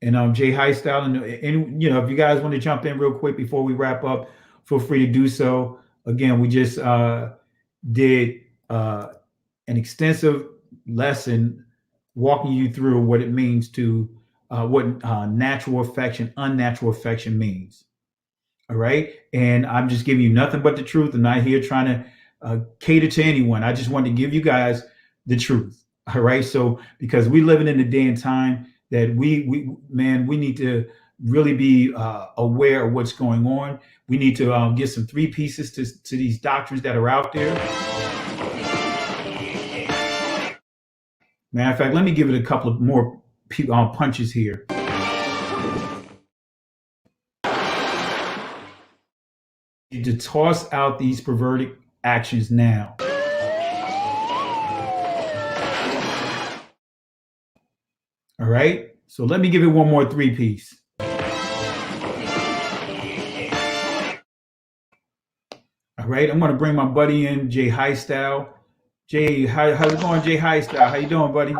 And Jay Highstyle, and if you guys want to jump in real quick before we wrap up, feel free to do so. Again, we just did an extensive lesson walking you through what it means to what natural affection, unnatural affection means. All right. And I'm just giving you nothing but the truth. I'm not here trying to cater to anyone. I just want to give you guys the truth. All right. So because we're living in a day and time that we need to really be aware of what's going on. We need to get some three pieces to these doctrines that are out there. Matter of fact, let me give it a couple of more punches here. To toss out these perverted actions now. All right. So let me give it one more three piece. All right. I'm going to bring my buddy in, Jay Highstyle. Jay, how's it going, Jay Highstyle? How you doing, buddy?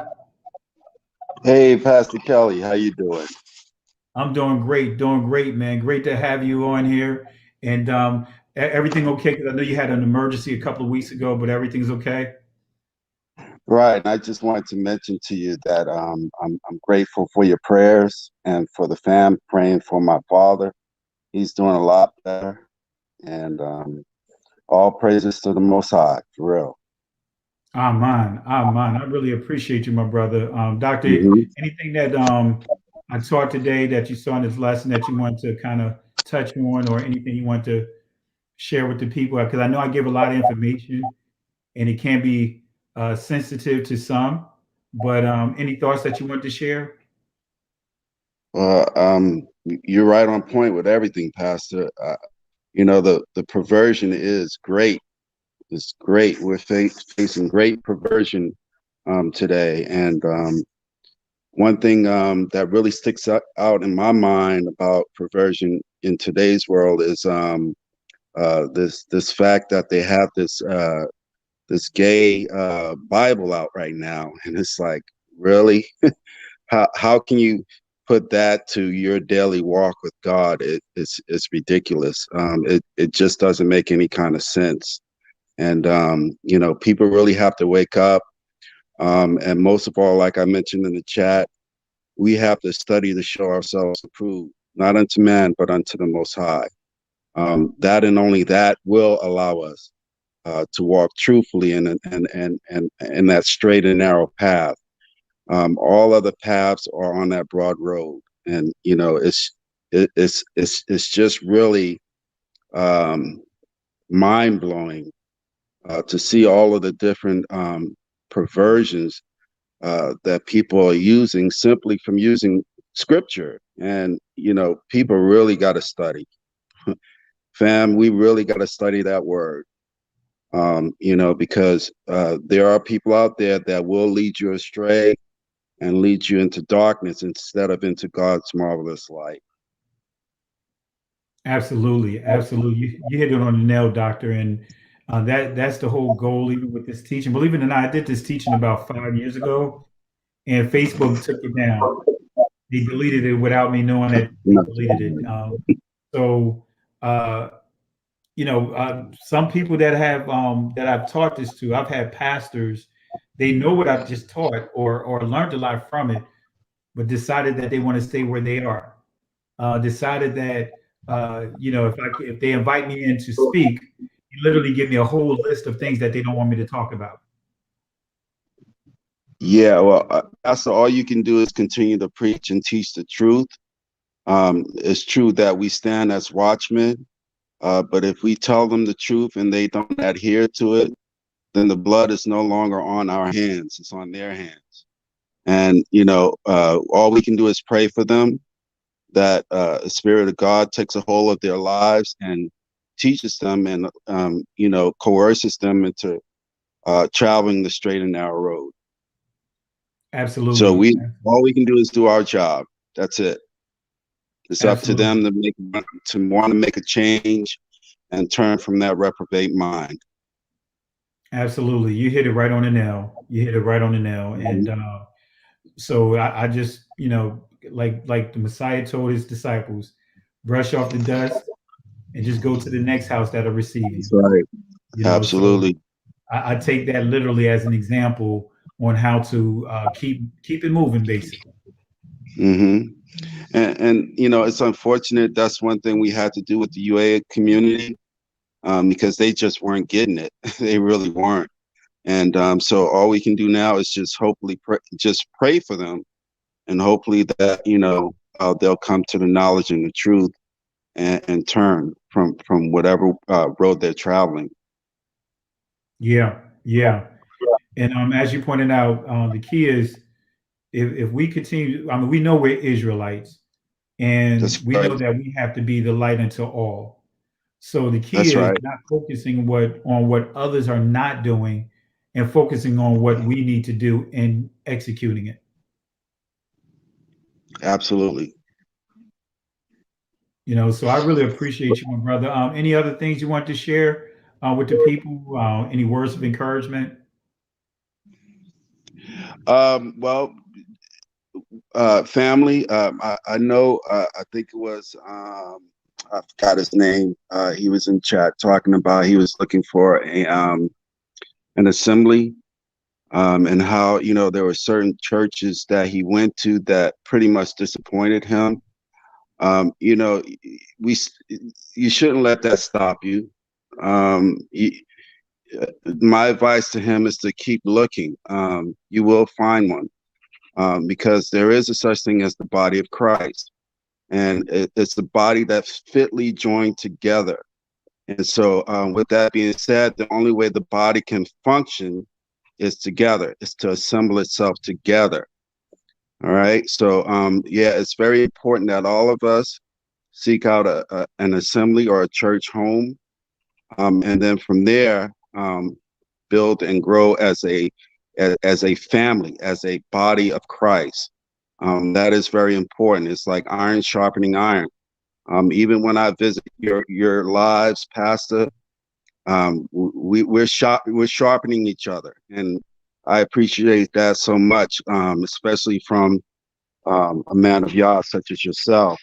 Hey, Pastor Kelly, how you doing? I'm doing great, man. Great to have you on here. And everything okay? Because I know you had an emergency a couple of weeks ago, but everything's okay. Right. I just wanted to mention to you that I'm grateful for your prayers and for the fam praying for my father. He's doing a lot better, and all praises to the Most High, for real. Amen. I really appreciate you, my brother. Doctor, anything that I taught today that you saw in this lesson that you want to kind of touch on, or anything you want to share with the people? Because I know I give a lot of information, and it can be sensitive to some. But any thoughts that you want to share? You're right on point with everything, Pastor. The perversion is great is great. We're facing great perversion today. And one thing that really sticks out in my mind about perversion in today's world is this fact that they have this gay Bible out right now, and it's like, really, how can you put that to your daily walk with God? It's ridiculous. It just doesn't make any kind of sense. And people really have to wake up. And most of all, like I mentioned in the chat, we have to study to show ourselves approved, not unto man, but unto the Most High. That and only that will allow us to walk truthfully in that straight and narrow path. All other paths are on that broad road, and it's just really mind blowing to see all of the different perversions that people are using simply from using scripture. And people really got to study. Fam, we really got to study that word. Because there are people out there that will lead you astray and lead you into darkness instead of into God's marvelous light. Absolutely, absolutely. You hit it on the nail, doctor, and that's the whole goal, even with this teaching. Believe it or not, I did this teaching about 5 years ago, and Facebook took it down. They deleted it without me knowing that they deleted it. So, some people that have that I've taught this to, I've had pastors, they know what I've just taught or learned a lot from it, but decided that they want to stay where they are. Decided that if they invite me in to speak, you literally give me a whole list of things that they don't want me to talk about. Yeah, well, Pastor, all you can do is continue to preach and teach the truth. It's true that we stand as watchmen, but if we tell them the truth and they don't adhere to it, then the blood is no longer on our hands, it's on their hands. And, all we can do is pray for them, that the Spirit of God takes a hold of their lives and teaches them and, coerces them into traveling the straight and narrow road. Absolutely. So all we can do is do our job. That's it. It's up to them to want to make a change and turn from that reprobate mind. Absolutely. You hit it right on the nail. And so I just, like the Messiah told his disciples, brush off the dust and just go to the next house that'll receive you. That's right. Absolutely. So I take that literally as an example on how to keep it moving, basically. Mm-hmm. And it's unfortunate. That's one thing we had to do with the UA community, because they just weren't getting it. They really weren't. And so all we can do now is just hopefully pray for them, and hopefully that they'll come to the knowledge and the truth and turn from whatever road they're traveling. Yeah. And as you pointed out, the key is if we continue. I mean, we know we're Israelites, and we know that we have to be the light unto all. So the key is not focusing on what others are not doing, and focusing on what we need to do and executing it. Absolutely. So I really appreciate you, my brother. Any other things you want to share with the people? Any words of encouragement? Well, family, I know, I think it was, I forgot his name. He was in chat talking about he was looking for an assembly, and how, there were certain churches that he went to that pretty much disappointed him. You shouldn't let that stop you. My advice to him is to keep looking. You will find one, because there is a such thing as the body of Christ, and it's the body that's fitly joined together. And so with that being said, the only way the body can function is together, is to assemble itself together. All right. So it's very important that all of us seek out an assembly or a church home. And then from there, build and grow as a family, as a body of Christ. That is very important. It's like iron sharpening iron. Even when I visit your lives, Pastor, we're sharpening each other, and I appreciate that so much, especially from a man of Yah such as yourself.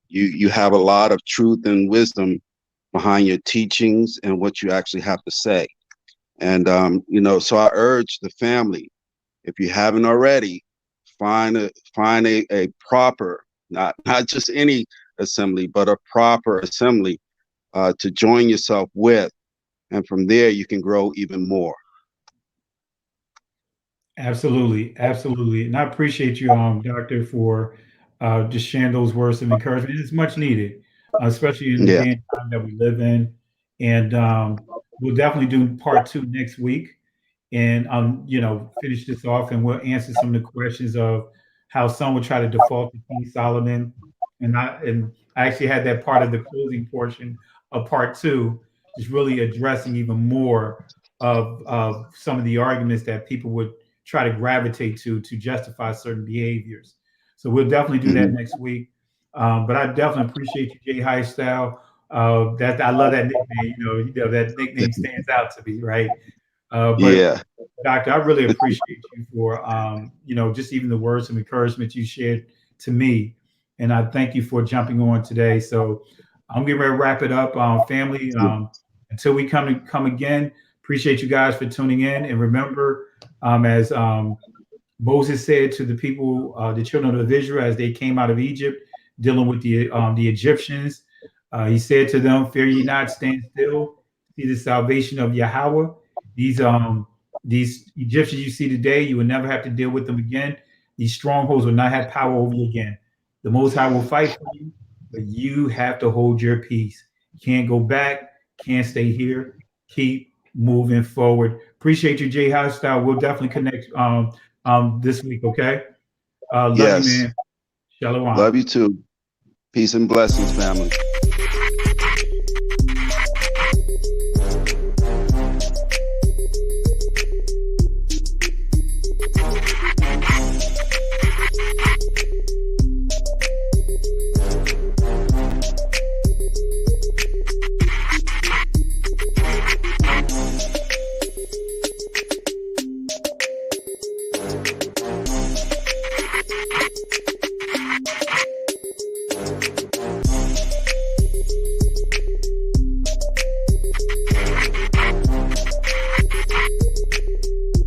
You have a lot of truth and wisdom behind your teachings and what you actually have to say. And so I urge the family, if you haven't already, find a proper, not just any assembly, but a proper assembly to join yourself with, and from there you can grow even more. Absolutely, absolutely, and I appreciate you, Doctor, for just sharing those words of encouragement. It's much needed, especially in the Yeah. day and time that we live in. And we'll definitely do part 2 next week, and finish this off, and we'll answer some of the questions of how some would try to default to King Solomon, and I actually had that part of the closing portion of part 2, just really addressing even more of some of the arguments that people would try to gravitate to justify certain behaviors. So we'll definitely do that next week. But I definitely appreciate you, Jay Highstyle. That I love that nickname. That nickname stands out to me, right? But Yeah. Doctor, I really appreciate you for just even the words of encouragement you shared to me, and I thank you for jumping on today. So I'm getting ready to wrap it up, family. Until we come again, appreciate you guys for tuning in, and remember, as Moses said to the people, the children of Israel, as they came out of Egypt, dealing with the Egyptians, he said to them, "Fear ye not, stand still, see the salvation of Yahweh." These Egyptians you see today, you will never have to deal with them again. These strongholds will not have power over you again. The Most High will fight for you, but you have to hold your peace. Can't go back, can't stay here. Keep moving forward. Appreciate you, Jay Housestyle. We'll definitely connect this week, okay? Love you, Yes. man. Shalom. Love you too. Peace and blessings, family.